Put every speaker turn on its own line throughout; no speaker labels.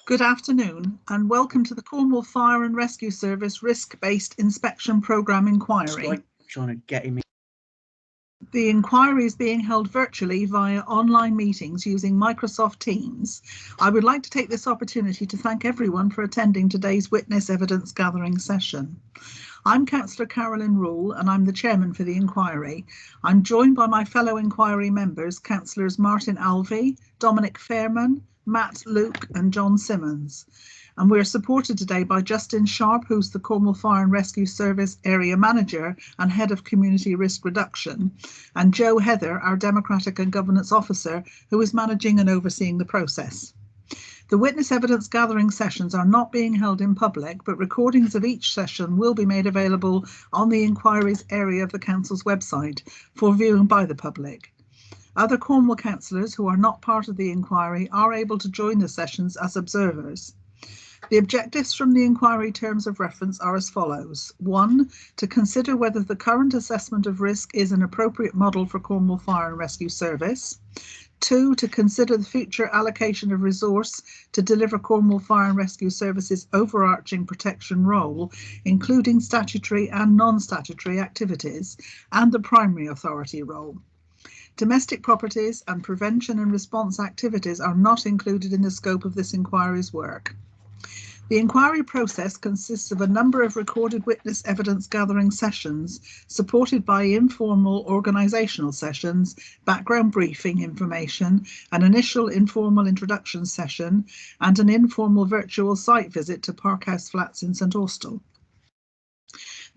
Good afternoon and welcome to the Cornwall Fire and Rescue Service Risk-Based Inspection Programme Inquiry.
Like trying to get him in.
The inquiry is being held virtually via online meetings using Microsoft Teams. I would like to take this opportunity to thank everyone for attending today's witness evidence gathering session. I'm Councillor Carolyn Rule and I'm the chairman for the inquiry. I'm joined by my fellow inquiry members, Councillors Martin Alvey, Dominic Fairman, Matt Luke and John Simmons. And we're supported today by Justin Sharp, who's the Cornwall Fire and Rescue Service Area Manager and Head of Community Risk Reduction, and Joe Heather, our Democratic and Governance Officer, who is managing and overseeing the process. The witness evidence gathering sessions are not being held in public, but recordings of each session will be made available on the inquiry's area of the Council's website for viewing by the public. Other Cornwall councillors who are not part of the inquiry are able to join the sessions as observers. The objectives from the inquiry terms of reference are as follows. 1. To consider whether the current assessment of risk is an appropriate model for Cornwall Fire and Rescue Service. 2. To consider the future allocation of resource to deliver Cornwall Fire and Rescue Service's overarching protection role, including statutory and non-statutory activities, and the primary authority role. Domestic properties and prevention and response activities are not included in the scope of this inquiry's work. The inquiry process consists of a number of recorded witness evidence gathering sessions, supported by informal organisational sessions, background briefing information, an initial informal introduction session, and an informal virtual site visit to Parkhouse Flats in St Austell.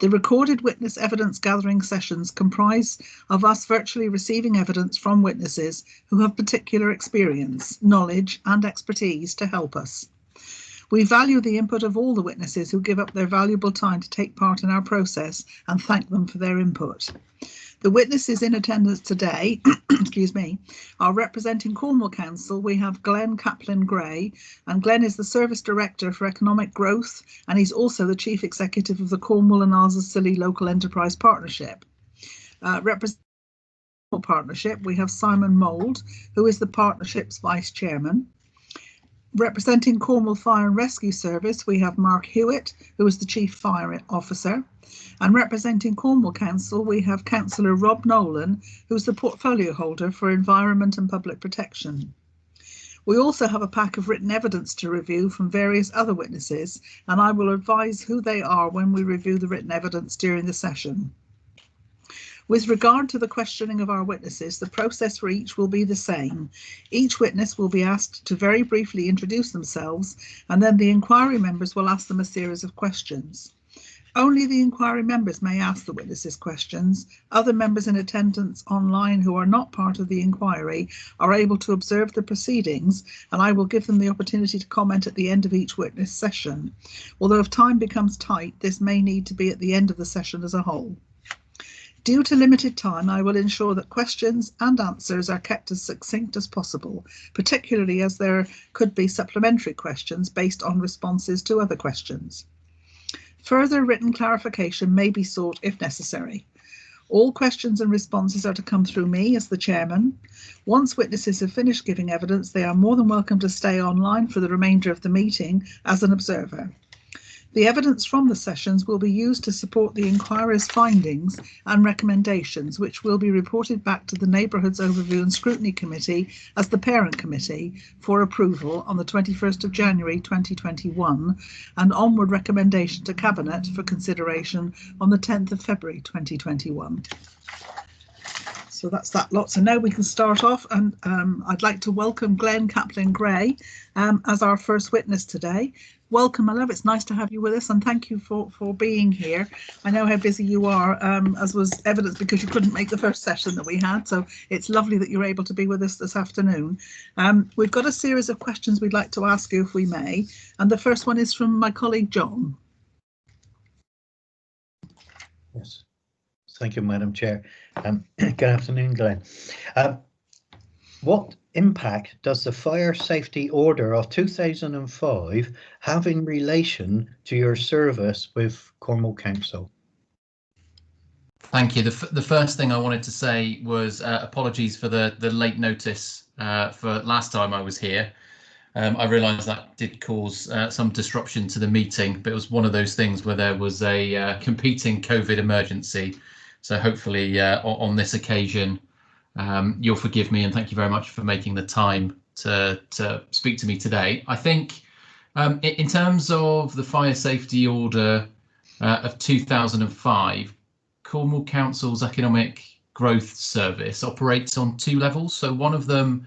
The recorded witness evidence gathering sessions comprise of us virtually receiving evidence from witnesses who have particular experience, knowledge and expertise to help us. We value the input of all the witnesses who give up their valuable time to take part in our process and thank them for their input. The witnesses in attendance today are representing Cornwall Council. We have Glenn Kaplan-Gray, and Glenn is the Service Director for Economic Growth, and he's also the Chief Executive of the Cornwall and Isles Scilly Local Enterprise Partnership. Representing the partnership, we have Simon Mould, who is the partnership's Vice Chairman. Representing Cornwall Fire and Rescue Service, we have Mark Hewitt, who is the Chief Fire Officer. And representing Cornwall Council, we have Councillor Rob Nolan, who's the portfolio holder for Environment and Public Protection. We also have a pack of written evidence to review from various other witnesses, and I will advise who they are when we review the written evidence during the session. With regard to the questioning of our witnesses, the process for each will be the same. Each witness will be asked to very briefly introduce themselves, and then the inquiry members will ask them a series of questions. Only the inquiry members may ask the witnesses questions. Other members in attendance online who are not part of the inquiry are able to observe the proceedings, and I will give them the opportunity to comment at the end of each witness session. Although if time becomes tight, this may need to be at the end of the session as a whole. Due to limited time, I will ensure that questions and answers are kept as succinct as possible, particularly as there could be supplementary questions based on responses to other questions. Further written clarification may be sought if necessary. All questions and responses are to come through me as the chairman. Once witnesses have finished giving evidence, they are more than welcome to stay online for the remainder of the meeting as an observer. The evidence from the sessions will be used to support the inquirer's findings and recommendations, which will be reported back to the Neighbourhoods Overview and Scrutiny Committee as the parent committee for approval on the 21st of January 2021 and onward recommendation to Cabinet for consideration on the 10th of February 2021. So that's that lot. So now we can start off, and I'd like to welcome Glenn Kaplan-Gray as our first witness today. Welcome, my love. It's nice to have you with us, and thank you for being here. I know how busy you are, as was evidenced because you couldn't make the first session that we had, so it's lovely that you're able to be with us this afternoon. We've got a series of questions we'd like to ask you, if we may, and the first one is from my colleague John.
Yes. Thank you, Madam Chair. Good afternoon, Glenn. What impact does the Fire Safety Order of 2005 have in relation to your service with Cornwall Council?
Thank you. The first thing I wanted to say was apologies for the late notice for last time I was here. I realised that did cause some disruption to the meeting, but it was one of those things where there was a competing COVID emergency. So hopefully on this occasion, you'll forgive me, and thank you very much for making the time to speak to me today. I think in terms of the fire safety order of 2005, Cornwall Council's Economic Growth Service operates on two levels. So one of them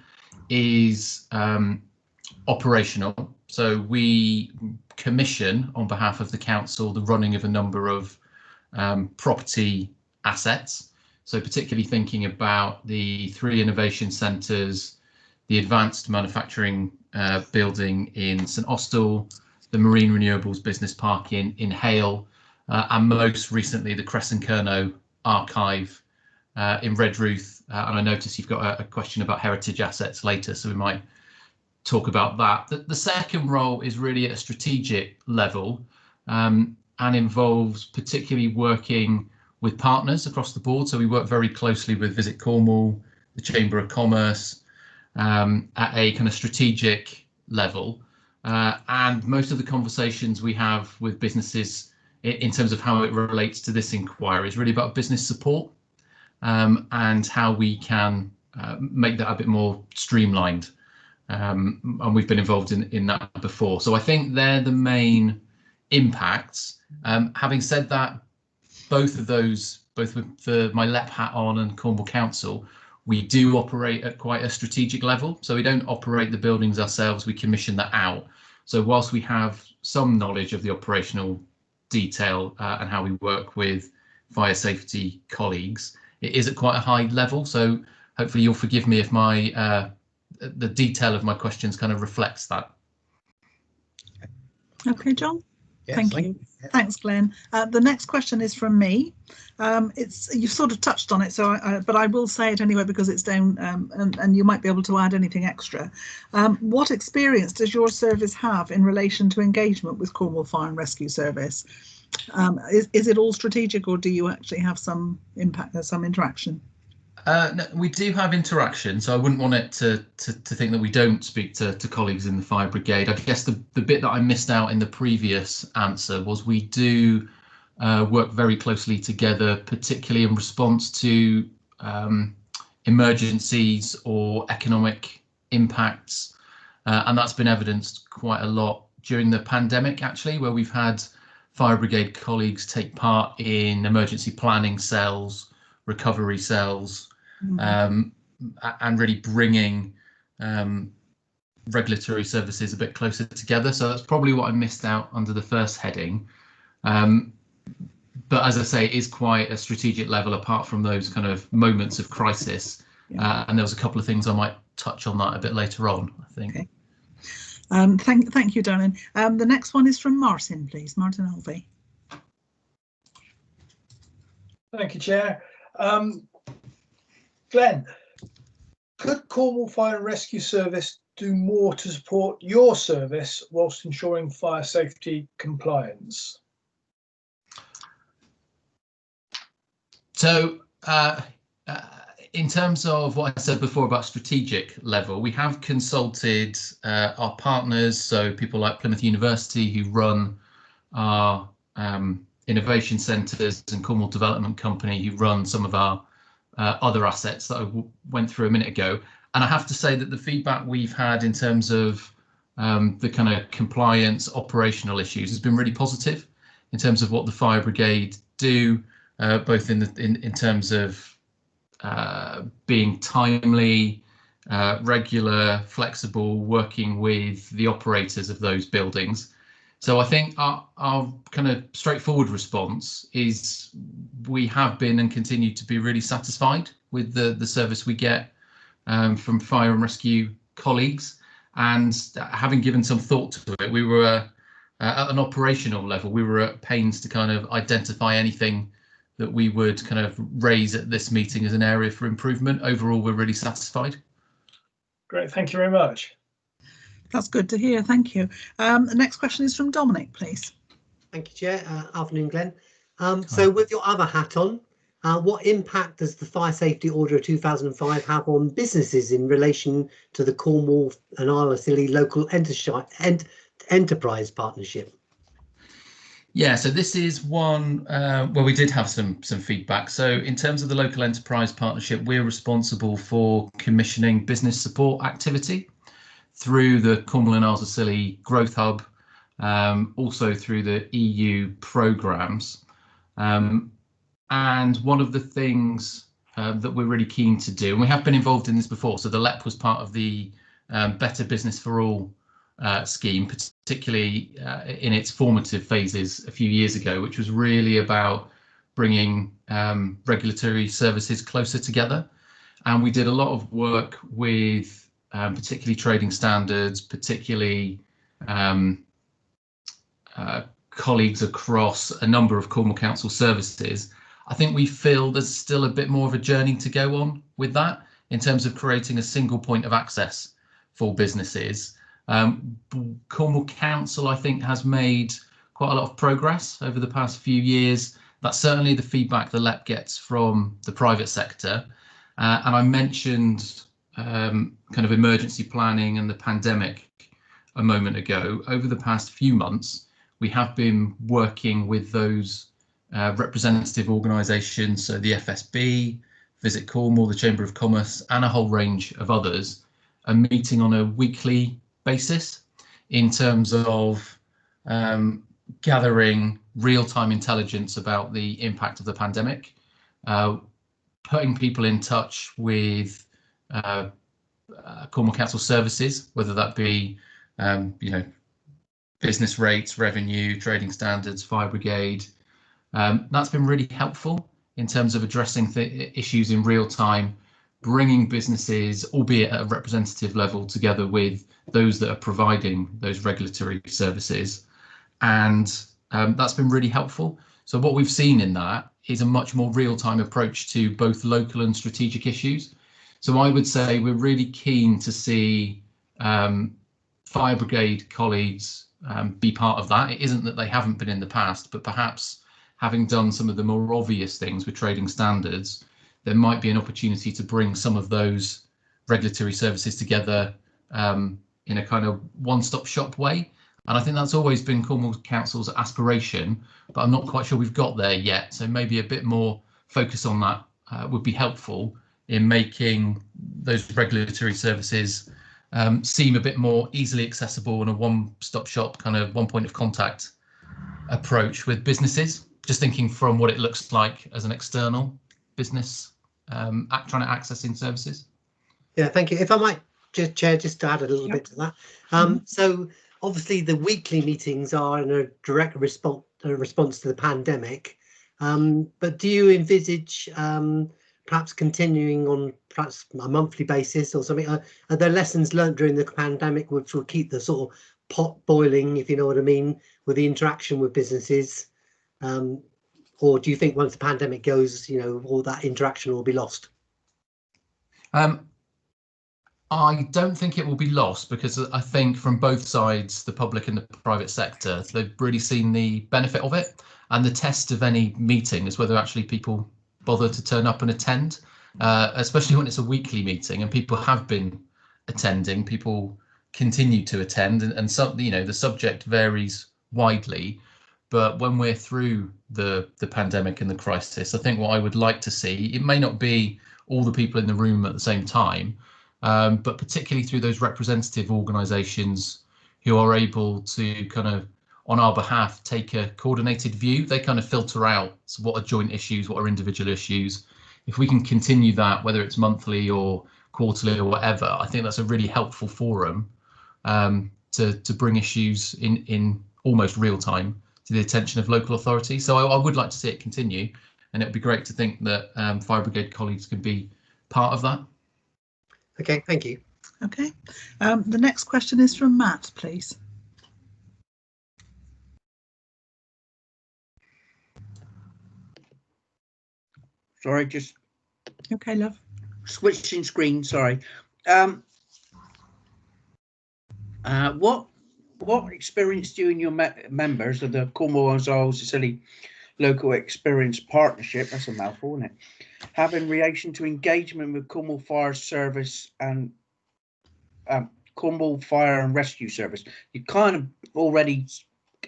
is operational. So we commission on behalf of the council the running of a number of property assets. So particularly thinking about the 3 innovation centres, the advanced manufacturing building in St Austell, the Marine Renewables Business Park in Hale, and most recently the Crescent-Kerno archive in Redruth. And I notice you've got a question about heritage assets later, so we might talk about that. The second role is really at a strategic level and involves particularly working with partners across the board. So we work very closely with Visit Cornwall, the Chamber of Commerce, at a kind of strategic level. And most of the conversations we have with businesses in terms of how it relates to this inquiry is really about business support and how we can make that a bit more streamlined. And we've been involved in that before. So I think they're the main impacts. Having said that, both of those, both with my LEP hat on and Cornwall Council, we do operate at quite a strategic level. So we don't operate the buildings ourselves, we commission that out. So whilst we have some knowledge of the operational detail and how we work with fire safety colleagues, it is at quite a high level. So hopefully you'll forgive me if my the detail of my questions kind of reflects that.
Okay, John.
Yes,
Thank you. Thanks, Glenn. The next question is from me. You've sort of touched on it, so but I will say it anyway because it's down, and you might be able to add anything extra. What experience does your service have in relation to engagement with Cornwall Fire and Rescue Service? Is it all strategic, or do you actually have some impact, some interaction?
No, we do have interaction, so I wouldn't want it to think that we don't speak to colleagues in the fire brigade. I guess the bit that I missed out in the previous answer was we do work very closely together, particularly in response to emergencies or economic impacts, and that's been evidenced quite a lot during the pandemic, actually, where we've had fire brigade colleagues take part in emergency planning cells, recovery cells, and really bringing regulatory services a bit closer together. So that's probably what I missed out under the first heading. But as I say, it is quite a strategic level apart from those kind of moments of crisis. Yeah. And there was a couple of things I might touch on that a bit later on, I think.
Okay. Thank you, Darren. The next one is from Martin, please. Martin Alvey.
Thank you, Chair. Glenn, could Cornwall Fire and Rescue Service do more to support your service whilst ensuring fire safety compliance?
So in terms of what I said before about strategic level, we have consulted our partners, so people like Plymouth University who run our innovation centres, and Cornwall Development Company who run some of our other assets that I went through a minute ago. And I have to say that the feedback we've had in terms of the kind of compliance operational issues has been really positive in terms of what the fire brigade do, both in terms of being timely, regular, flexible, working with the operators of those buildings. So I think our kind of straightforward response is we have been and continue to be really satisfied with the service we get from fire and rescue colleagues. And having given some thought to it, we were at an operational level, we were at pains to kind of identify anything that we would kind of raise at this meeting as an area for improvement. Overall, we're really satisfied.
Great, thank you very much.
That's good to hear, thank you. The next question is from Dominic, please.
Thank you, Chair. Afternoon, Glenn. So with your other hat on, What impact does the Fire Safety Order of 2005 have on businesses in relation to the Cornwall and Isle of Scilly local enterprise partnership?
Yeah, so this is one where we did have some feedback. So in terms of the local enterprise partnership, we're responsible for commissioning business support activity through the Cornwall and Isles of Scilly Growth Hub, also through the EU programmes. And one of the things that we're really keen to do, and we have been involved in this before, so the LEP was part of the Better Business for All scheme, particularly in its formative phases a few years ago, which was really about bringing regulatory services closer together. And we did a lot of work with particularly trading standards, particularly colleagues across a number of Cornwall Council services. I think we feel there's still a bit more of a journey to go on with that in terms of creating a single point of access for businesses. Cornwall Council, I think, has made quite a lot of progress over the past few years. That's certainly the feedback the LEP gets from the private sector. And I mentioned kind of emergency planning and the pandemic a moment ago. Over the past few months, we have been working with those representative organisations, so the FSB, Visit Cornwall, the Chamber of Commerce, and a whole range of others, are meeting on a weekly basis in terms of gathering real-time intelligence about the impact of the pandemic, putting people in touch with Cornwall Council services, whether that be business rates, revenue, trading standards, fire brigade. That's been really helpful in terms of addressing issues in real time, bringing businesses, albeit at a representative level, together with those that are providing those regulatory services. And that's been really helpful. So what we've seen in that is a much more real-time approach to both local and strategic issues. So I would say we're really keen to see fire brigade colleagues be part of that. It isn't that they haven't been in the past, but perhaps having done some of the more obvious things with trading standards, there might be an opportunity to bring some of those regulatory services together in a kind of one-stop shop way. And I think that's always been Cornwall Council's aspiration, but I'm not quite sure we've got there yet. So maybe a bit more focus on that would be helpful in making those regulatory services seem a bit more easily accessible and a one-stop shop, kind of one point of contact approach with businesses. Just thinking from what it looks like as an external business trying to accessing services. Yeah,
thank you. If I might, Chair, just to add a little bit to that. So obviously the weekly meetings are in a direct response to the pandemic, but do you envisage perhaps continuing on perhaps a monthly basis or something? Are there lessons learned during the pandemic which will keep the sort of pot boiling, if you know what I mean, with the interaction with businesses? Or do you think once the pandemic goes, all that interaction will be lost?
I don't think it will be lost, because I think from both sides, the public and the private sector, they've really seen the benefit of it. And the test of any meeting is whether actually people bother to turn up and attend, especially when it's a weekly meeting and people have been attending, people continue to attend, and some, the subject varies widely. But when we're through the pandemic and the crisis, I think what I would like to see, it may not be all the people in the room at the same time, but particularly through those representative organisations who are able to kind of, on our behalf, take a coordinated view. They kind of filter out what are joint issues, what are individual issues. If we can continue that, whether it's monthly or quarterly or whatever, I think that's a really helpful forum to bring issues in almost real time to the attention of local authorities. So I would like to see it continue, and it would be great to think that fire brigade colleagues could be part of that.
Okay, thank you.
Okay, the next question is from Matt, please.
Sorry, just
okay, love.
Switching screen. Sorry. What experience do you and your members of the Cornwall and Isles of Scilly local experience partnership, that's a mouthful, isn't it? Have in relation to engagement with Cornwall Fire Service and Cornwall Fire and Rescue Service. You kind of already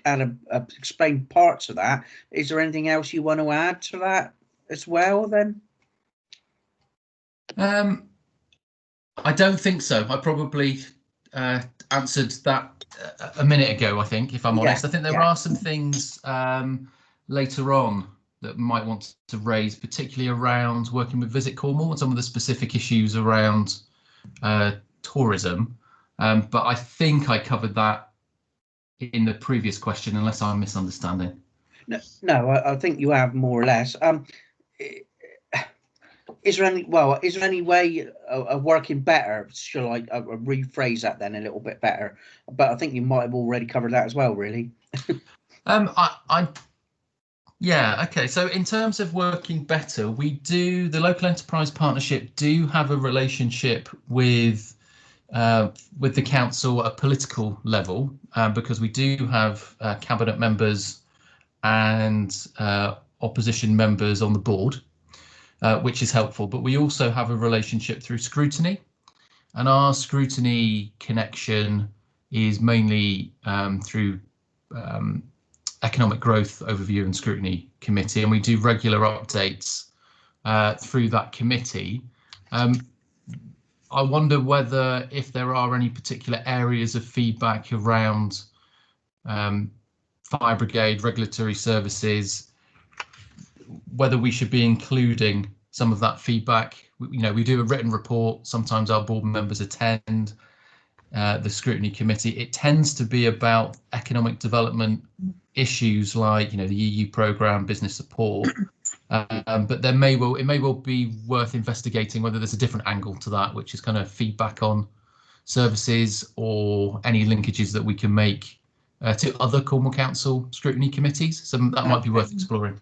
explained parts of that. Is there anything else you want to add to that as well then?
I don't think so. I probably answered that a minute ago, I think, if I'm honest. I think there are some things later on that might want to raise, particularly around working with Visit Cornwall and some of the specific issues around tourism. But I think I covered that in the previous question, unless I'm misunderstanding.
No, I think you have more or less. Is there any way of working better? Shall I rephrase that then a little bit better? But I think you might have already covered that as well, really.
Yeah, okay. So in terms of working better, the Local Enterprise Partnership do have a relationship with the council at a political level, because we do have cabinet members and opposition members on the board, which is helpful. But we also have a relationship through scrutiny, and our scrutiny connection is mainly through Economic Growth Overview and Scrutiny Committee, and we do regular updates through that committee. I wonder whether if there are any particular areas of feedback around fire brigade, regulatory services, whether we should be including some of that feedback. We do a written report. Sometimes our board members attend the scrutiny committee. It tends to be about economic development issues like, the EU programme, business support. But it may well be worth investigating whether there's a different angle to that, which is kind of feedback on services or any linkages that we can make to other Cornwall Council scrutiny committees. So that might be worth exploring.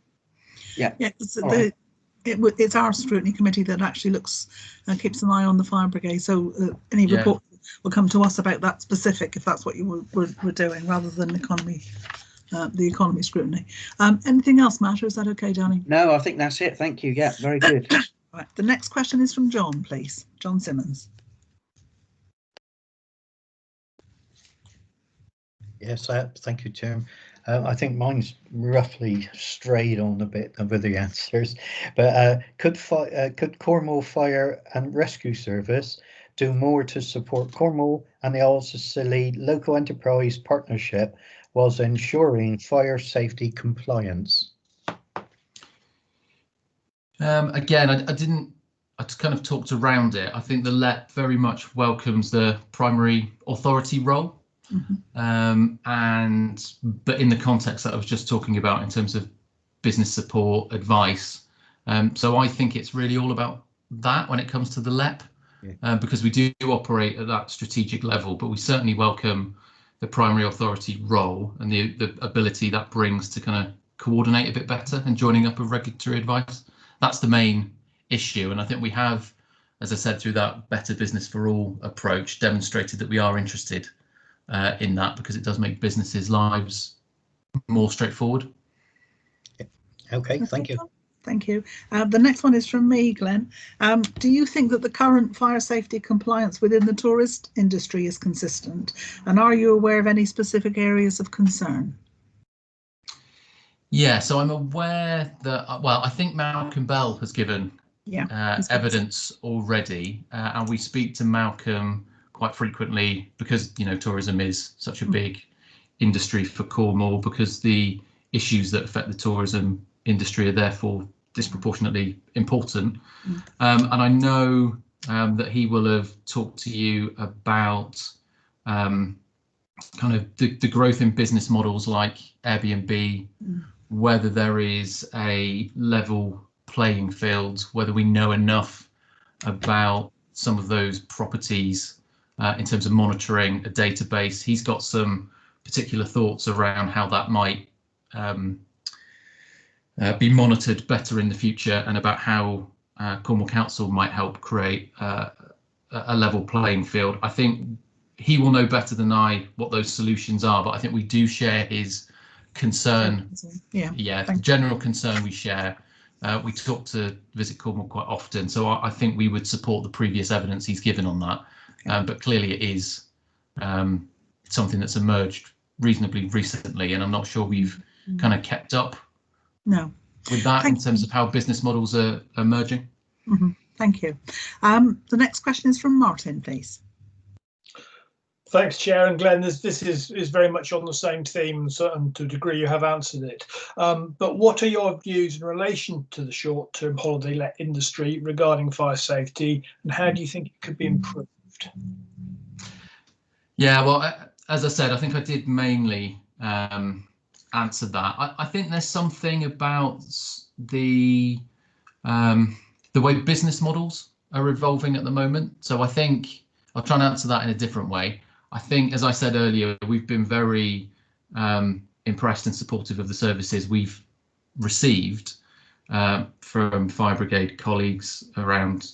Yeah, it's our scrutiny committee that actually keeps an eye on the fire brigade. So any report will come to us about that specific, if that's what you were doing, rather than the economy scrutiny. Anything else, Matt, or is that okay, Danny?
No, I think that's it. Thank you. Yeah, very good.
Right. The next question is from John, please. John Simmons.
Yes, thank you, Chair. I think mine's roughly strayed on a bit with the answers, but could Cornwall Fire and Rescue Service do more to support Cornwall and the Allocation Local Enterprise Partnership whilst ensuring fire safety compliance?
Again, I kind of talked around it. I think the LEP very much welcomes the primary authority role. Mm-hmm. But in the context that I was just talking about in terms of business support, advice. So I think it's really all about that when it comes to the LEP, because we do operate at that strategic level, but we certainly welcome the primary authority role and the ability that brings to kind of coordinate a bit better and joining up with regulatory advice. That's the main issue. And I think we have, as I said, through that Better Business for All approach, demonstrated that we are interested in that, because it does make businesses' lives more straightforward.
Okay, thank you.
Thank you. The next one is from me, Glenn. Do you think that the current fire safety compliance within the tourist industry is consistent? And are you aware of any specific areas of concern?
Yeah, so I'm aware that, I think Malcolm Bell has given evidence already, and we speak to Malcolm quite frequently because, tourism is such a big industry for Cornwall, because the issues that affect the tourism industry are therefore disproportionately important. And I know that he will have talked to you about kind of the growth in business models like Airbnb, whether there is a level playing field, whether we know enough about some of those properties in terms of monitoring a database. He's got some particular thoughts around how that might be monitored better in the future, and about how Cornwall Council might help create a level playing field. I think he will know better than I what those solutions are, but I think we do share his concern.
Yeah,
The general concern we share. We talk to Visit Cornwall quite often, so I think we would support the previous evidence he's given on that. But clearly it is something that's emerged reasonably recently, and I'm not sure we've kind of kept up with that in terms of how business models are emerging.
Thank you. The next question is from Martin, please.
Thanks, Chair. And Glenn, this is very much on the same theme, and to a degree you have answered it. But what are your views in relation to the short-term holiday let industry regarding fire safety, and how do you think it could be improved?
Yeah, well, as I said, I think I did mainly answer that. I think there's something about the way business models are evolving at the moment. So I think I'll try and answer that in a different way. I think, as I said earlier, we've been very impressed and supportive of the services we've received from fire brigade colleagues around,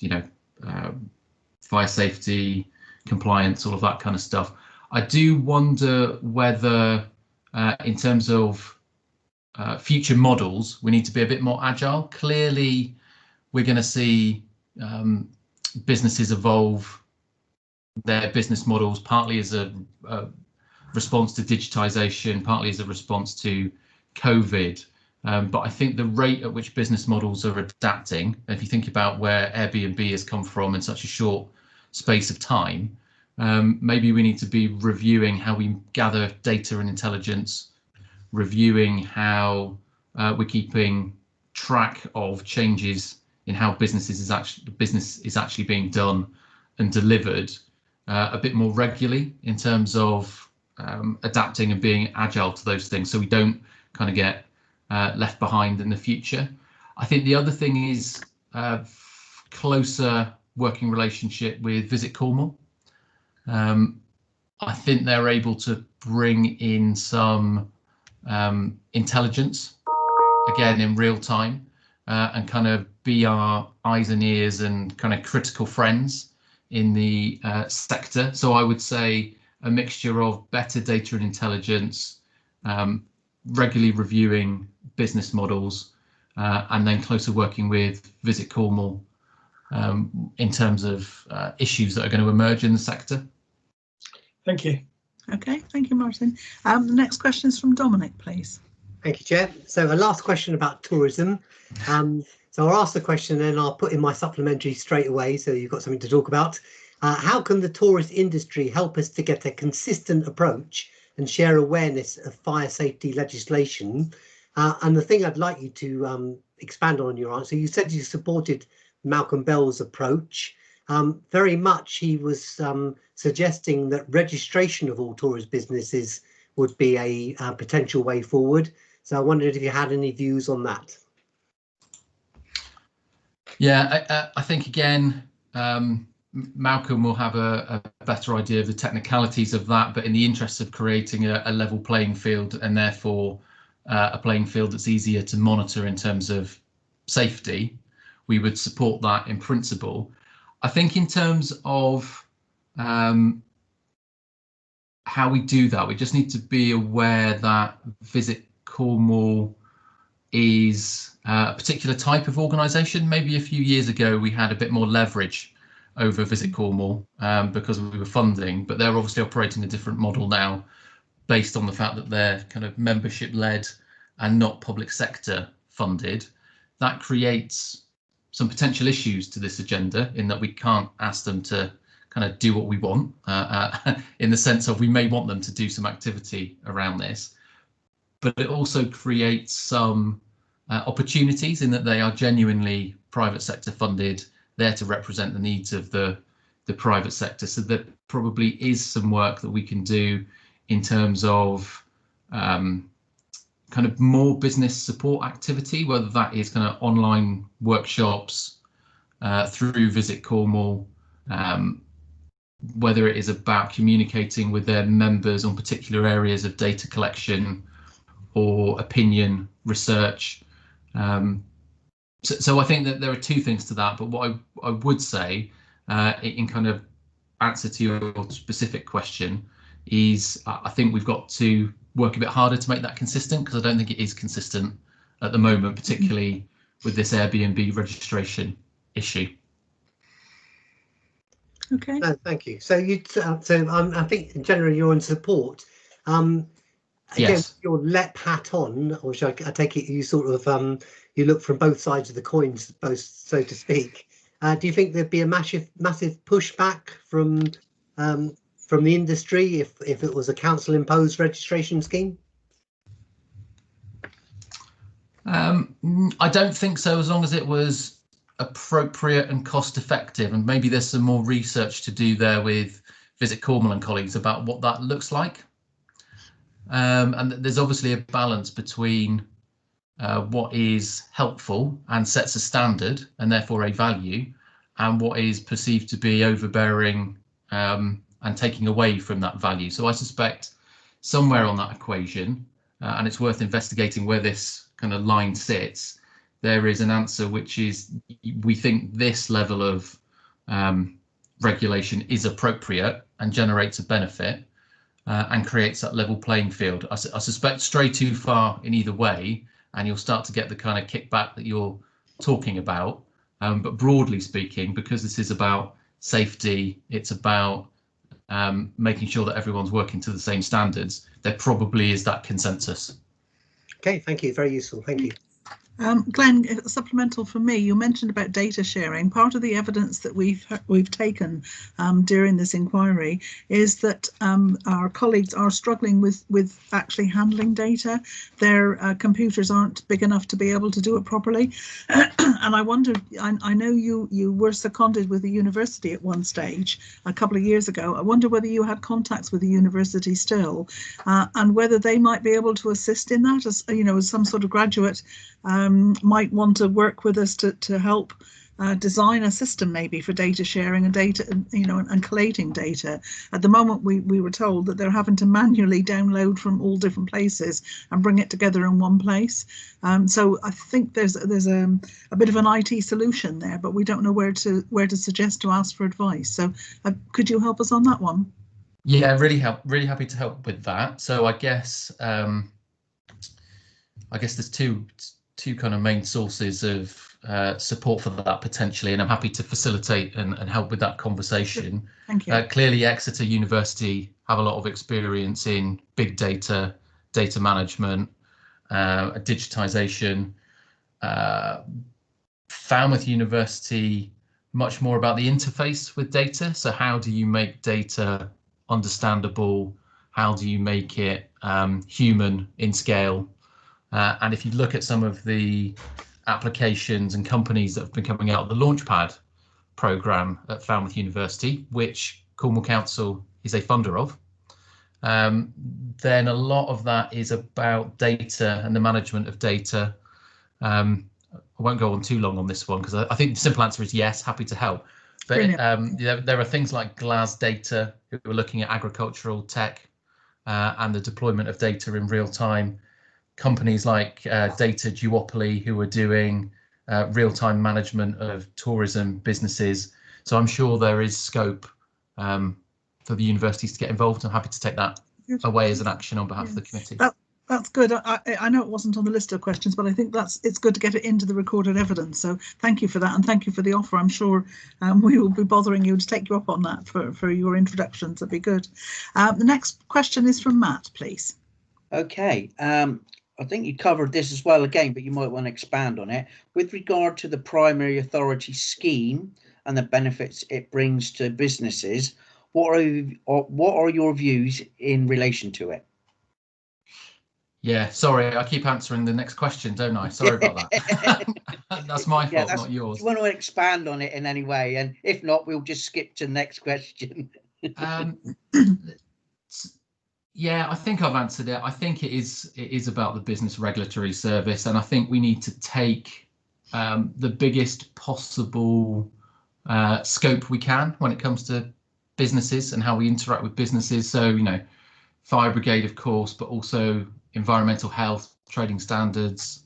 fire safety, compliance, all of that kind of stuff. I do wonder whether, in terms of future models, we need to be a bit more agile. Clearly, we're going to see businesses evolve their business models, partly as a response to digitization, partly as a response to COVID. But I think the rate at which business models are adapting, if you think about where Airbnb has come from in such a short space of time, maybe we need to be reviewing how we gather data and intelligence, reviewing how we're keeping track of changes in how business is actually being done and delivered a bit more regularly in terms of adapting and being agile to those things, so we don't kind of get left behind in the future. I think the other thing is closer working relationship with Visit Cornwall. I think they're able to bring in some intelligence, again in real time, and kind of be our eyes and ears and kind of critical friends in the sector. So I would say a mixture of better data and intelligence, regularly reviewing business models, and then closer working with Visit Cornwall in terms of issues that are going to emerge in the sector.
Thank you.
Okay, thank you, Martin. The next question is from Dominic, please.
Thank you, Chair. So a last question about tourism. So I'll ask the question and I'll put in my supplementary straight away, so you've got something to talk about. How can the tourist industry help us to get a consistent approach and share awareness of fire safety legislation? And the thing I'd like you to expand on your answer, you said you supported Malcolm Bell's approach. Very much he was suggesting that registration of all tourist businesses would be a potential way forward. So I wondered if you had any views on that.
Yeah, I think again, Malcolm will have a better idea of the technicalities of that, but in the interest of creating a level playing field and therefore a playing field that's easier to monitor in terms of safety, we would support that in principle. I think in terms of how we do that, we just need to be aware that Visit Cornwall is a particular type of organisation. Maybe a few years ago we had a bit more leverage over Visit Cornwall because we were funding, but they're obviously operating a different model now based on the fact that they're kind of membership led and not public sector funded. That creates some potential issues to this agenda in that we can't ask them to kind of do what we want in the sense of we may want them to do some activity around this, but it also creates some opportunities in that they are genuinely private sector funded, there to represent the needs of the private sector. So there probably is some work that we can do in terms of kind of more business support activity, whether that is kind of online workshops through Visit Cornwall, whether it is about communicating with their members on particular areas of data collection or opinion research. So I think that there are two things to that, but what I would say in kind of answer to your specific question is I think we've got to work a bit harder to make that consistent, because I don't think it is consistent at the moment, particularly with this Airbnb registration issue.
Okay.
No, thank you. So I think in general you're in support. Again,
Yes.
your LEP hat on, or should I take it you sort of you look from both sides of the coin, both, so to speak. Do you think there'd be a massive pushback from the industry if it was a council imposed registration scheme?
I don't think so, as long as it was appropriate and cost effective, and maybe there's some more research to do there with Visit Cornwall and colleagues about what that looks like. And there's obviously a balance between what is helpful and sets a standard and therefore a value, and what is perceived to be overbearing and taking away from that value. So I suspect somewhere on that equation, and it's worth investigating where this kind of line sits, there is an answer which is, we think this level of regulation is appropriate and generates a benefit and creates that level playing field. I suspect stray too far in either way, and you'll start to get the kind of kickback that you're talking about. But broadly speaking, because this is about safety, it's about making sure that everyone's working to the same standards, there probably is that consensus.
Okay, thank you. Very useful. Thank you.
Glenn, supplemental for me, you mentioned about data sharing. Part of the evidence that we've taken during this inquiry is that our colleagues are struggling with actually handling data. Their computers aren't big enough to be able to do it properly. And I wonder, I know you were seconded with the university at one stage a couple of years ago. I wonder whether you had contacts with the university still, and whether they might be able to assist in that, as you know, as some sort of graduate might want to work with us to help design a system maybe for data sharing and data, you know, and collating data. At the moment, we were told that they're having to manually download from all different places and bring it together in one place. So I think there's a bit of an IT solution there, but we don't know where to suggest to ask for advice. So could you help us on that one?
Yeah, really happy to help with that. So I guess there's two kind of main sources of support for that potentially, and I'm happy to facilitate and help with that conversation.
Thank you.
Clearly, Exeter University have a lot of experience in big data, data management, digitization. Falmouth University, much more about the interface with data. So how do you make data understandable? How do you make it human in scale? And if you look at some of the applications and companies that have been coming out of the Launchpad programme at Falmouth University, which Cornwall Council is a funder of, then a lot of that is about data and the management of data. I won't go on too long on this one, because I think the simple answer is yes, happy to help. But there are things like GLAS Data, who are looking at agricultural tech and the deployment of data in real time. Companies like Data Duopoly, who are doing real-time management of tourism businesses. So I'm sure there is scope for the universities to get involved. I'm happy to take that away as an action on behalf of the committee.
That's good. I know it wasn't on the list of questions, but I think it's good to get it into the recorded evidence. So thank you for that, and thank you for the offer. I'm sure we will be bothering you to take you up on that for your introductions. That'd be good. The next question is from Matt, please.
Okay. I think you covered this as well again, but you might want to expand on it. With regard to the primary authority scheme and the benefits it brings to businesses, what are your views in relation to it?
Yeah, sorry, I keep answering the next question, don't I? Sorry about that. That's my fault, not yours.
Do you want to expand on it in any way? And if not, we'll just skip to the next question.
Yeah, I think I've answered it. I think it is about the business regulatory service, and I think we need to take the biggest possible scope we can when it comes to businesses and how we interact with businesses. So, you know, fire brigade, of course, but also environmental health, trading standards.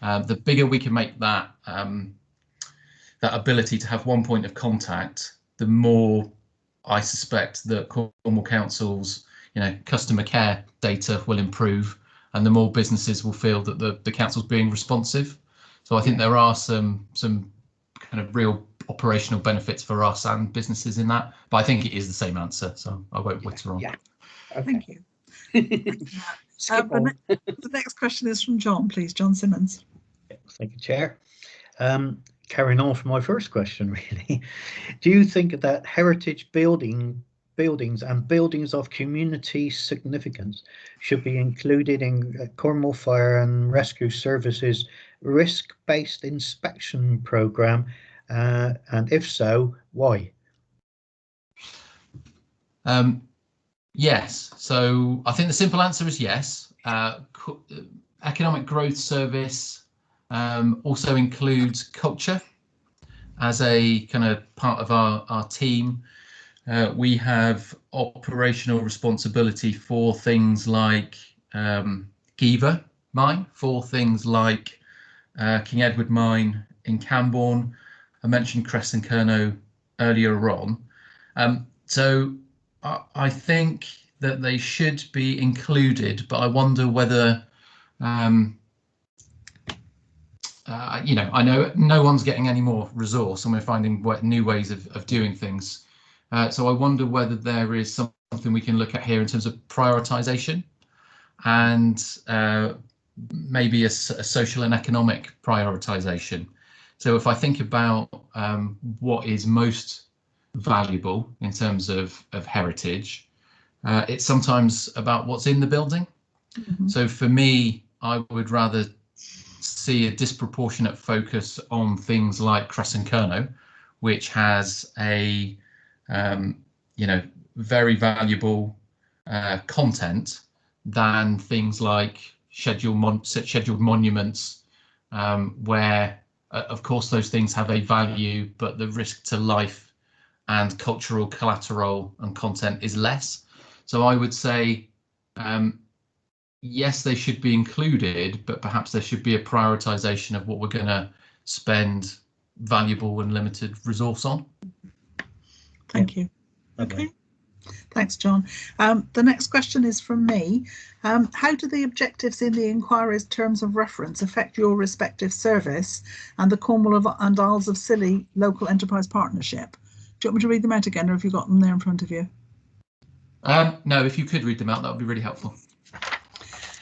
The bigger we can make that that ability to have one point of contact, the more I suspect that Cornwall councils, customer care data will improve, and the more businesses will feel that the council's being responsive. So I think there are some kind of real operational benefits for us and businesses in that, but I think it is the same answer, so I won't witter on.
Yeah. Okay.
Thank you. The next question is from John, please. John Simmons.
Thank you, Chair. Carrying on from my first question, really, do you think that heritage buildings and buildings of community significance should be included in Cornwall Fire and Rescue Services risk-based inspection programme, and if so, why?
Yes, so I think the simple answer is yes. Economic Growth Service also includes culture as a kind of part of our team. We have operational responsibility for things like Giva Mine, for things like King Edward Mine in Camborne. I mentioned Crescent-Kerno earlier on. So I think that they should be included, but I wonder whether, I know no one's getting any more resource and we're finding new ways of doing things. So I wonder whether there is something we can look at here in terms of prioritisation and maybe a social and economic prioritisation. So if I think about what is most valuable in terms of heritage, it's sometimes about what's in the building. Mm-hmm. So for me, I would rather see a disproportionate focus on things like Crescent-Kerno, which has a very valuable content, than things like scheduled monuments, where of course those things have a value, but the risk to life and cultural collateral and content is less. So I would say, yes, they should be included, but perhaps there should be a prioritisation of what we're going to spend valuable and limited resource on.
Thank you. Okay. Thanks, John. The next question is from me. How do the objectives in the inquiry's terms of reference affect your respective service and the Cornwall and Isles of Scilly Local Enterprise Partnership? Do you want me to read them out again, or have you got them there in front of you?
No, if you could read them out, that would be really helpful.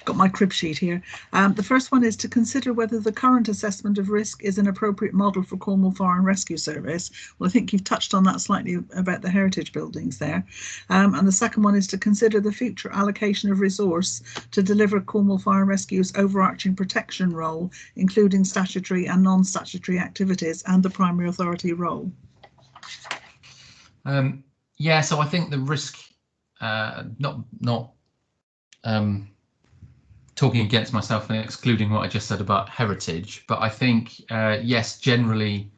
Got my crib sheet here. The first one is to consider whether the current assessment of risk is an appropriate model for Cornwall Fire and Rescue Service. Well, I think you've touched on that slightly about the heritage buildings there. And the second one is to consider the future allocation of resource to deliver Cornwall Fire and Rescue's overarching protection role, including statutory and non-statutory activities, and the primary authority role.
Yeah, so I think the risk, not talking against myself and excluding what I just said about heritage, but I think, yes, generally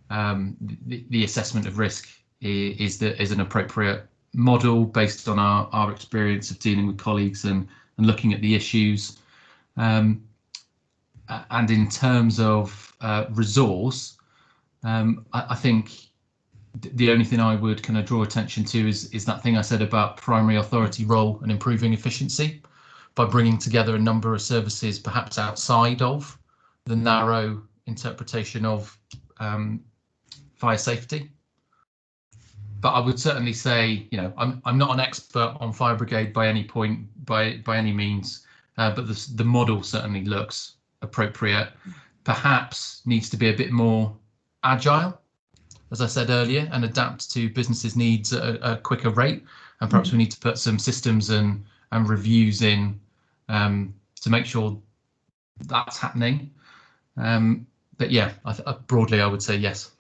the assessment of risk is an appropriate model based on our experience of dealing with colleagues and looking at the issues. And in terms of resource, I think the only thing I would kind of draw attention to is that thing I said about primary authority role and improving efficiency by bringing together a number of services, perhaps outside of the narrow interpretation of fire safety. But I would certainly say, I'm not an expert on fire brigade by any point, by any means, but the model certainly looks appropriate. Perhaps needs to be a bit more agile, as I said earlier, and adapt to businesses' needs at a quicker rate. And perhaps we need to put some systems and reviews in to make sure that's happening. But yeah, broadly, I would say yes.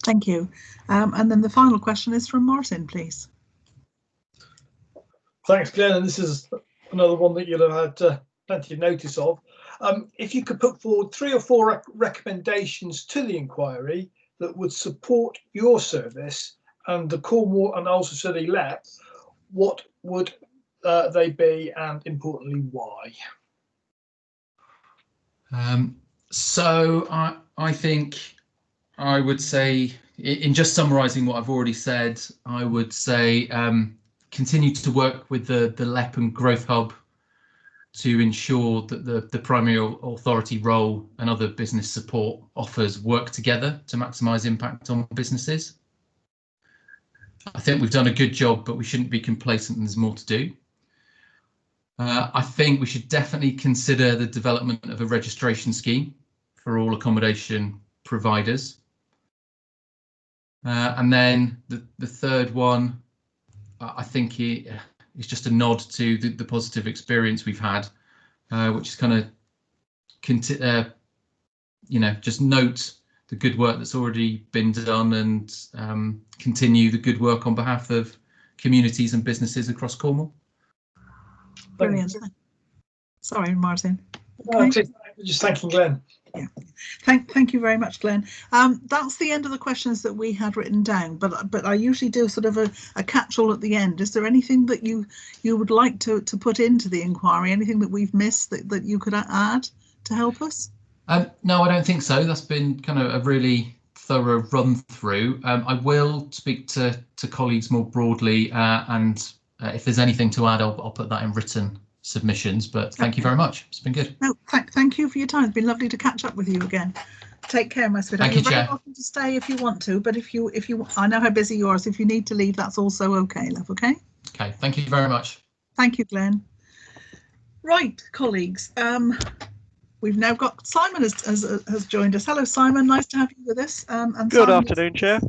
Thank you. And then the final question is from Martin, please.
Thanks, Glenn. And this is another one that you'll have had plenty of notice of. If you could put forward 3 or 4 recommendations to the inquiry that would support your service and the Cornwall and Isles of Scilly LEP, what would they be, and importantly, why?
So I think I would say, in just summarising what I've already said, I would say continue to work with the LEP and Growth Hub to ensure that the primary authority role and other business support offers work together to maximise impact on businesses. I think we've done a good job, but we shouldn't be complacent and there's more to do. I think we should definitely consider the development of a registration scheme for all accommodation providers. And then the third one, I think it's just a nod to the positive experience we've had, which is kind of, just note the good work that's already been done and continue the good work on behalf of communities and businesses across Cornwall.
Brilliant. Sorry, Martin.
Okay. Just thanking Glenn.
Yeah, thank you very much, Glenn. That's the end of the questions that we had written down, but I usually do sort of a catch-all at the end. Is there anything that you would like to put into the inquiry? Anything that we've missed that you could add to help us?
No, I don't think so. That's been kind of a really thorough run through. I will speak to colleagues more broadly, and if there's anything to add, I'll put that in written submissions, but thank you very much. It's been good.
No, thank you for your time. It's been lovely to catch up with you again. Take care, my sweetheart.
Thank you,
You're
Chair.
very welcome to stay if you want to, but if you I know how busy you are, so if you need to leave, that's also okay, love. Okay.
Okay. Thank you very much.
Thank you, Glenn. Right, colleagues. We've now got Simon has joined us. Hello, Simon. Nice to have you with us. And
Good
Simon,
afternoon, Chair.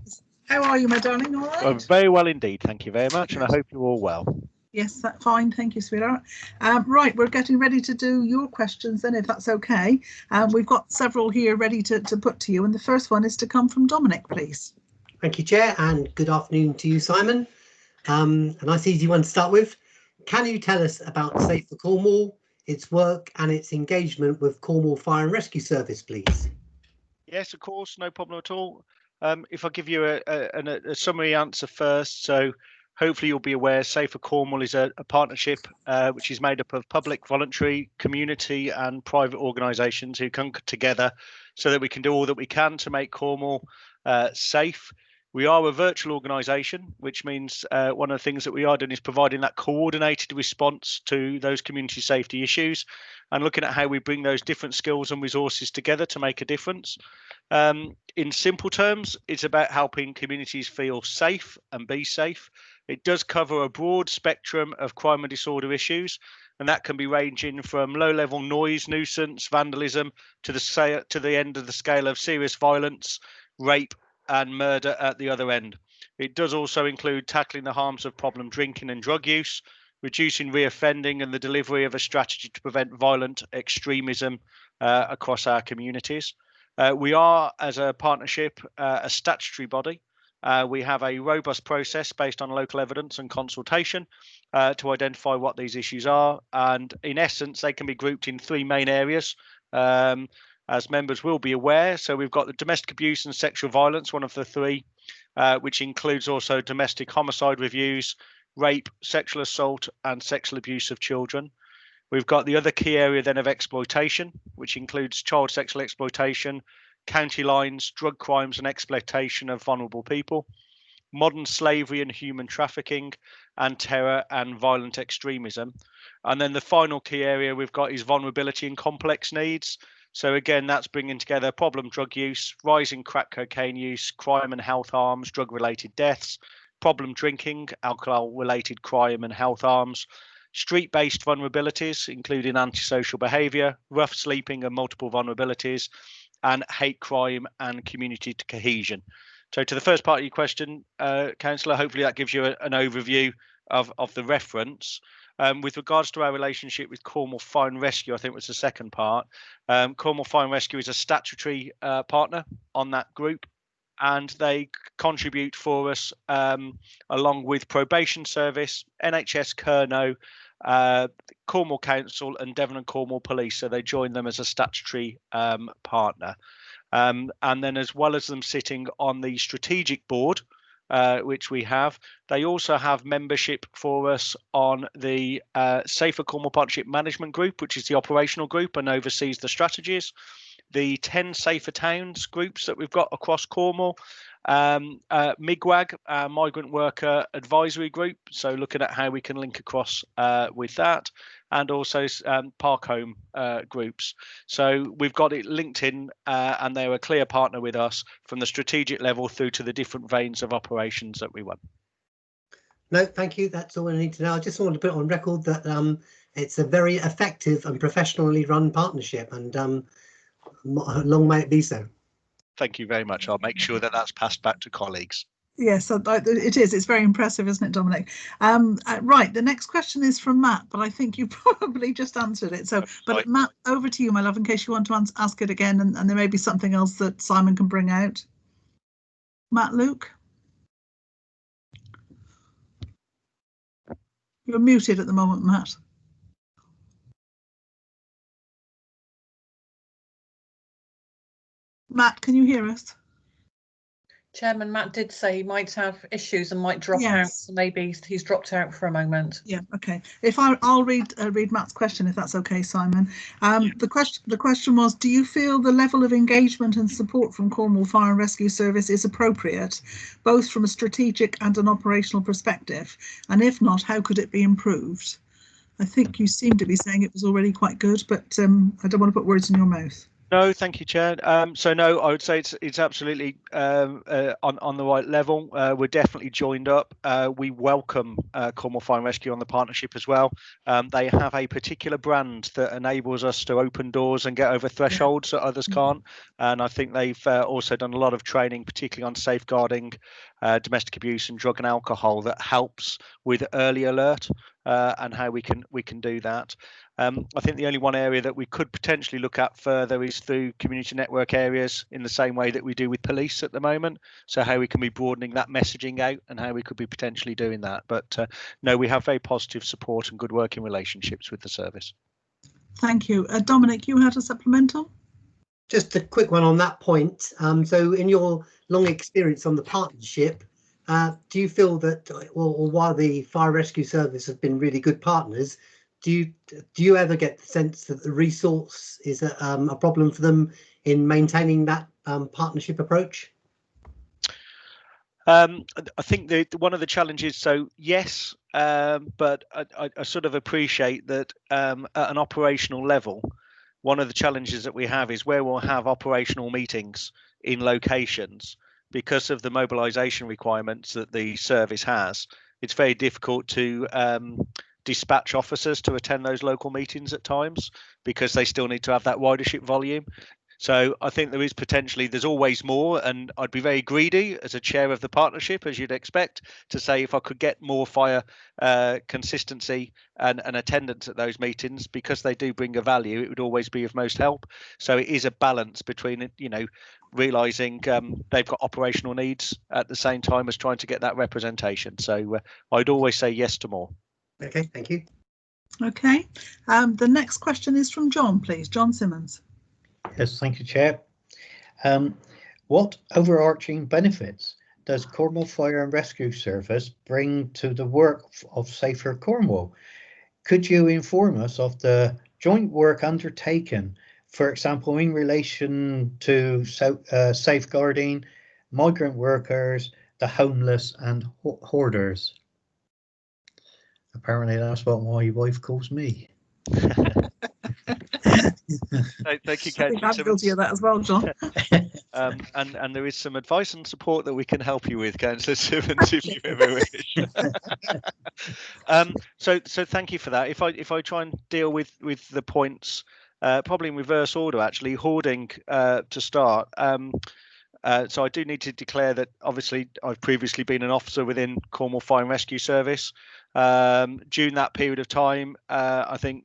how are you, my darling? All right.
I'm very well indeed, thank you very much, and I hope you're all well.
Yes, that's fine. Thank you, sweetheart. Right, we're getting ready to do your questions then, if that's okay. We've got several here ready to put to you, and the first one is to come from Dominic, please.
Thank you, Chair, and good afternoon to you, Simon. A nice easy one to start with. Can you tell us about Safe for Cornwall, its work and its engagement with Cornwall Fire and Rescue Service, please?
Yes, of course, no problem at all. If I give you a summary answer first, so hopefully you'll be aware Safe for Cornwall is a partnership which is made up of public, voluntary, community and private organisations who come together so that we can do all that we can to make Cornwall safe. We are a virtual organisation, which means one of the things that we are doing is providing that coordinated response to those community safety issues and looking at how we bring those different skills and resources together to make a difference. In simple terms, it's about helping communities feel safe and be safe. It does cover a broad spectrum of crime and disorder issues, and that can be ranging from low-level noise, nuisance, vandalism to the end of the scale of serious violence, rape and murder at the other end. It does also include tackling the harms of problem drinking and drug use, reducing reoffending and the delivery of a strategy to prevent violent extremism across our communities. We are, as a partnership, a statutory body. We have a robust process based on local evidence and consultation to identify what these issues are. And in essence, they can be grouped in three main areas, as members will be aware. So we've got the domestic abuse and sexual violence, one of the three, which includes also domestic homicide reviews, rape, sexual assault and sexual abuse of children. We've got the other key area then of exploitation, which includes child sexual exploitation, county lines, drug crimes and exploitation of vulnerable people, modern slavery and human trafficking, and terror and violent extremism. And then the final key area we've got is vulnerability and complex needs. So again, that's bringing together problem drug use, rising crack cocaine use, crime and health harms, drug-related deaths, problem drinking, alcohol-related crime and health harms, street-based vulnerabilities, including antisocial behaviour, rough sleeping and multiple vulnerabilities, and hate crime and community cohesion. So to the first part of your question, Councillor, hopefully that gives you an overview of the reference. With regards to our relationship with Cornwall Fire and Rescue, I think was the second part. Cornwall Fire and Rescue is a statutory partner on that group, and they contribute for us along with Probation Service, NHS Kerno, Cornwall Council and Devon and Cornwall Police. So they join them as a statutory partner. And then as well as them sitting on the strategic board, which we have, they also have membership for us on the Safer Cornwall Partnership Management Group, which is the operational group and oversees the strategies, the 10 Safer Towns groups that we've got across Cornwall, MIGWAG, Migrant Worker Advisory Group, so looking at how we can link across with that, and also Park Home groups. So we've got it linked in, and they're a clear partner with us from the strategic level through to the different veins of operations that we run.
No, thank you. That's all I need to know. I just want to put on record that it's a very effective and professionally run partnership, and long may it be so.
Thank you very much. I'll make sure that that's passed back to colleagues.
Yes, it is. It's very impressive, isn't it, Dominic? Right, the next question is from Matt, but I think you probably just answered it. So, but Matt, over to you, my love, in case you want to ask it again, and there may be something else that Simon can bring out. Matt, Luke? You're muted at the moment, Matt. Matt, can you hear us?
Chairman, Matt did say he might have issues and might drop out, so maybe he's dropped out for a moment.
Yeah, okay. If I'll read Matt's question, if that's okay, Simon. The question was, do you feel the level of engagement and support from Cornwall Fire and Rescue Service is appropriate, both from a strategic and an operational perspective? And if not, how could it be improved? I think you seem to be saying it was already quite good, but I don't want to put words in your mouth.
No, thank you, Chair. So no, I would say it's absolutely on the right level. We're definitely joined up. We welcome Cornwall Fire and Rescue on the partnership as well. They have a particular brand that enables us to open doors and get over thresholds that others can't. And I think they've also done a lot of training, particularly on safeguarding domestic abuse and drug and alcohol, that helps with early alert and how we can do that. I think the only one area that we could potentially look at further is through community network areas, in the same way that we do with police at the moment. So how we can be broadening that messaging out and how we could be potentially doing that. But no, we have very positive support and good working relationships with the service. Thank you.
Dominic, you had a supplemental?
Just a quick one on that point. So in your long experience on the partnership, do you feel that, or while the Fire Rescue Service have been really good partners, do you ever get the sense that the resource is a problem for them in maintaining that partnership approach?
I think one of the challenges, so yes, but I sort of appreciate that at an operational level, one of the challenges that we have is where we'll have operational meetings in locations, because of the mobilisation requirements that the service has, it's very difficult to dispatch officers to attend those local meetings at times, because they still need to have that ridership volume. So I think there's always more, and I'd be very greedy as a chair of the partnership, as you'd expect, to say if I could get more fire consistency and attendance at those meetings, because they do bring a value, it would always be of most help. So it is a balance between, realising they've got operational needs at the same time as trying to get that representation. So I'd always say yes to more.
Okay, thank you.
Okay, the next question is from John, please. John Simmons.
Yes, thank you, Chair. What overarching benefits does Cornwall Fire and Rescue Service bring to the work of Safer Cornwall? Could you inform us of the joint work undertaken, for example, in relation to safeguarding migrant workers, the homeless and hoarders? Apparently that's what my wife calls me.
Thank you,
I think I'm guilty of that as well, John.
And there is some advice and support that we can help you with, Councillor Simmons, if you ever wish. So thank you for that. If I try and deal with the points, probably in reverse order, actually, hoarding to start. So I do need to declare that obviously I've previously been an officer within Cornwall Fire and Rescue Service. During that period of time, I think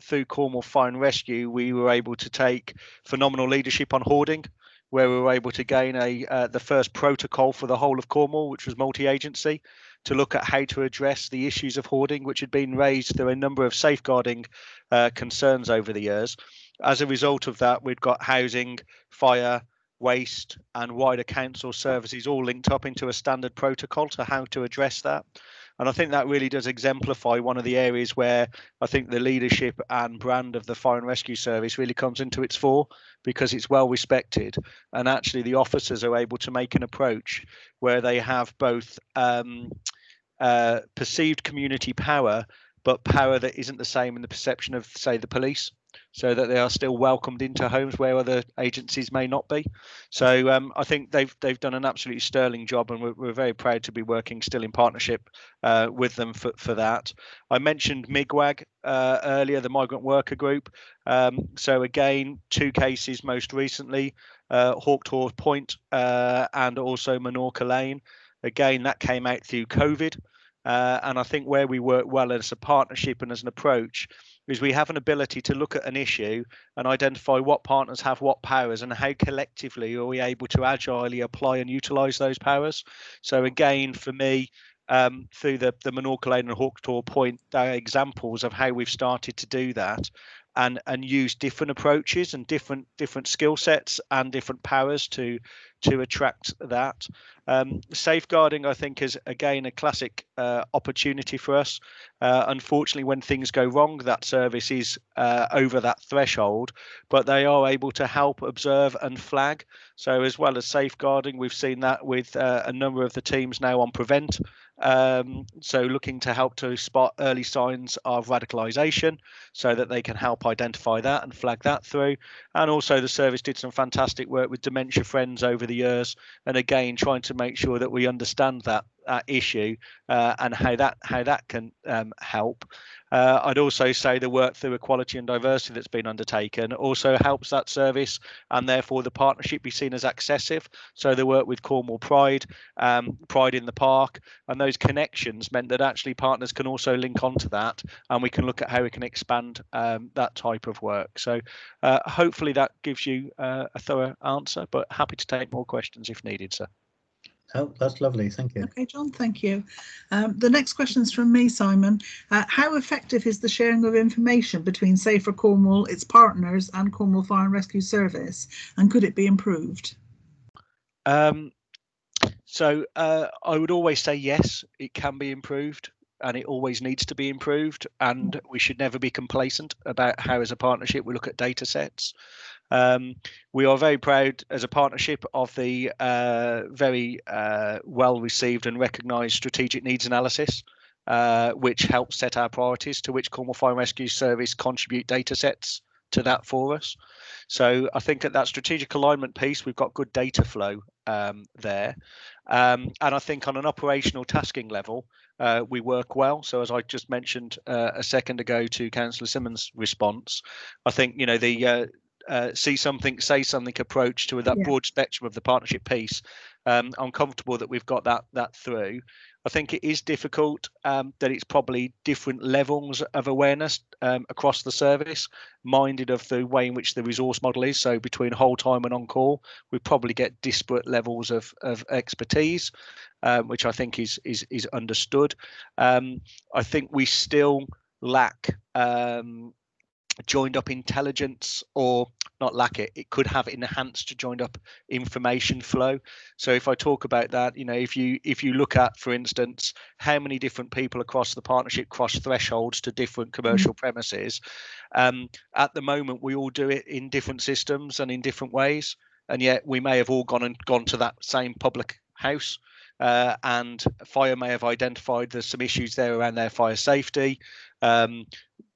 through Cornwall Fire and Rescue, we were able to take phenomenal leadership on hoarding, where we were able to gain the first protocol for the whole of Cornwall, which was multi-agency, to look at how to address the issues of hoarding, which had been raised through a number of safeguarding concerns over the years. As a result of that, we've got housing, fire, waste and wider council services all linked up into a standard protocol to how to address that. And I think that really does exemplify one of the areas where I think the leadership and brand of the Fire and Rescue Service really comes into its fore, because it's well respected, and actually the officers are able to make an approach where they have both perceived community power, but power that isn't the same in the perception of, say, the police, so that they are still welcomed into homes where other agencies may not be. So I think they've done an absolutely sterling job, and we're very proud to be working still in partnership with them for that. I mentioned MIGWAG earlier, the Migrant Worker Group. So again, 2 cases most recently, Hawktor Point and also Minorca Lane. Again, that came out through COVID. And I think where we work well as a partnership and as an approach is we have an ability to look at an issue and identify what partners have what powers and how collectively are we able to agilely apply and utilise those powers. So again, for me, through the Minorca Lane and Hawktor Point, there are examples of how we've started to do that and use different approaches and different skill sets and different powers to attract that. Safeguarding, I think, is again a classic opportunity for us. Unfortunately, when things go wrong, that service is over that threshold, but they are able to help observe and flag. So as well as safeguarding, we've seen that with a number of the teams now on prevent. So looking to help to spot early signs of radicalisation so that they can help identify that and flag that through. And also the service did some fantastic work with Dementia Friends over the years, and again trying to make sure that we understand that issue and how that can help. I'd also say the work through equality and diversity that's been undertaken also helps that service, and therefore the partnership be seen as accessive. So the work with Cornwall Pride, Pride in the Park, and those connections meant that actually partners can also link onto that, and we can look at how we can expand that type of work. So hopefully that gives you a thorough answer, but happy to take more questions if needed, sir.
Oh, that's lovely. Thank you.
Okay, John, thank you. The next question is from me, Simon. How effective is the sharing of information between Safer Cornwall, its partners, and Cornwall Fire and Rescue Service, and could it be improved?
So I would always say yes, it can be improved, and it always needs to be improved, and we should never be complacent about how, as a partnership, we look at data sets. We are very proud as a partnership of the very well received and recognised strategic needs analysis, which helps set our priorities, to which Cornwall Fire and Rescue Service contribute data sets to that for us. So I think at that strategic alignment piece, we've got good data flow there. And I think on an operational tasking level, we work well. So as I just mentioned a second ago to Councillor Simmons' response, I think, you know, the see something, say something approach to that broad spectrum of the partnership piece. I'm comfortable that we've got that through. I think it is difficult that it's probably different levels of awareness across the service, minded of the way in which the resource model is. So between whole time and on call, we probably get disparate levels of expertise, which I think is understood. I think we still lack joined up intelligence, or not lack it, it could have enhanced joined up information flow. So if I talk about that, you know, if you look at, for instance, how many different people across the partnership cross thresholds to different commercial premises, at the moment we all do it in different systems and in different ways, and yet we may have all gone to that same public house, and fire may have identified there's some issues there around their fire safety.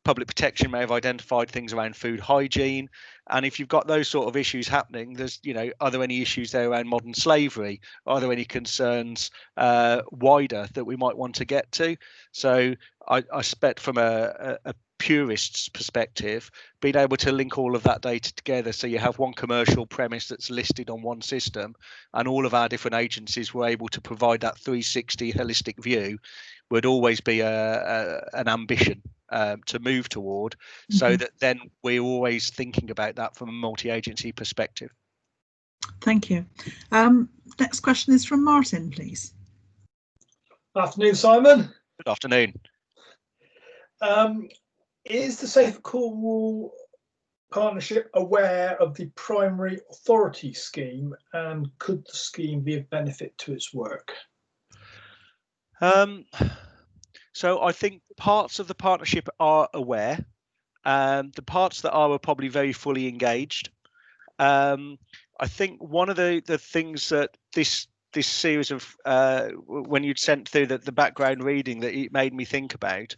Public protection may have identified things around food hygiene. And if you've got those sort of issues happening, there's, you know, are there any issues there around modern slavery? Are there any concerns wider that we might want to get to? So I expect from a purist's perspective, being able to link all of that data together, so you have one commercial premise that's listed on one system, and all of our different agencies were able to provide that 360 holistic view, would always be an ambition to move toward, so that then we're always thinking about that from a multi-agency perspective.
Thank you. Next question is from Martin, please.
Afternoon, Simon.
Good afternoon.
Is the Safer Cornwall partnership aware of the primary authority scheme, and could the scheme be of benefit to its work?
So I think parts of the partnership are aware. The parts that are probably very fully engaged. I think one of the things that this series of when you'd sent through the background reading that it made me think about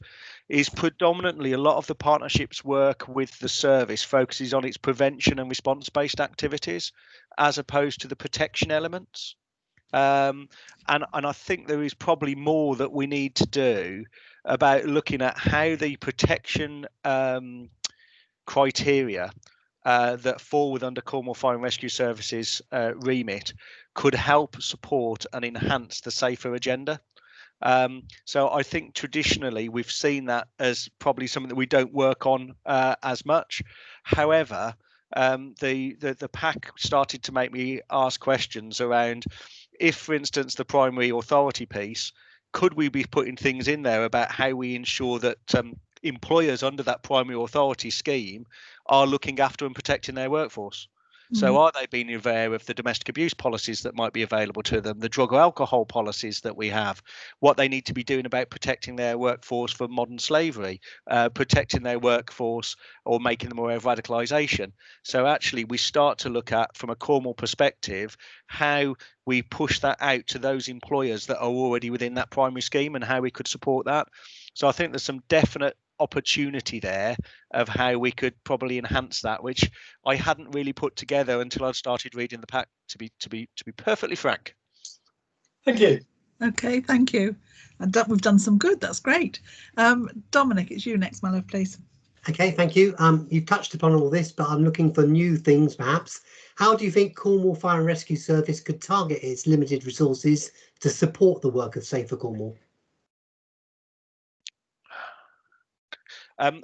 is predominantly a lot of the partnerships work with the service focuses on its prevention and response based activities as opposed to the protection elements. And I think there is probably more that we need to do about looking at how the protection criteria that fall within under Cornwall Fire and Rescue Services remit could help support and enhance the safer agenda. So I think traditionally we've seen that as probably something that we don't work on as much. However, the pack started to make me ask questions around if, for instance, the primary authority piece, could we be putting things in there about how we ensure that employers under that primary authority scheme are looking after and protecting their workforce? So are they being aware of the domestic abuse policies that might be available to them, the drug or alcohol policies that we have, what they need to be doing about protecting their workforce from modern slavery, protecting their workforce or making them aware of radicalisation? So actually we start to look at, from a Cornwall perspective, how we push that out to those employers that are already within that primary scheme and how we could support that. So I think there's some definite opportunity there of how we could probably enhance that, which I hadn't really put together until I started reading the pack, to be perfectly frank.
Thank you.
Okay, thank you. And we've done some good. That's great. Dominic, it's you next, my love, please.
Okay, thank you. You've touched upon all this, but I'm looking for new things, perhaps. How do you think Cornwall Fire and Rescue Service could target its limited resources to support the work of Safer Cornwall?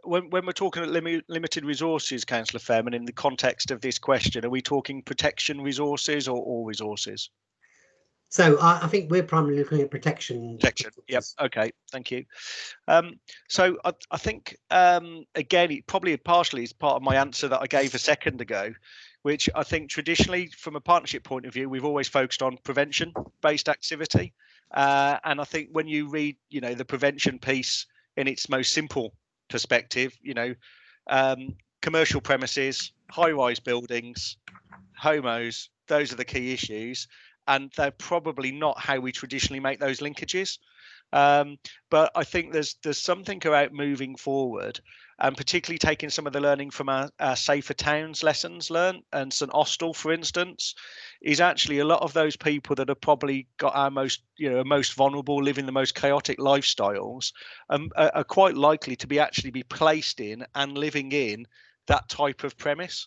When we're talking at limited resources, Councillor Fairman, in the context of this question, are we talking protection resources or all resources?
So I think we're primarily looking at protection.
Yep. Okay. Thank you. So I think again, it probably partially is part of my answer that I gave a second ago, which I think traditionally, from a partnership point of view, we've always focused on prevention-based activity, and I think when you read, the prevention piece in its most simple perspective, commercial premises, high-rise buildings, homos, those are the key issues, and they're probably not how we traditionally make those linkages. But I think there's something about moving forward, and particularly taking some of the learning from our Safer Towns lessons learned, and St Austell, for instance, is actually a lot of those people that have probably got our most vulnerable, living the most chaotic lifestyles, are quite likely to be placed in and living in that type of premise.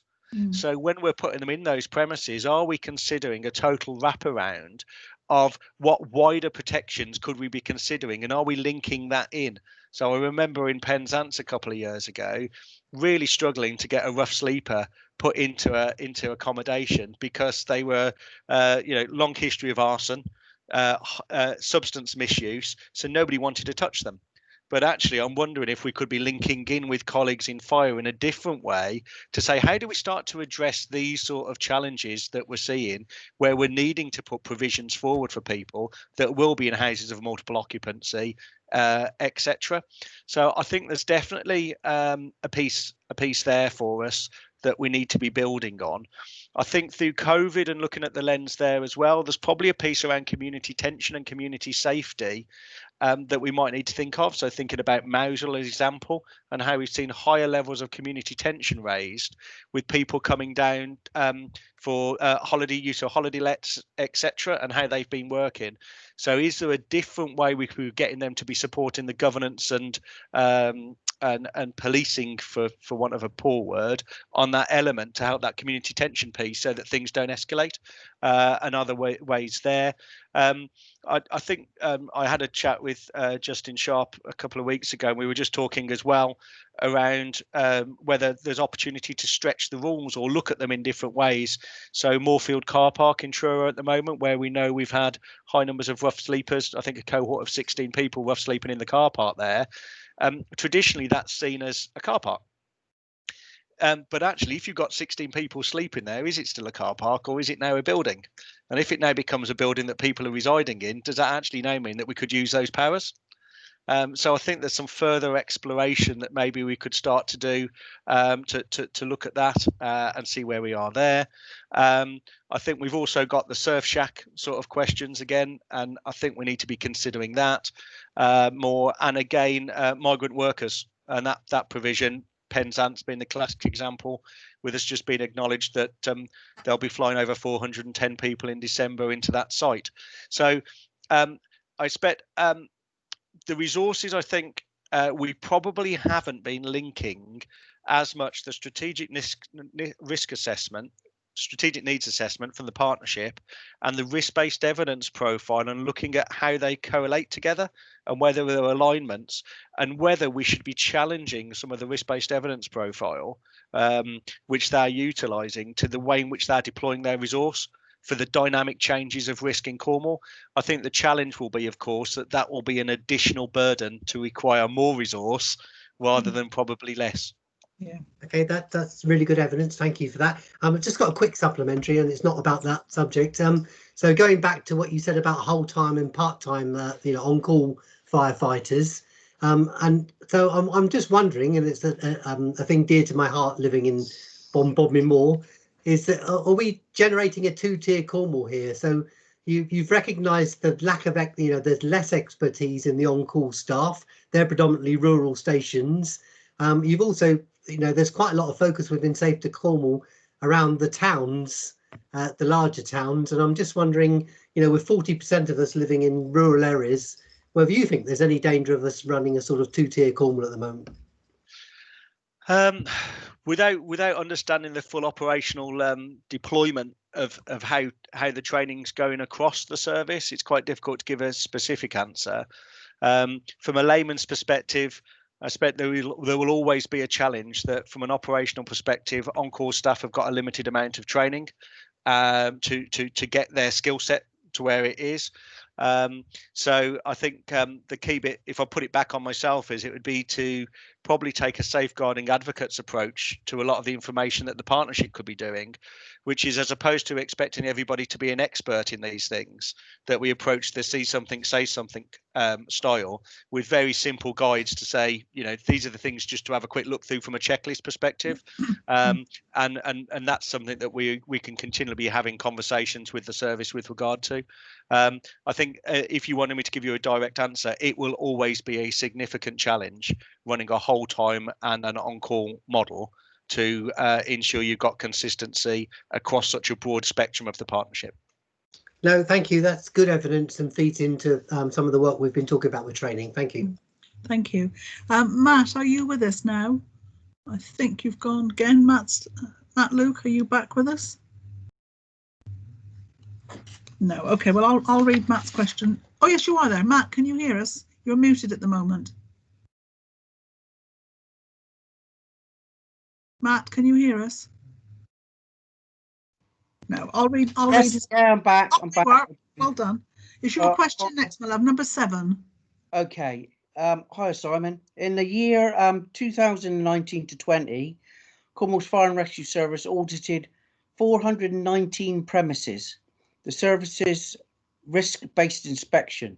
So when we're putting them in those premises, are we considering a total wraparound of what wider protections could we be considering, and are we linking that in? So I remember in Penzance a couple of years ago, really struggling to get a rough sleeper put into accommodation because they were, long history of arson, substance misuse, so nobody wanted to touch them. But actually, I'm wondering if we could be linking in with colleagues in fire in a different way to say, how do we start to address these sort of challenges that we're seeing, where we're needing to put provisions forward for people that will be in houses of multiple occupancy, etc. So I think there's definitely a piece there for us that we need to be building on. I think through COVID and looking at the lens there as well, there's probably a piece around community tension and community safety that we might need to think of. So thinking about Mousehole as an example, and how we've seen higher levels of community tension raised with people coming down for holiday use or holiday lets, etc., and how they've been working. So is there a different way we could be getting them to be supporting the governance and policing, for want of a poor word, on that element to help that community tension piece so that things don't escalate, and other ways there. I think I had a chat with Justin Sharp a couple of weeks ago, and we were just talking as well around whether there's opportunity to stretch the rules or look at them in different ways. So Moorfield car park in Truro at the moment, where we know we've had high numbers of rough sleepers, I think a cohort of 16 people rough sleeping in the car park there. Traditionally, that's seen as a car park. But actually, if you've got 16 people sleeping there, is it still a car park or is it now a building? And if it now becomes a building that people are residing in, does that actually now mean that we could use those powers? So I think there's some further exploration that maybe we could start to do to look at that and see where we are there. I think we've also got the surf shack sort of questions again, and I think we need to be considering that more. And again, migrant workers and that provision, Penzance being the classic example, with us just being acknowledged that they'll be flying over 410 people in December into that site. So I expect the resources, I think we probably haven't been linking as much the strategic risk assessment, strategic needs assessment from the partnership and the risk-based evidence profile, and looking at how they correlate together and whether there are alignments, and whether we should be challenging some of the risk-based evidence profile which they're utilising to the way in which they're deploying their resource for the dynamic changes of risk in Cornwall. I think the challenge will be, of course, that will be an additional burden to require more resource rather than probably less.
Yeah. Okay, that's really good evidence. Thank you for that. I've just got a quick supplementary, and it's not about that subject. So going back to what you said about whole-time and part-time, on-call firefighters, and so I'm just wondering, and it's a thing dear to my heart, living in Bodmin Moor, is that are we generating a two-tier Cornwall here? So you've recognised the lack of, there's less expertise in the on-call staff. They're predominantly rural stations. You've also, there's quite a lot of focus within Safe to Cornwall around the towns, the larger towns. And I'm just wondering, with 40% of us living in rural areas, whether you think there's any danger of us running a sort of two-tier Cornwall at the moment.
Without understanding the full operational deployment of how the training's going across the service, it's quite difficult to give a specific answer. From a layman's perspective, I expect there will always be a challenge that from an operational perspective, on-call staff have got a limited amount of training to get their skill set to where it is. So I think the key bit, if I put it back on myself, is it would be to probably take a safeguarding advocates approach to a lot of the information that the partnership could be doing, which is, as opposed to expecting everybody to be an expert in these things, that we approach the see something, say something style with very simple guides to say, these are the things just to have a quick look through from a checklist perspective. And that's something that we can continually be having conversations with the service with regard to. I think if you wanted me to give you a direct answer, it will always be a significant challenge running a whole time and an on-call model to ensure you've got consistency across such a broad spectrum of the partnership.
No, thank you. That's good evidence and feeds into some of the work we've been talking about with training. Thank you.
Thank you. Matt, are you with us now? I think you've gone again. Matt Luke, are you back with us? No. Okay, well, I'll read Matt's question. Oh, yes, you are there. Matt, can you hear us? You're muted at the moment. Matt, can you hear us? No, I'll read.
Yes, yeah, I'm back.
Oh,
I'm back.
Well done. Is your question next, my love? Number 7.
Okay. Hi, Simon. In the year 2019 to 20, Cornwall's Fire and Rescue Service audited 419 premises. The service's risk-based inspection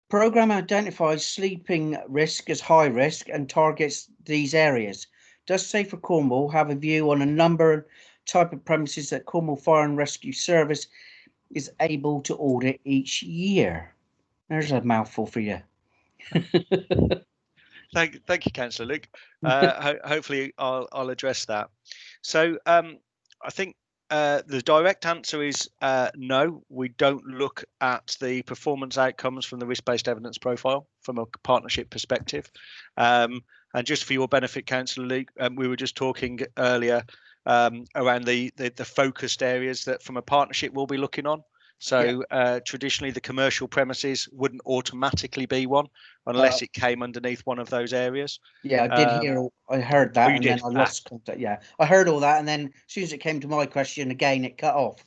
program identifies sleeping risk as high risk and targets these areas. Does Safer Cornwall have a view on a number type of premises that Cornwall Fire and Rescue Service is able to audit each year? There's a mouthful for you.
Thank you, Councillor Luke. Hopefully I'll address that. So I think the direct answer is no, we don't look at the performance outcomes from the risk-based evidence profile from a partnership perspective. And just for your benefit, Councillor Luke, we were just talking earlier around the focused areas that from a partnership we'll be looking on. So traditionally the commercial premises wouldn't automatically be one unless it came underneath one of those areas.
Yeah, I heard that, and then I lost contact. Yeah, I heard all that, and then as soon as it came to my question again, it cut off.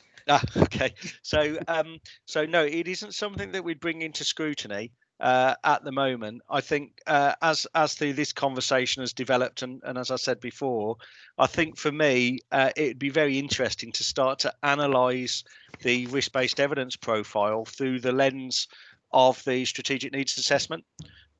Okay. So no, it isn't something that we'd bring into scrutiny. at the moment. I think as this conversation has developed, and as I said before, I think for me it'd be very interesting to start to analyse the risk-based evidence profile through the lens of the strategic needs assessment,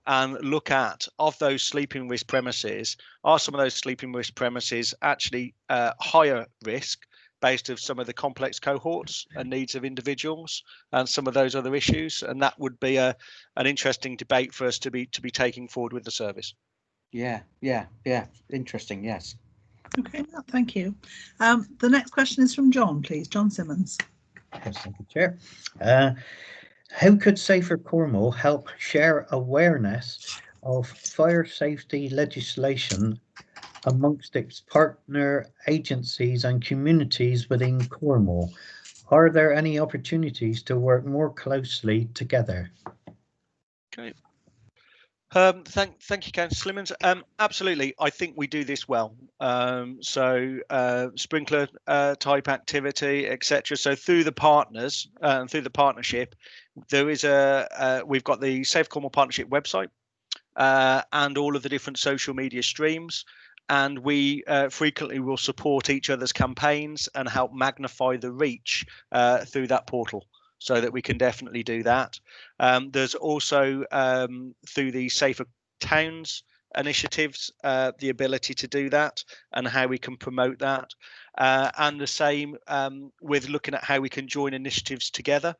and look at, of those sleeping risk premises, are some of those sleeping risk premises actually higher risk based of some of the complex cohorts and needs of individuals and some of those other issues, and that would be an interesting debate for us to be taking forward with the service.
Yeah, interesting. Yes.
Okay, thank you. The next question is from John, please. John Simmons.
Yes, thank you, Chair. How could Safer Cornwall help share awareness of fire safety legislation amongst its partner agencies and communities within Cornwall? Are there any opportunities to work more closely together?
Okay. Thank you, Councillor Slimmons. Absolutely, I think we do this well. Sprinkler type activity, etc. So through the partners and through the partnership, there is we've got the Safe Cornwall Partnership website and all of the different social media streams. And we frequently will support each other's campaigns and help magnify the reach through that portal, so that we can definitely do that. There's also through the Safer Towns initiatives the ability to do that and how we can promote that. And the same with looking at how we can join initiatives together.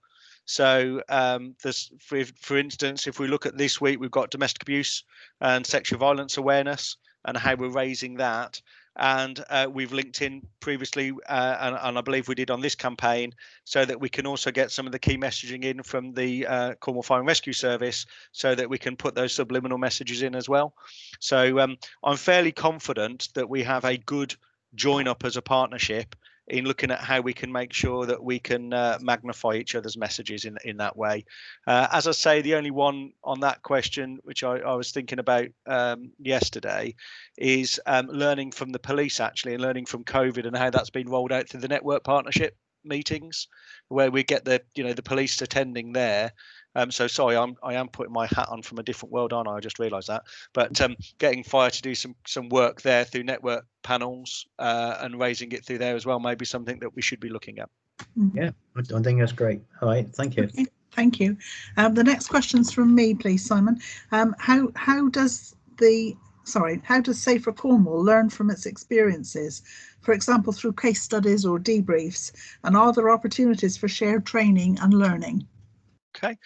So for instance, if we look at this week, we've got domestic abuse and sexual violence awareness and how we're raising that. And we've linked in previously, and I believe we did on this campaign, so that we can also get some of the key messaging in from the Cornwall Fire and Rescue Service, so that we can put those subliminal messages in as well. So I'm fairly confident that we have a good join up as a partnership in looking at how we can make sure that we can magnify each other's messages in that way. As I say, the only one on that question, which I was thinking about yesterday, is learning from the police actually, and learning from COVID and how that's been rolled out through the network partnership meetings, where we get the police attending there. So sorry, I am putting my hat on from a different world, aren't I? I just realised that. But getting fire to do some work there through network panels and raising it through there as well may be something that we should be looking at.
Yeah, I think that's great. All right, thank you.
Okay, thank you. The next question's from me, please, Simon. How does Safer Cornwall learn from its experiences, for example, through case studies or debriefs? And are there opportunities for shared training and learning?
Okay,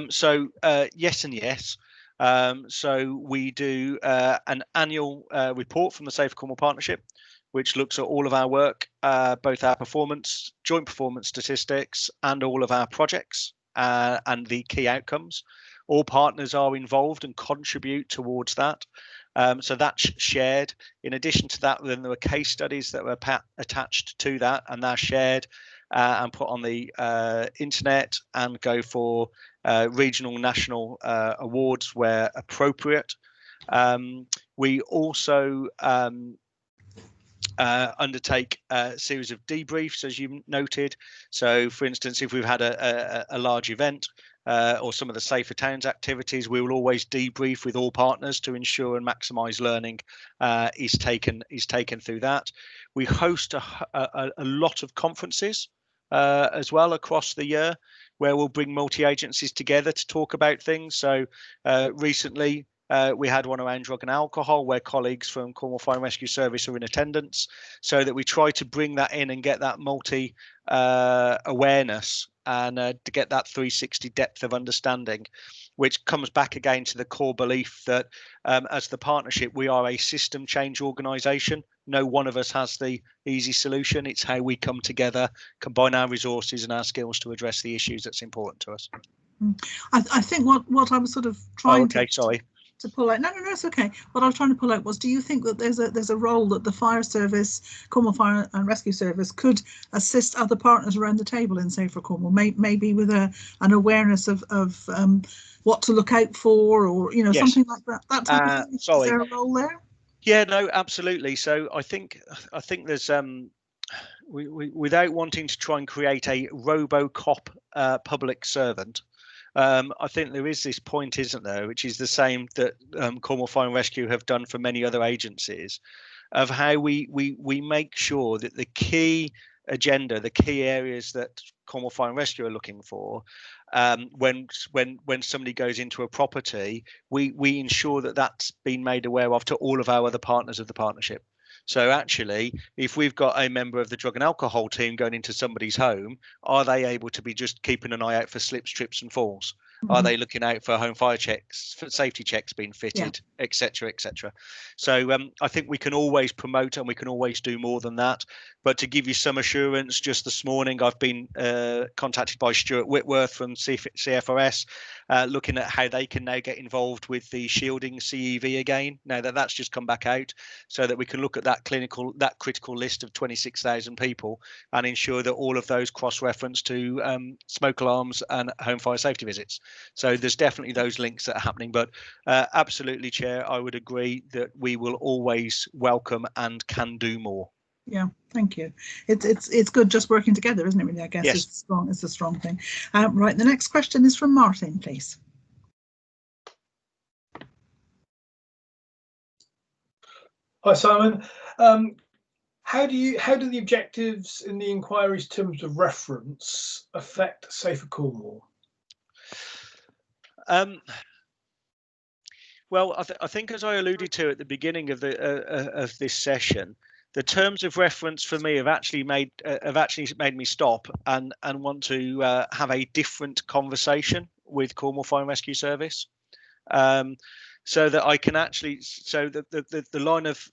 so yes and yes. So we do an annual report from the Safer Cornwall Partnership, which looks at all of our work, both our performance, joint performance statistics, and all of our projects and the key outcomes. All partners are involved and contribute towards that. So that's shared. In addition to that, then there were case studies that were attached to that, and they're shared and put on the internet and go for regional, national awards where appropriate. We also undertake a series of debriefs, as you noted. So, for instance, if we've had a large event or some of the Safer Towns activities, we will always debrief with all partners to ensure and maximise learning is taken through that. We host a lot of conferences as well across the year, where we'll bring multi-agencies together to talk about things. So recently we had one around drug and alcohol, where colleagues from Cornwall Fire and Rescue Service are in attendance, so that we try to bring that in and get that multi awareness and to get that 360 depth of understanding, which comes back again to the core belief that as the partnership, we are a system change organisation. No one of us has the easy solution. It's how we come together, combine our resources and our skills to address the issues that's important to us.
I think what I was sort of trying to pull out. No, it's okay. What I was trying to pull out was, do you think that there's a role that the fire service, Cornwall Fire and Rescue Service, could assist other partners around the table in Safer Cornwall, maybe with an awareness of what to look out for, or yes, something like that. That type of thing. Is there a role there?
Yeah, no, absolutely. So I think there's without wanting to try and create a RoboCop public servant, I think there is this point, isn't there, which is the same that Cornwall Fire and Rescue have done for many other agencies, of how we make sure that the key agenda, the key areas that Cornwall Fire and Rescue are looking for, when somebody goes into a property, we ensure that that's been made aware of to all of our other partners of the partnership. So actually, if we've got a member of the drug and alcohol team going into somebody's home, are they able to be just keeping an eye out for slips, trips and falls? Are they looking out for home fire checks, for safety checks being fitted, etc., etc.? So I think we can always promote and we can always do more than that. But to give you some assurance, just this morning I've been contacted by Stuart Whitworth from CFRS, looking at how they can now get involved with the shielding CEV again, now that that's just come back out, so that we can look at that critical list of 26,000 people and ensure that all of those cross-reference to smoke alarms and home fire safety visits. So there's definitely those links that are happening, but absolutely, Chair, I would agree that we will always welcome and can do more.
Yeah, thank you. It's good just working together, isn't it? Really, I guess
yes.
It's a strong thing. Right, the next question is from Martin, please.
Hi, Simon. How do the objectives in the inquiry's terms of reference affect Safer Cornwall?
Well, I think, as I alluded to at the beginning of this session, the terms of reference for me have actually made me stop and want to have a different conversation with Cornwall Fire and Rescue Service, so that I can actually, so the line of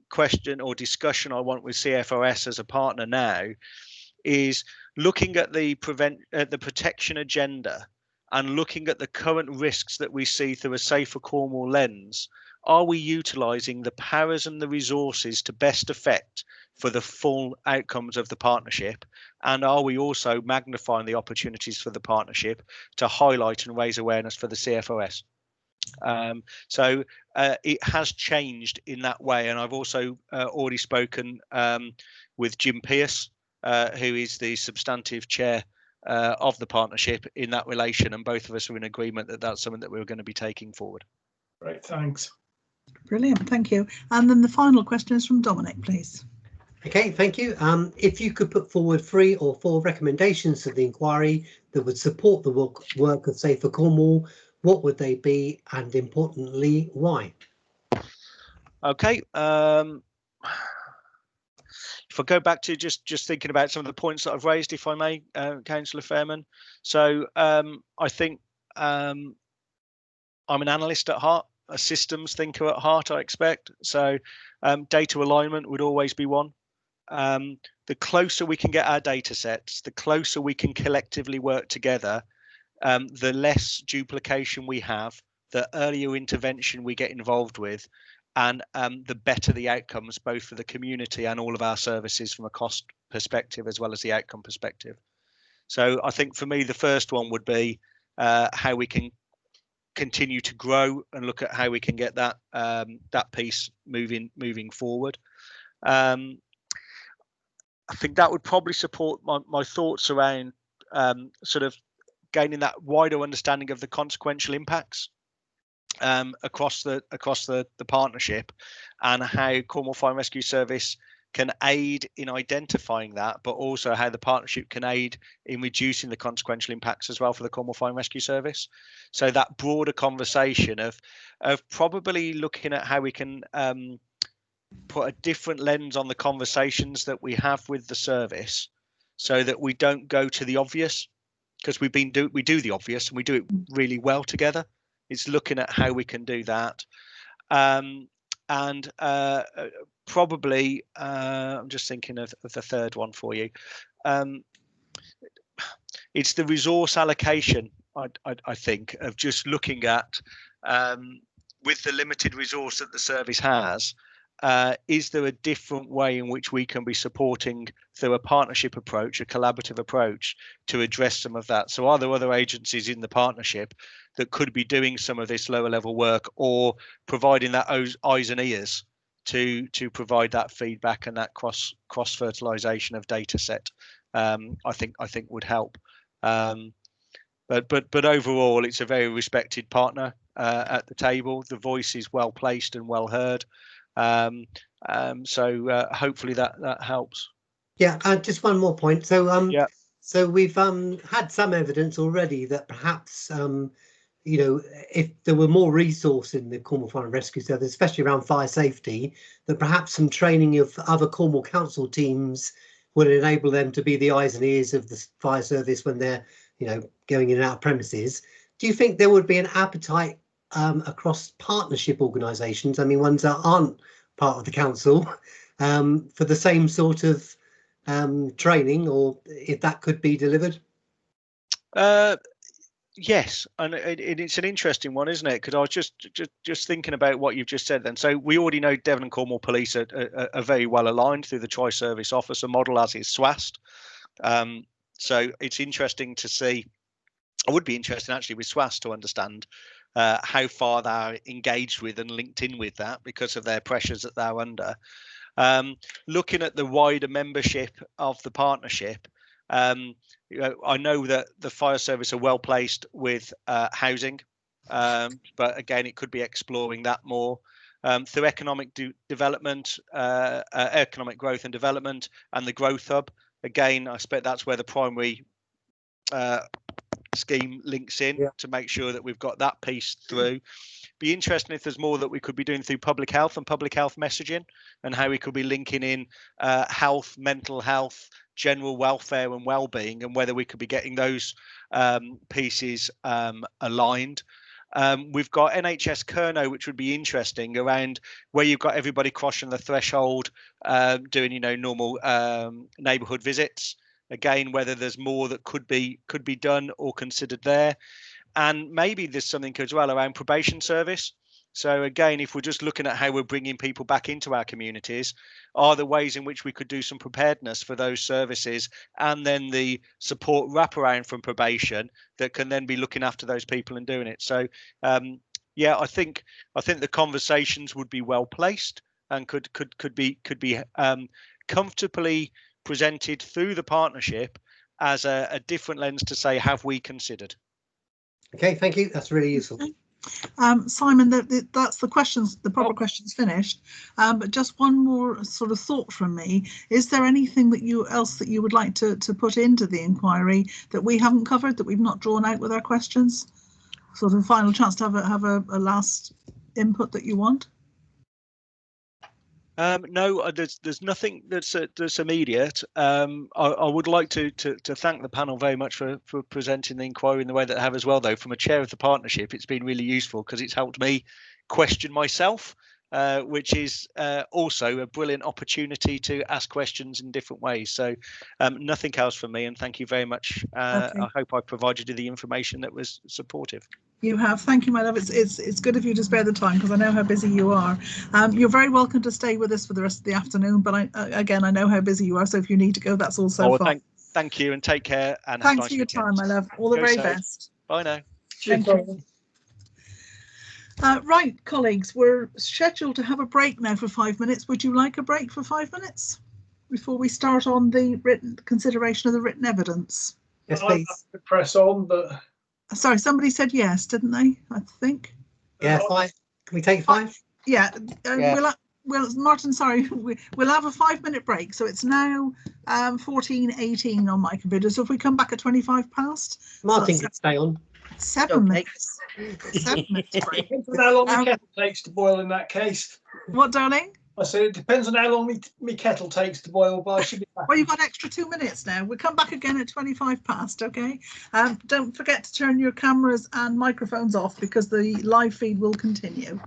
question or discussion I want with CFRS as a partner now is looking at the protection agenda and looking at the current risks that we see through a Safer Cornwall lens. Are we utilising the powers and the resources to best effect for the full outcomes of the partnership? And are we also magnifying the opportunities for the partnership to highlight and raise awareness for the CFRS? So it has changed in that way. And I've also already spoken with Jim Pearce, who is the substantive chair of the partnership in that relation, and both of us are in agreement that that's something that we're going to be taking forward.
Great, thanks.
Brilliant, thank you. And then the final question is from Dominic, please.
Okay, thank you. If you could put forward 3 or 4 recommendations to the inquiry that would support the work of Safer Cornwall, what would they be, and importantly, why?
Okay. If I go back to just thinking about some of the points that I've raised, if I may, Councillor Fairman. So I think I'm an analyst at heart, a systems thinker at heart, I expect. So data alignment would always be one. The closer we can get our data sets, the closer we can collectively work together, the less duplication we have, the earlier intervention we get involved with, and the better the outcomes, both for the community and all of our services from a cost perspective as well as the outcome perspective. So I think for me, the first one would be how we can continue to grow and look at how we can get that that piece moving forward. I think that would probably support my thoughts around sort of gaining that wider understanding of the consequential impacts across the partnership, and how Cornwall Fire and Rescue Service can aid in identifying that, but also how the partnership can aid in reducing the consequential impacts as well for the Cornwall Fire and Rescue Service. So that broader conversation of probably looking at how we can put a different lens on the conversations that we have with the service, so that we don't go to the obvious, because we do the obvious and we do it really well together. It's looking at how we can do that. Probably, I'm just thinking of the third one for you. It's the resource allocation, I think, of just looking at, with the limited resource that the service has, is there a different way in which we can be supporting through a partnership approach, a collaborative approach, to address some of that? So are there other agencies in the partnership that could be doing some of this lower level work, or providing that eyes and ears to provide that feedback and that cross fertilization of data set? I think would help. but overall, it's a very respected partner at the table. The voice is well placed and well heard. So hopefully that helps.
Yeah, just one more point. So
Yeah.
so we've had some evidence already that perhaps you know, if there were more resource in the Cornwall Fire and Rescue Service, especially around fire safety, that perhaps some training of other Cornwall Council teams would enable them to be the eyes and ears of the fire service when they're, you know, going in and out of premises. Do you think there would be an appetite across partnership organisations, I mean ones that aren't part of the council, for the same sort of training, or if that could be delivered?
Yes, and it's an interesting one, isn't it? Because I was just thinking about what you've just said then. So we already know Devon and Cornwall Police are very well aligned through the Tri-Service Officer model, as is SWAST. So it's interesting to see. I would be interested actually with SWAST to understand how far they're engaged with and linked in with that because of their pressures that they're under. Looking at the wider membership of the partnership, you know, I know that the fire service are well placed with housing, but again, it could be exploring that more through economic development, economic growth and development, and the growth hub. Again, I expect that's where the primary scheme links in to make sure that we've got that piece through. Be interesting if there's more that we could be doing through public health and public health messaging, and how we could be linking in health, mental health, general welfare and well-being, and whether we could be getting those pieces aligned. We've got NHS Kerno, which would be interesting around where you've got everybody crossing the threshold, doing, you know, normal neighbourhood visits. Again, whether there's more that could be done or considered there. And maybe there's something as well around probation service. So again, if we're just looking at how we're bringing people back into our communities, are there ways in which we could do some preparedness for those services, and then the support wraparound from probation that can then be looking after those people and doing it. So yeah, I think the conversations would be well placed and could be comfortably presented through the partnership as a different lens to say, have we considered?
Okay, thank you. That's really useful.
Simon, that's the questions, the proper questions finished. But just one more sort of thought from me. Is there anything that you would like to put into the inquiry that we haven't covered, that we've not drawn out with our questions? Sort of final chance to have a last input that you want.
No, there's nothing that's immediate. I would like to thank the panel very much for presenting the inquiry in the way that they have as well, though. From a chair of the partnership, it's been really useful because it's helped me question myself, which is also a brilliant opportunity to ask questions in different ways. So nothing else from me, and thank you very much. Okay. I hope I provided you the information that was supportive.
You have. Thank you, my love. It's good of you to spare the time because I know how busy you are. You're very welcome to stay with us for the rest of the afternoon, but I know how busy you are, so if you need to go, that's also fine.
Thank you, and take care. And
thanks for your time, my love. All the very best.
Bye now.
Thank you. Right, colleagues, we're scheduled to have a break now for 5 minutes. Would you like a break for 5 minutes before we start on the written consideration of the written evidence?
Yes, please.
I have to press on, but.
Sorry, somebody said yes, didn't they? I think.
Yeah, 5. Can we take 5?
Yeah. Well, Martin, sorry, we'll have a 5-minute break. So it's now 14:18 on my computer. So if we come back at 25 past.
Martin can stay on.
7 minutes. 7 minutes break.
Depends on how long the kettle takes to boil in that case.
What, darling?
I said it depends on how long my kettle takes to boil, but I should be back.
Well, you've got extra 2 minutes now. We'll come back again at 25 past, okay? Don't forget to turn your cameras and microphones off because the live feed will continue.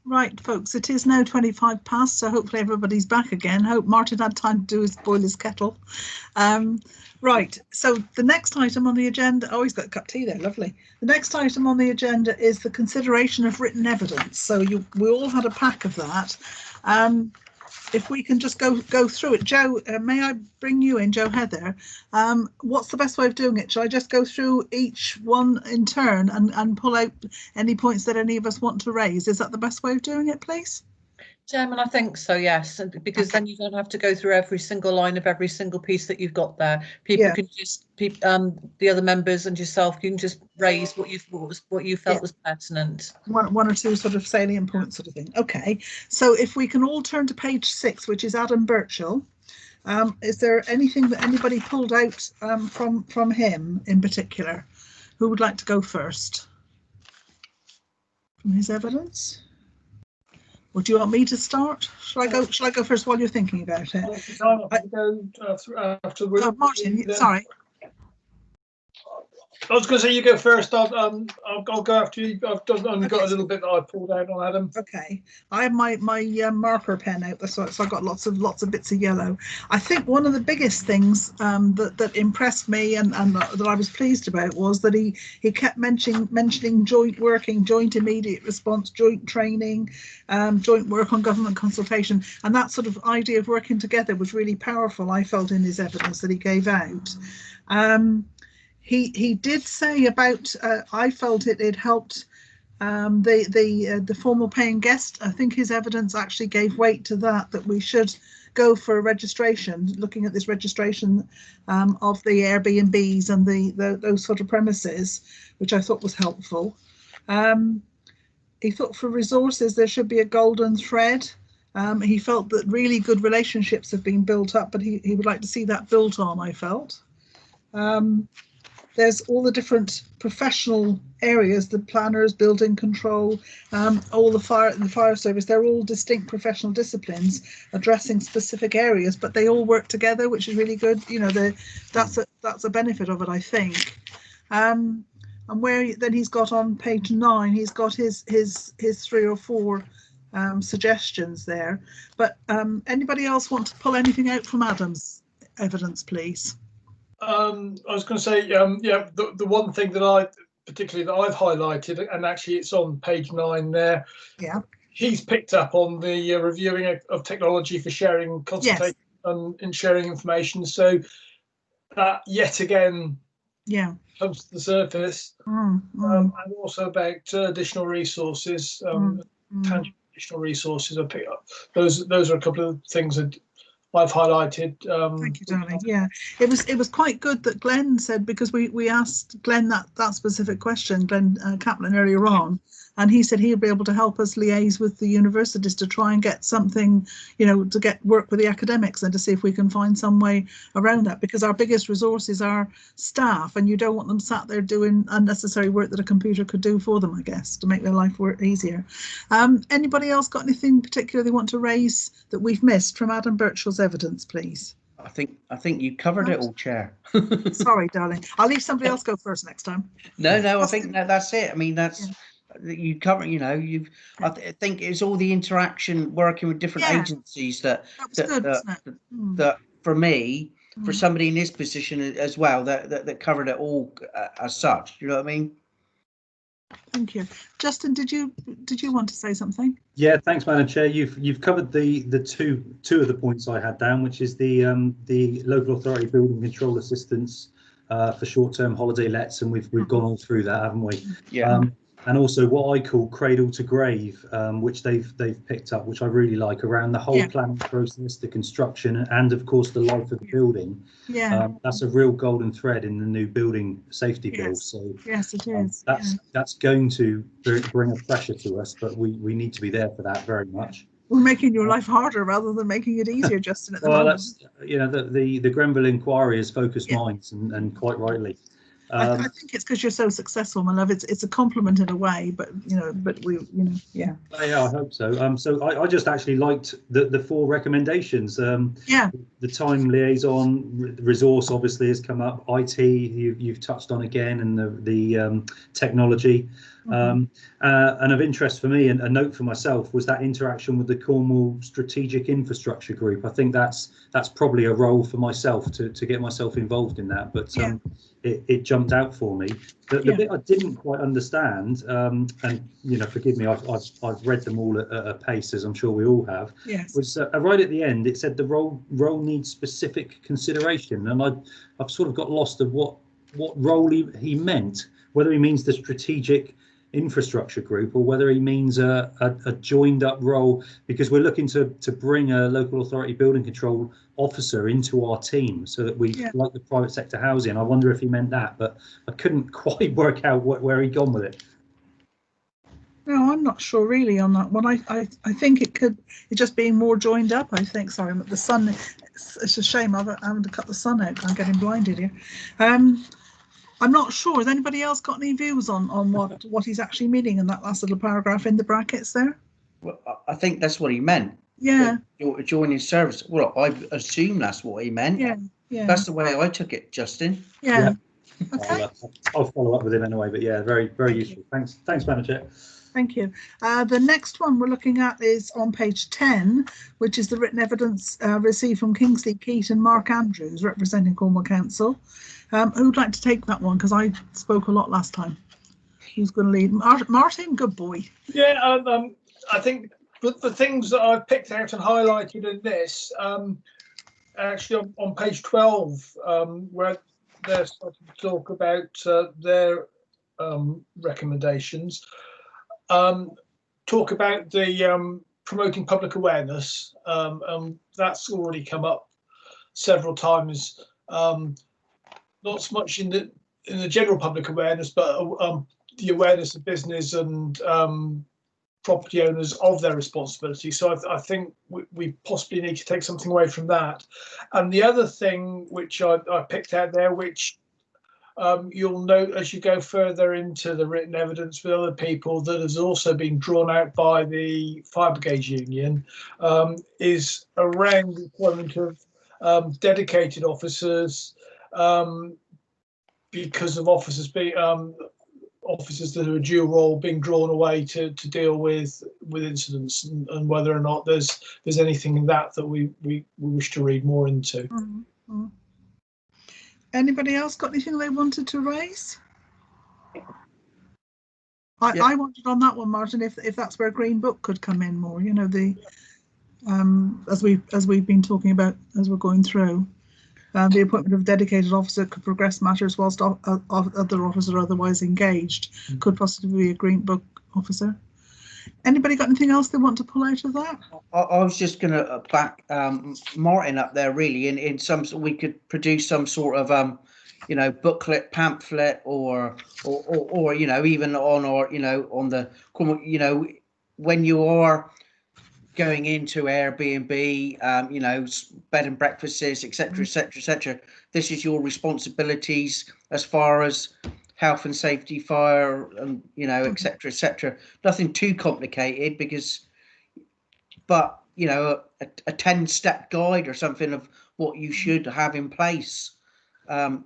Right, folks, it is now 25 past, so hopefully everybody's back again. Hope Martin had time to boil his kettle. Right, so the next item on the agenda, oh, he's got a cup of tea there, lovely. The next item on the agenda is the consideration of written evidence. So we all had a pack of that. If we can just go through it. Joe, may I bring you in, Joe Heather? What's the best way of doing it? Shall I just go through each one in turn and pull out any points that any of us want to raise? Is that the best way of doing it, please?
Chairman, I think so, yes, because then you don't have to go through every single line of every single piece that you've got there. People can just, the other members and yourself, you can just raise what you felt was pertinent. One
or two sort of salient points sort of thing. Okay, so if we can all turn to page 6, which is Adam Birchall. Is there anything that anybody pulled out from him in particular? Who would like to go first? From his evidence? Or do you want me to start? Shall I go first while you're thinking about it? Martin, sorry.
I was going to say you go first. I'll go after you. I've only got a little bit that I pulled out on Adam.
Okay, I have my marker pen out, so I've got lots of bits of yellow. I think one of the biggest things that impressed me and that I was pleased about was that he kept mentioning joint working, joint immediate response, joint training, joint work on government consultation, and that sort of idea of working together was really powerful. I felt in his evidence that he gave out. He did say about I felt it helped the formal paying guest. I think his evidence actually gave weight to that we should go for a registration, looking at this registration of the Airbnbs and those sort of premises, which I thought was helpful. He thought for resources there should be a golden thread. He felt that really good relationships have been built up, but he would like to see that built on, I felt. There's all the different professional areas, the planners, building control, all the fire service, they're all distinct professional disciplines addressing specific areas, but they all work together, which is really good. You know, that's a benefit of it, I think. And where then he's got on page 9, he's got his 3 or 4 suggestions there. But anybody else want to pull anything out from Adam's evidence, please?
I was going to say, the one thing that I've highlighted, and actually it's on page 9 there.
Yeah.
He's picked up on the reviewing of technology for sharing consultation and sharing information. So that yet again, comes to the surface, and also about additional resources, tangible additional resources. I pick up those are a couple of things that I've highlighted.
Thank you, darling. Yeah, it was quite good that Glenn said, because we asked Glenn that specific question, Glenn Kaplan, earlier on, and he said he'd be able to help us liaise with the universities to try and get something, you know, to get work with the academics and to see if we can find some way around that, because our biggest resources are staff, and you don't want them sat there doing unnecessary work that a computer could do for them, I guess, to make their life work easier. Anybody else got anything particular they want to raise that we've missed from Adam Birchall's evidence, please?
I think you covered it all, Chair.
Sorry, darling. I'll leave somebody else go first next time.
No, I think that's it. I mean, that's you cover. You know, I think it's all the interaction, working with different agencies that for me, for somebody in this position as well, that covered it all as such. You know what I mean?
Thank you. Justin, did you want to say something?
Yeah, thanks, Madam Chair. You've covered the two of the points I had down, which is the local authority building control assistance for short-term holiday lets, and we've gone all through that, haven't we?
Yeah.
And also what I call cradle to grave, which they've picked up, which I really like, around the whole planning process, the construction, and of course the life of the building.
Yeah.
That's a real golden thread in the new building safety bill. So
yes, it is.
That's going to bring a pressure to us, but we need to be there for that very much.
We're making your life harder rather than making it easier, Justin. At the moment.
That's, you know, the Grenville inquiry has focused minds, and quite rightly.
I think it's because you're so successful, my love. It's a compliment in a way, but yeah.
Yeah, I hope so. So I just actually liked the 4 recommendations.
Yeah.
The time liaison, resource obviously has come up. IT, you've touched on again, and the technology. And of interest for me, and a note for myself, was that interaction with the Cornwall Strategic Infrastructure Group. I think that's probably a role for myself to get myself involved in that. But it jumped out for me. The bit I didn't quite understand, and forgive me, I've read them all at a pace, as I'm sure we all have.
Yes.
Was right at the end. It said the role needs specific consideration, and I've sort of got lost of what role he meant. Whether he means the strategic infrastructure group or whether he means a joined up role, because we're looking to bring a local authority building control officer into our team so that we like the private sector housing. I wonder if he meant that, but I couldn't quite work out where he'd gone with it.
No, I'm not sure really on that one. I think it's just being more joined up. I think. Sorry, the sun. It's a shame I'm having to cut the sun out. I'm getting blinded here. I'm not sure. Has anybody else got any views on what he's actually meaning in that last little paragraph in the brackets there?
Well, I think that's what he meant.
Yeah.
Joining service. Well, I assume that's what he meant.
Yeah. Yeah.
That's the way I took it, Justin.
Yeah. Okay.
I'll follow up with him anyway. But yeah, very useful. Thanks, Madam Chair.
Thank you. The next one we're looking at is on page 10, which is the written evidence received from Kingsley Keat and Mark Andrews, representing Cornwall Council. Who'd like to take that one? Because I spoke a lot last time. Who's going to lead? Martin, good boy.
Yeah, I think the things that I've picked out and highlighted in this, actually on page 12, where they're starting to talk about their recommendations, talk about the promoting public awareness. That's already come up several times. Not so much in the general public awareness, but the awareness of business and property owners of their responsibility. So I think we possibly need to take something away from that. And the other thing which I picked out there, which you'll note as you go further into the written evidence with other people, that has also been drawn out by the Fire Brigade Union, is around the deployment of dedicated officers, because of officers that are a dual role being drawn away to deal with incidents, and whether or not there's anything in that we wish to read more into.
Mm-hmm. Anybody else got anything they wanted to raise? I wanted on that one, Martin, if that's where Green Book could come in more, as we've been talking about as we're going through. The appointment of a dedicated officer could progress matters whilst other officers are otherwise engaged. Could possibly be a Green Book officer. Anybody got anything else they want to pull out of that?
I was just going to back Martin up there, really. In some, we could produce some sort of booklet, pamphlet, or even on on the when you are going into Airbnb, bed and breakfasts, etc. This is your responsibilities as far as health and safety, fire, and etc. Nothing too complicated, but a 10-step guide or something of what you should have in place. Something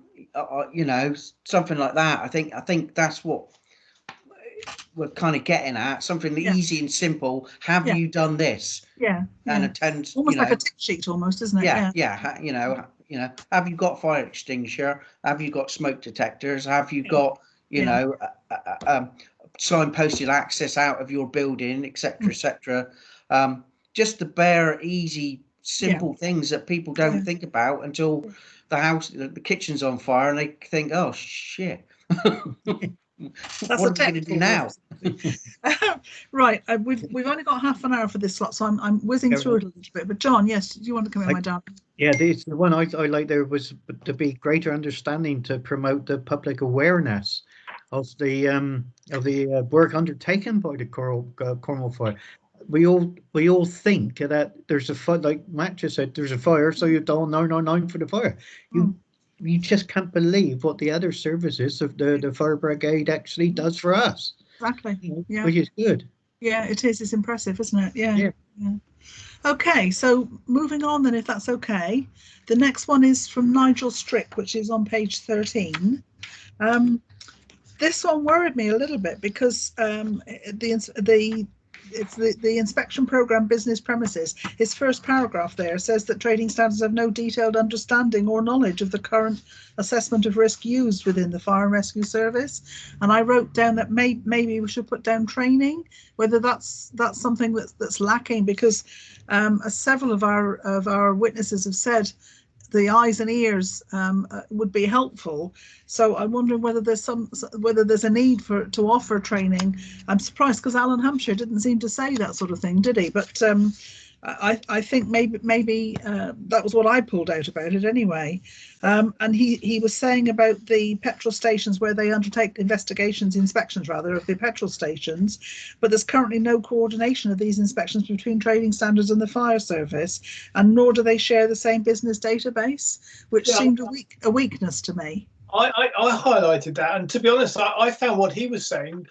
like that. I think that's what we're kind of getting at, something easy and simple. Have you done this? And attend.
Almost like a tip sheet, almost, isn't it?
Have you got fire extinguisher? Have you got smoke detectors? Have you got signposted access out of your building, etc. Just the bare, easy, simple things that people don't think about until the kitchen's on fire and they think, oh shit.
That's what are we going to do now? Right, we've only got half an hour for this slot, so I'm whizzing through it a little bit. But John, yes, do you want to come in, my darling?
Yeah, the one I like there was to be greater understanding to promote the public awareness of the work undertaken by the Cornwall Fire. We all think that there's a fire, like Matt just said, there's a fire, so you dial 999 for the fire. you just can't believe what the other services of the fire brigade actually does for us.
Exactly. Yeah.
Which is good.
Yeah, it is. It's impressive, isn't it? Yeah.
Yeah.
Okay, so moving on then, if that's okay. The next one is from Nigel Strick, which is on page 13. This one worried me a little bit because the inspection program business premises, his first paragraph there says that trading standards have no detailed understanding or knowledge of the current assessment of risk used within the fire and rescue service. And I wrote down that maybe we should put down training, whether that's something that's lacking, because as several of our witnesses have said, the eyes and ears would be helpful. So I'm wondering whether there's a need to offer training. I'm surprised because Alan Hampshire didn't seem to say that sort of thing, did he? But I think maybe that was what I pulled out about it anyway. And he was saying about the petrol stations where they undertake inspections of the petrol stations, but there's currently no coordination of these inspections between trading standards and the fire service, and nor do they share the same business database, which seemed a weakness to me.
I highlighted that, and to be honest, I found what he was saying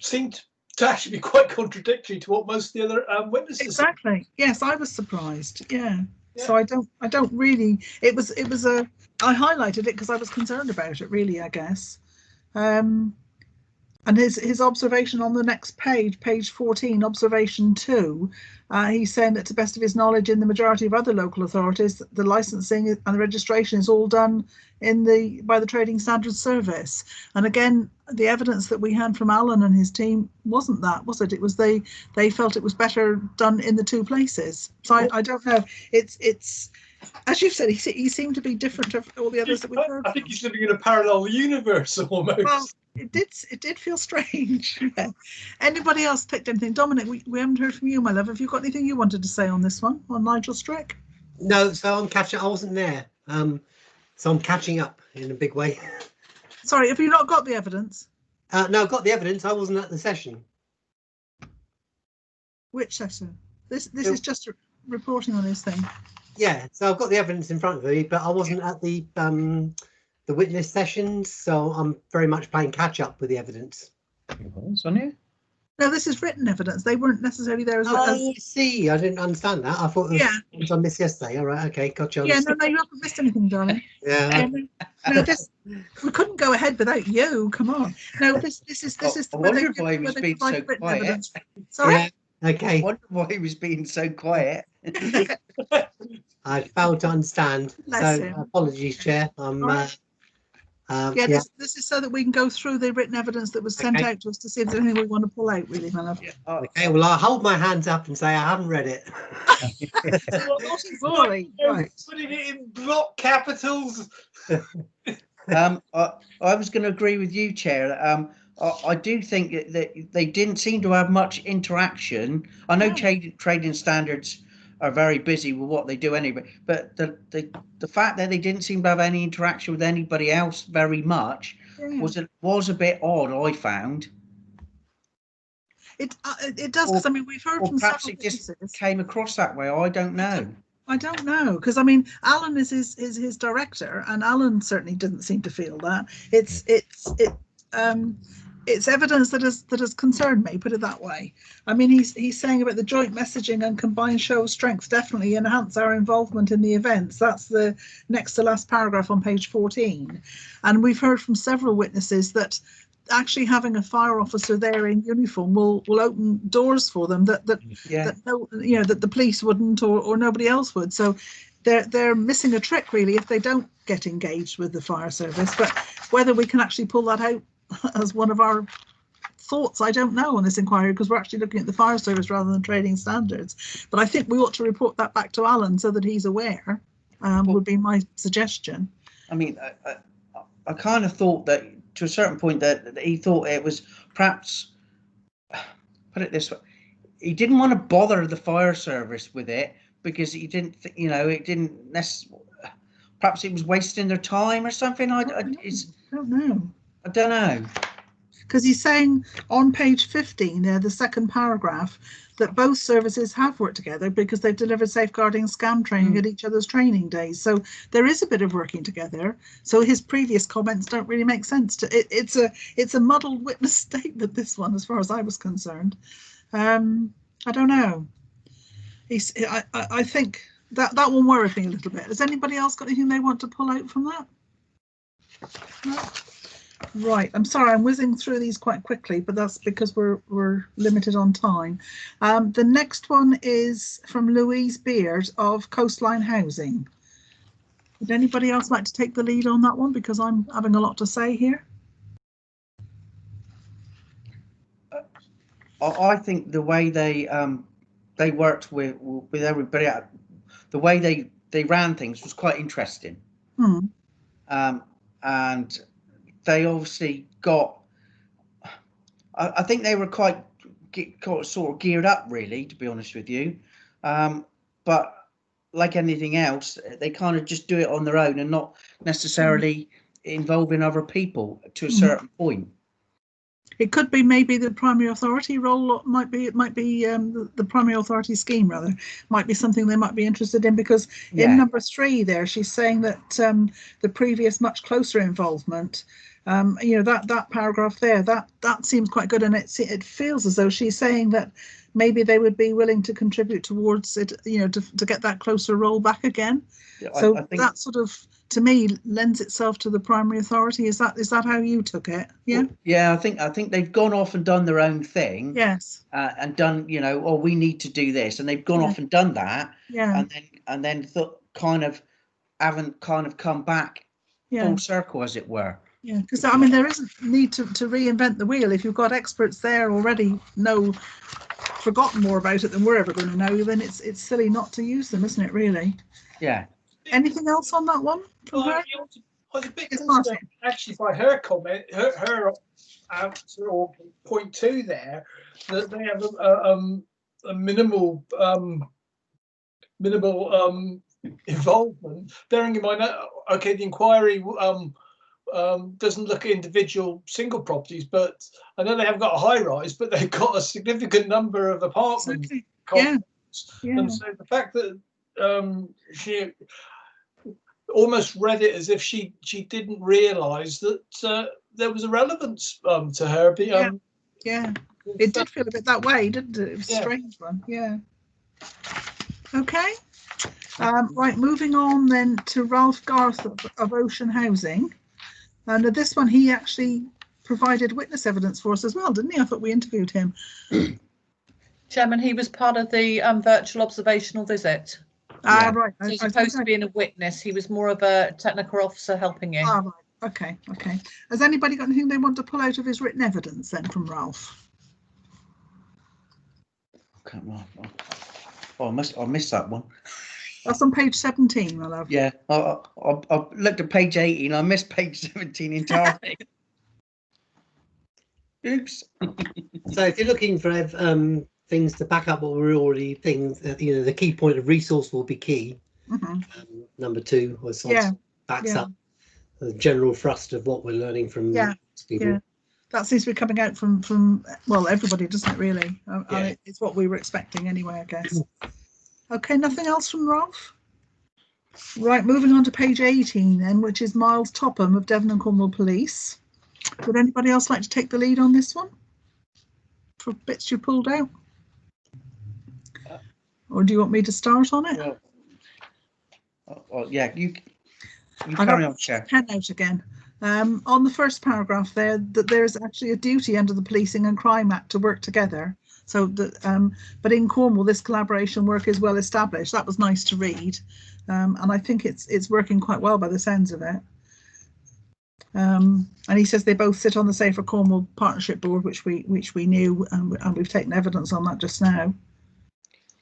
seemed to actually be quite contradictory to what most of the other witnesses.
Exactly. Yes, I was surprised. Yeah. So I don't really. It was I highlighted it because I was concerned about it, really, I guess. And his observation on the next page 14, observation 2, he's saying that to the best of his knowledge, in the majority of other local authorities, the licensing and the registration is all done by the Trading Standards Service. And again, the evidence that we had from Alan and his team wasn't that, was it? It was they felt it was better done in the two places. So I don't know. It's as you've said, he seemed to be different to all the others that we've heard.
I think he's living in a parallel universe almost.
Well, it did feel strange. Yeah. Anybody else picked anything? Dominic, we haven't heard from you, my love. Have you got anything you wanted to say on this one, on Nigel Strick?
No, so I'm catching. I wasn't there, so I'm catching up in a big way.
Sorry, have you not got the evidence?
No, I've got the evidence. I wasn't at the session.
Which session? This is just reporting on his thing.
Yeah, so I've got the evidence in front of me, but I wasn't at the witness sessions, so I'm very much playing catch up with the evidence.
On you?
No, this is written evidence. They weren't necessarily there as well.
I see. I didn't understand that. I thought it was on this yesterday. All right, okay, gotcha.
Yeah, no, you haven't missed anything, darling.
Yeah.
No, we couldn't go ahead without you. Come on. No, this is.
I wonder why he was being so quiet.
Evidence. Sorry.
Yeah, okay.
I wonder why he was being so quiet.
I failed to understand.
Bless
so
him.
Apologies, Chair.
This is so that we can go through the written evidence that was sent out to us to see if there's anything we want to pull out, really, my love.
Okay, well, I'll hold my hands up and say I haven't read it.
Right.
Putting it in block capitals.
I was going to agree with you, Chair. I do think that they didn't seem to have much interaction. I know trading standards are very busy with what they do anyway, but the fact that they didn't seem to have any interaction with anybody else very much was a bit odd, I found.
It does, because I mean we've heard from
perhaps
several
it just
witnesses.
came across that way. I don't know.
I don't know, because I mean Alan is his director, and Alan certainly didn't seem to feel that. It's evidence that has concerned me, put it that way. I mean, he's saying about the joint messaging and combined show of strength definitely enhance our involvement in the events. That's the next to last paragraph on page 14. And we've heard from several witnesses that actually having a fire officer there in uniform will open doors for them that the police wouldn't or nobody else would. So they're missing a trick, really, if they don't get engaged with the fire service. But whether we can actually pull that out as one of our thoughts, I don't know, on this inquiry, because we're actually looking at the fire service rather than trading standards. But I think we ought to report that back to Alan so that he's aware, would be my suggestion.
I mean, I kind of thought that to a certain point that he thought it was perhaps, put it this way, he didn't want to bother the fire service with it because he didn't, it didn't necessarily, perhaps it was wasting their time or something. I don't know.
because he's saying on page 15 there, the second paragraph, that both services have worked together because they've delivered safeguarding scam training at each other's training days. So there is a bit of working together. So his previous comments don't really make sense. It's a muddled witness statement, this one, as far as I was concerned. I don't know. I think that one worried me a little bit. Has anybody else got anything they want to pull out from that? No? Right, I'm sorry, I'm whizzing through these quite quickly, but that's because we're limited on time. The next one is from Louise Beard of Coastline Housing. Would anybody else like to take the lead on that one, because I'm having a lot to say here?
I think the way they worked with everybody, the way they ran things was quite interesting. And they obviously got, I think they were quite sort of geared up, really, to be honest with you. But like anything else, they kind of just do it on their own and not necessarily involving other people to a certain point.
It could be maybe the primary authority role, the primary authority scheme rather, might be something they might be interested in, because in number 3 there, she's saying that the previous much closer involvement, that paragraph there, that seems quite good, and it feels as though she's saying that maybe they would be willing to contribute towards it, to get that closer role back again. Yeah, so I think that sort of, to me, lends itself to the primary authority. Is that how you took it? Yeah.
Well, yeah, I think they've gone off and done their own thing.
Yes.
And done, we need to do this, and they've gone off and done that.
Yeah.
And then haven't come back full circle, as it were.
Yeah, because I mean, there isn't need to reinvent the wheel. If you've got experts there already forgotten more about it than we're ever going to know, then it's silly not to use them, isn't it, really?
Yeah.
Anything else on that one?
I was a bit concerned, actually, by her comment, her answer, or point 2 there, that they have a minimal involvement. Bearing in mind that, okay, the inquiry doesn't look at individual single properties, but I know they haven't got a high rise, but they've got a significant number of apartments.
Exactly. Yeah.
And so the fact that she almost read it as if she didn't realise that there was a relevance to her. But,
yeah, it did feel a bit that way, didn't it? It was a strange one. Yeah. Okay. Right, moving on then to Ralph Garth of Ocean Housing. And this one, he actually provided witness evidence for us as well, didn't he? I thought we interviewed him.
Chairman, he was part of the virtual observational visit.
Right.
So as opposed to being a witness, he was more of a technical officer helping you.
Right. Okay. Has anybody got anything they want to pull out of his written evidence then from Ralph?
Come on. Oh, I missed that one.
That's on page 17, my love.
Yeah, I looked at page 18. I missed page 17 entirely. Oops.
So if you're looking for things to back up what we're already the key point of resource will be key. Number 2 was backs up the general thrust of what we're learning from people. Yeah.
That seems to be coming out from well, everybody, doesn't it, really? And it's what we were expecting anyway, I guess. Okay, nothing else from Ralph? Right, moving on to page 18 then, which is Miles Topham of Devon and Cornwall Police. Would anybody else like to take the lead on this one? For bits you pulled out? Or do you want me to start on it?
Yeah, you carry on, Chair.
Pen out again. On the first paragraph there, that there is actually a duty under the Policing and Crime Act to work together. So that, but in Cornwall, this collaboration work is well established. That was nice to read, and I think it's working quite well by the sounds of it. And he says they both sit on the Safer Cornwall Partnership Board, which we knew, and we've taken evidence on that just now.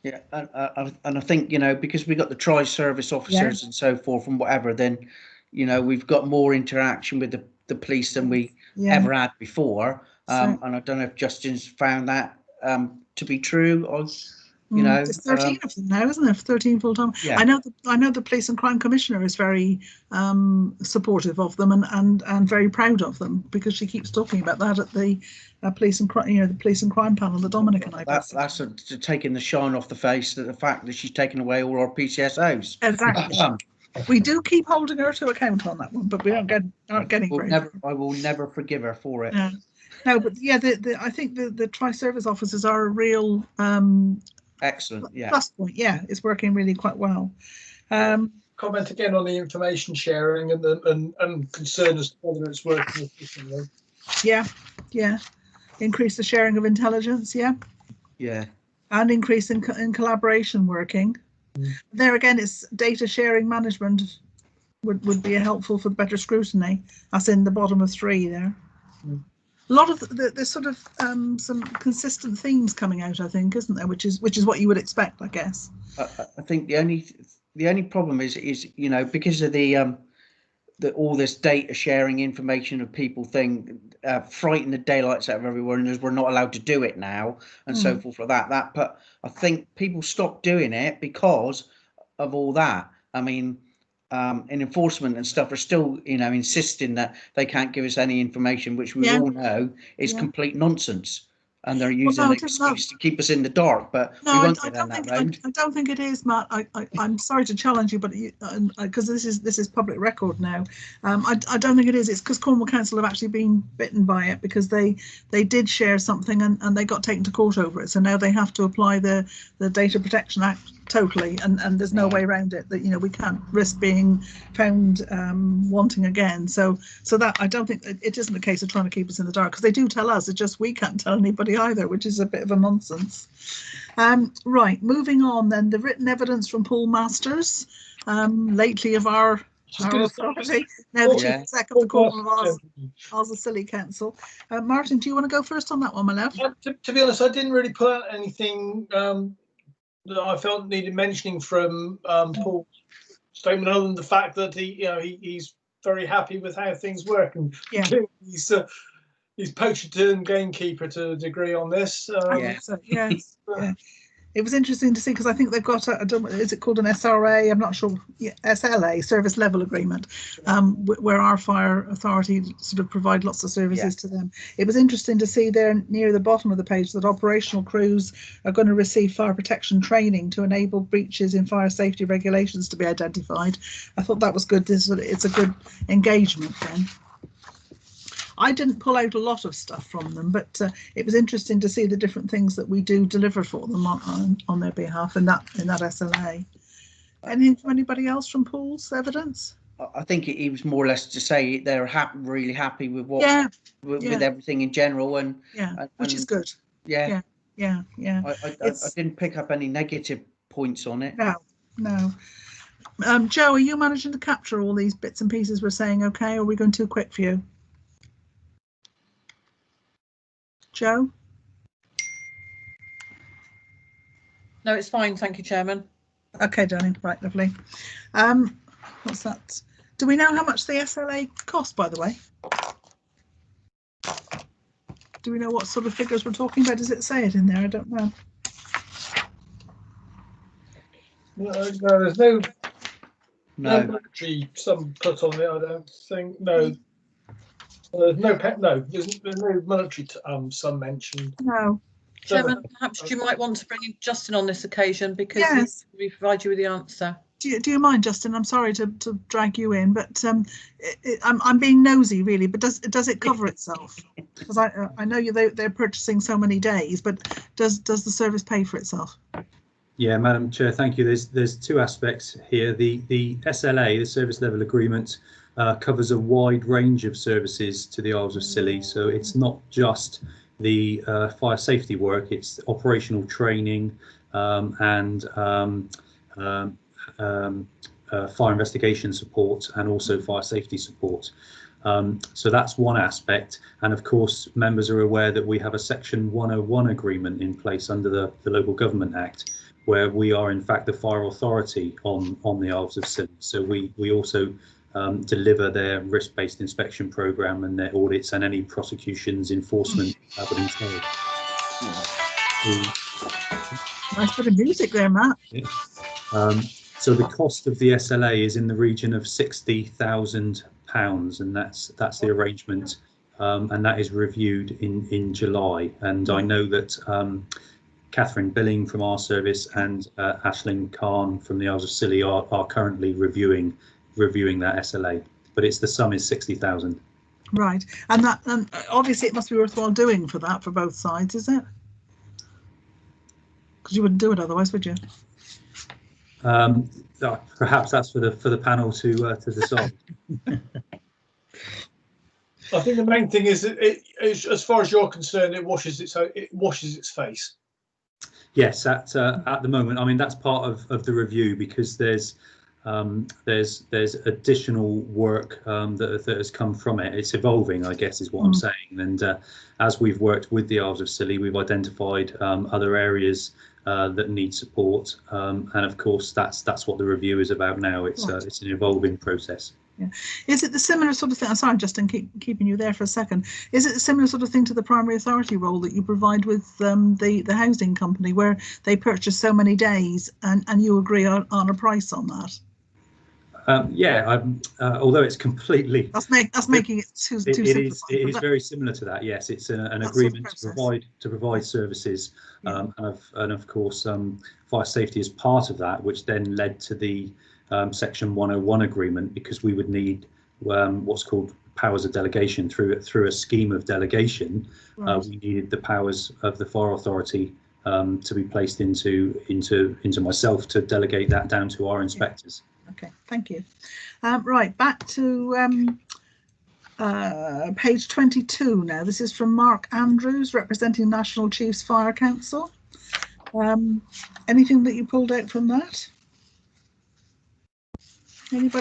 Yeah, and I think, because we got the tri-service officers and so forth and whatever, then we've got more interaction with the police than we ever had before. And I don't know if Justin's found that to be true. You know,
there's 13 of them now, isn't there? 13 full time.
Yeah.
I know the Police and Crime Commissioner is very supportive of them and very proud of them, because she keeps talking about that at the police and crime, the police and crime panel that Dominic and I.
That's taking the shine off the face of the fact that she's taken away all our PCSOs.
Exactly. We do keep holding her to account on that one, but we aren't getting very.
I will never forgive her for it.
Yeah. No, but yeah, I think the tri-service officers are a real
excellent. Yeah.
plus point. Yeah, it's working really quite well.
Comment again on the information sharing and concern as to whether it's working efficiently.
Yeah. Increase the sharing of intelligence. Yeah. And increase in collaboration working. There again, it's data sharing management would be helpful for the better scrutiny. That's in the bottom of 3 there. A lot of there's sort of some consistent themes coming out, I think, isn't there? Which is what you would expect, I guess.
I think the only problem is because of the all this data sharing information of people thing frighten the daylights out of everyone, as we're not allowed to do it now and so forth like that. But I think people stopped doing it because of all that. I mean, in enforcement and stuff are still, insisting that they can't give us any information, which we all know is complete nonsense. And they're using an excuse to keep us in the dark, but we won't go down that road.
I don't think it is, Matt. I'm sorry to challenge you, but because this is public record now, I don't think it is. It's because Cornwall Council have actually been bitten by it, because they did share something and they got taken to court over it. So now they have to apply the Data Protection Act totally, and there's no way around it. That we can't risk being found wanting again. So that I don't think it isn't a case of trying to keep us in the dark, because they do tell us. It's just we can't tell anybody either, which is a bit of a nonsense. Right, moving on then. The written evidence from Paul Masters, lately of our authority, now the Chief Exec of the Cornwall of Scilly Council. Martin, do you want to go first on that one, my love?
To be honest, I didn't really put out anything that I felt needed mentioning from Paul's statement, other than the fact that he's very happy with how things work, and he's poacher and gamekeeper to a degree on this. It was interesting to see, because I think they've got is it called an SRA? I'm not sure. SLA, Service Level Agreement, where our fire authority sort of provide lots of services to them. It was interesting to see there near the bottom of the page that operational crews are going to receive fire protection training to enable breaches in fire safety regulations to be identified. I thought that was good. It's a good engagement then. I didn't pull out a lot of stuff from them, but it was interesting to see the different things that we do deliver for them on their behalf in that SLA. Anything from anybody else from Paul's evidence?
I think he was more or less to say they're really happy with what with everything in general, and
which is good.
I didn't pick up any negative points on it.
No. Joe, are you managing to capture all these bits and pieces we're saying? Okay, or are we going too quick for you? Joe?
No, it's fine. Thank you, Chairman.
Okay, darling. Right, lovely. What's that? Do we know how much the SLA cost, by the way? Do we know what sort of figures we're talking about? Does it say it in there? I don't know.
No, there's no monetary sum put on it, I don't think. No. There's no monetary sum mentioned.
No.
Chairman, perhaps you might want to bring in Justin on this occasion, because we provide you with the answer.
Do you mind, Justin? I'm sorry to drag you in, but I'm being nosy, really. But does it cover itself? Because I know they're purchasing so many days, but does the service pay for itself?
Yeah, Madam Chair, thank you. There's two aspects here. The SLA, the Service Level Agreement, covers a wide range of services to the Isles of Scilly. So it's not just the fire safety work, it's operational training and fire investigation support, and also fire safety support. So that's one aspect. And of course, members are aware that we have a Section 101 agreement in place under the Local Government Act, where we are in fact the fire authority on the Isles of Scilly. So we also deliver their risk-based inspection programme and their audits, and any prosecutions, enforcement would entail.
Nice bit of music there, Matt.
So the cost of the SLA is in the region of £60,000, and that's the arrangement, and that is reviewed in July. And I know that Catherine Billing from our service and Aisling Khan from the Isles of Scilly are currently reviewing that SLA, but the sum is 60,000.
Right, and that obviously it must be worthwhile doing for both sides, is it? Because you wouldn't do it otherwise, would you?
Perhaps that's for the panel to decide.
I think the main thing is that as far as you're concerned, it washes its face.
Yes, at the moment, I mean that's part of the review, because there's additional work that has come from it. It's evolving, I guess, is what I'm saying. And as we've worked with the Isles of Scilly, we've identified other areas that need support, and of course that's what the review is about now. It's an evolving process.
Yeah. Is it the similar sort of thing? I'm sorry, Justin, keeping you there for a second. Is it a similar sort of thing to the primary authority role that you provide with the housing company, where they purchase so many days and you agree on a price on that?
Although it's completely
that's making it too
it is very similar to that. Yes, it's an agreement to provide services, and of course fire safety is part of that, which then led to the Section 101 agreement, because we would need what's called powers of delegation through a scheme of delegation. Right. We needed the powers of the fire authority to be placed into myself to delegate that down to our inspectors.
Okay, thank you. Right, back to page 22 now. This is from Mark Andrews, representing National Chiefs Fire Council. Anything that you pulled out from that?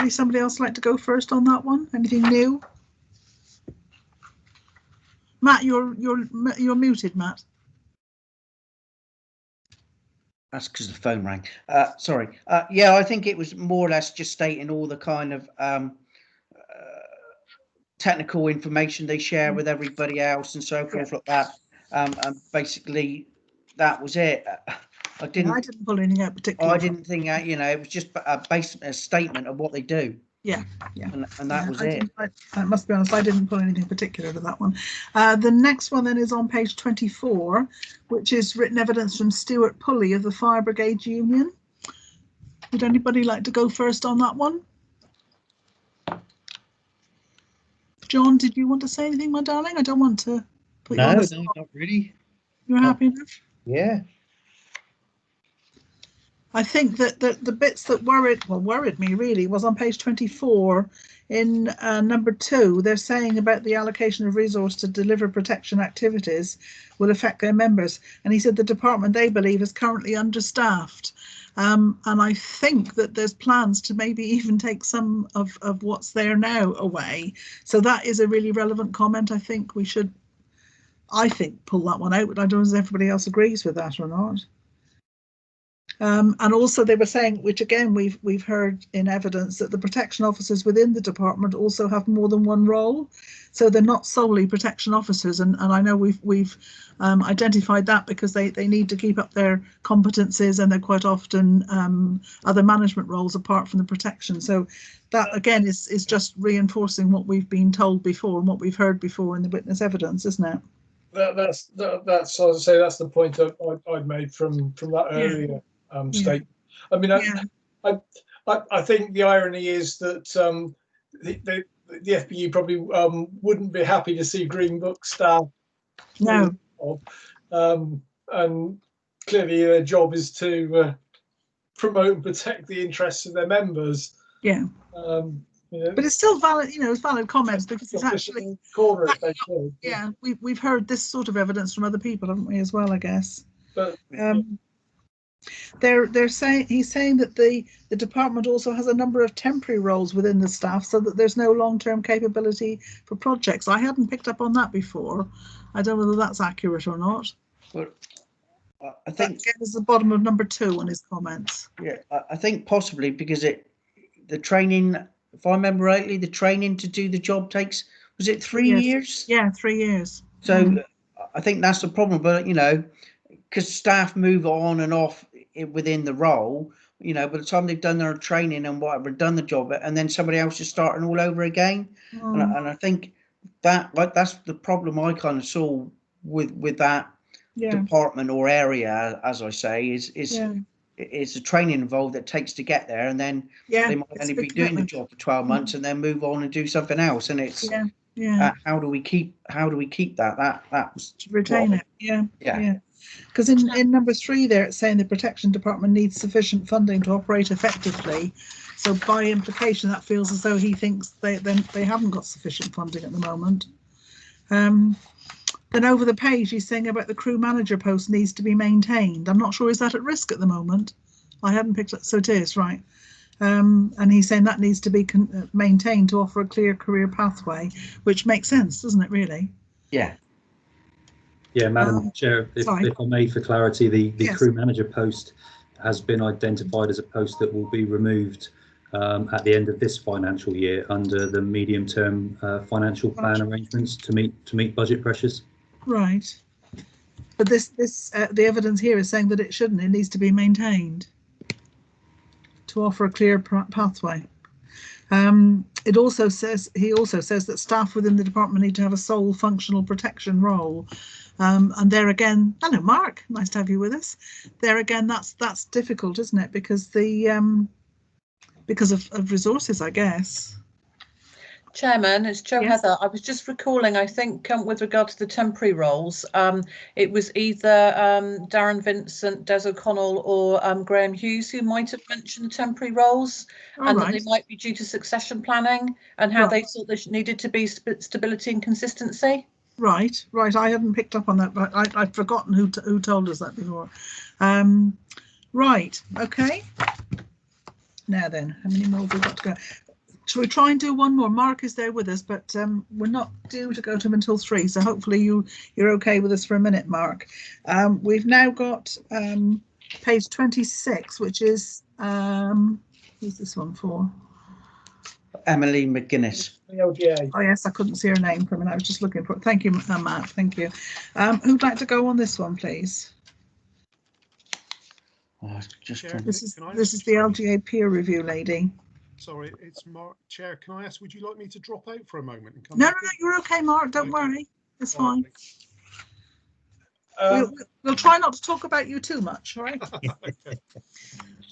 Somebody else like to go first on that one? Anything new? Matt, you're muted, Matt.
That's because the phone rang. Sorry. Yeah, I think it was more or less just stating all the kind of technical information they share with everybody else and so forth like that. And basically, that was it. I didn't
pull anything out particularly.
I didn't think it was just a statement of what they do.
Yeah.
And that was it.
I must be honest, I didn't put anything particular to that one. The next one then is on page 24, which is written evidence from Stuart Pulley of the Fire Brigade Union. Would anybody like to go first on that one? John, did you want to say anything, my darling? I don't want to put you on the spot.
No, not really.
You're happy enough?
Yeah.
I think that the bits that worried me really was on page 24 in number 2. They're saying about the allocation of resource to deliver protection activities will affect their members. And he said the department, they believe, is currently understaffed. And I think that there's plans to maybe even take some of what's there now away. So that is a really relevant comment. I think we should, pull that one out, but I don't know if everybody else agrees with that or not. And also they were saying, which again we've heard in evidence, that the protection officers within the department also have more than one role, so they're not solely protection officers. And I know we've identified that because they need to keep up their competencies, and they're quite often other management roles apart from the protection. So that again is just reinforcing what we've been told before and what we've heard before in the witness evidence, isn't it?
That's as I say, that's the point I'd made from that earlier. Statement. I mean, I think the irony is that the FBU probably wouldn't be happy to see Green Book staff.
No.
And clearly their job is to promote and protect the interests of their members.
Yeah. But it's still valid, it's valid comments, because it's actually we've heard this sort of evidence from other people, haven't we, as well, I guess.
But
they're saying, he's saying that the department also has a number of temporary roles within the staff, so that there's no long-term capability for projects. I hadn't picked up on that before. I don't know whether that's accurate or not.
But I think
it's the bottom of number 2 on his comments.
Yeah, I think possibly because the training, if I remember rightly, the training to do the job takes, was it 3 years?
Yeah, 3 years.
So I think that's the problem. But because staff move on and off within the role, you know, by the time they've done their training and whatever, done the job, and then somebody else is starting all over again. And I think that, like, that's the problem I kind of saw with that department or area, as I say, is it's the training involved that takes to get there, and then they might only be doing the job for 12 months and then move on and do something else. And it's how do we keep that that's
to retain it? Because in number 3 there, it's saying the protection department needs sufficient funding to operate effectively. So by implication, that feels as though he thinks they haven't got sufficient funding at the moment. Then over the page, he's saying about the crew manager post needs to be maintained. I'm not sure, is that at risk at the moment? I hadn't picked up, so it is, right. And he's saying that needs to be maintained to offer a clear career pathway, which makes sense, doesn't it, really?
Yeah.
Yeah, Madam Chair, if I may, for clarity, the crew manager post has been identified as a post that will be removed at the end of this financial year under the medium-term financial plan arrangements to meet budget pressures. Right,
but the evidence here is saying that it shouldn't. It needs to be maintained to offer a clear pathway. He also says that staff within the department need to have a sole functional protection role. And there again, hello Mark, nice to have you with us. There again, that's difficult, isn't it? Because because of resources, I guess.
Chairman, it's Jo Heather. I was just recalling, I think with regard to the temporary roles, it was either Darren Vincent, Des O'Connell or Graham Hughes who might have mentioned the temporary roles, and that they might be due to succession planning and how they thought there needed to be stability and consistency. Right.
I hadn't picked up on that, but I'd forgotten who told us that before. Right. Okay. Now then, how many more have we got to go? Shall we try and do one more? Mark is there with us, but we're not due to go to him until 3, so hopefully you're okay with us for a minute, Mark. We've now got page 26, which is who's this one for?
Emily McGuinness.
Oh yes, I couldn't see her name for a minute. I was just looking for it. Thank you, Matt. Thank you. Who'd like to go on this one, please? This is the LGA peer review lady.
Sorry, it's Mark. Chair, can I ask, would you like me to drop out for a moment and come
No,
back?
No, you're okay, Mark. Don't worry. It's fine.
Right.
We'll try not to talk about you too much, all right?
Okay.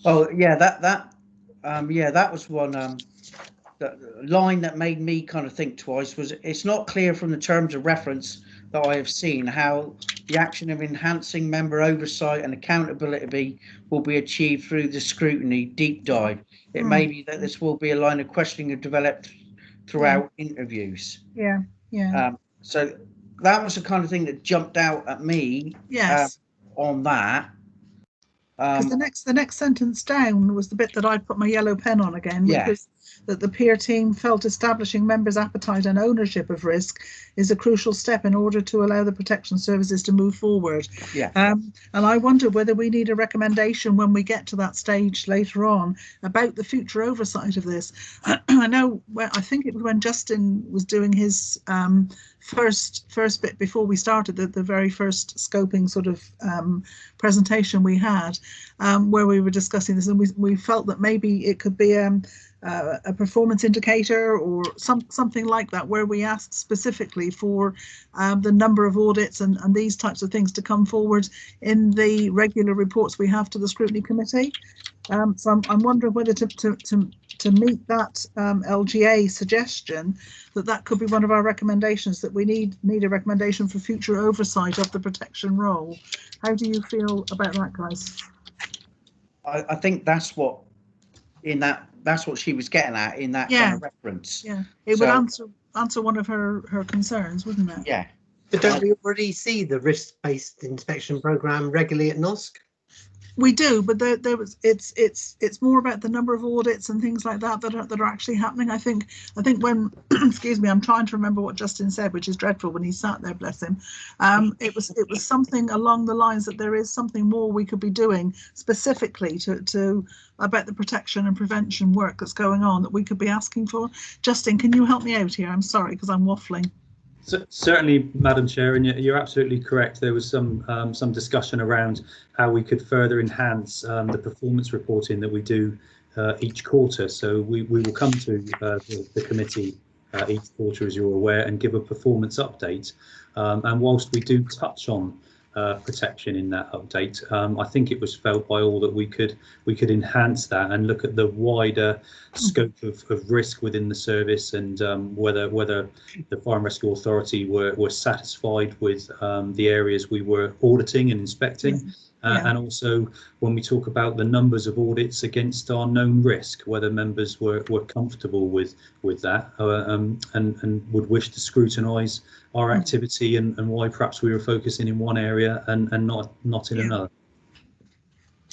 Oh yeah, that was one the line that made me kind of think twice. Was it's not clear from the terms of reference that I have seen how the action of enhancing member oversight and accountability will be achieved through the scrutiny deep dive. It may be that this will be a line of questioning developed throughout interviews.
Yeah.
So that was the kind of thing that jumped out at me.
Yes.
On that.
Because the next sentence down was the bit that I put my yellow pen on again, which was that the peer team felt establishing members' appetite and ownership of risk is a crucial step in order to allow the protection services to move forward.
Yeah.
And I wonder whether we need a recommendation when we get to that stage later on about the future oversight of this. I know, I think it was when Justin was doing his first bit before we started, the very first scoping sort of presentation we had, where we were discussing this, and we felt that maybe it could be a performance indicator or something like that, where we asked specifically for the number of audits and these types of things to come forward in the regular reports we have to the scrutiny committee. So I'm wondering whether to meet that LGA suggestion, that could be one of our recommendations, that we need a recommendation for future oversight of the protection role. How do you feel about that, guys?
I think that's what she was getting at in that kind of reference.
Yeah, it would answer one of her concerns, wouldn't it?
Yeah.
But don't we already see the risk-based inspection programme regularly at NOSC?
We do, but it's more about the number of audits and things like that that are actually happening. I think when excuse me, I'm trying to remember what Justin said, which is dreadful when he sat there, bless him. It was something along the lines that there is something more we could be doing specifically to about the protection and prevention work that's going on that we could be asking for. Justin, can you help me out here? I'm sorry because I'm waffling.
Certainly, Madam Chair, and you're absolutely correct. There was some discussion around how we could further enhance the performance reporting that we do each quarter. So we will come to the committee each quarter, as you're aware, and give a performance update. And whilst we do touch on protection in that update, I think it was felt by all that we could enhance that and look at the wider scope of risk within the service, and whether the Fire and Rescue Authority were satisfied with the areas we were auditing and inspecting. And also when we talk about the numbers of audits against our known risk, whether members were comfortable with that and would wish to scrutinise our activity, and why perhaps we were focusing in one area and not in another.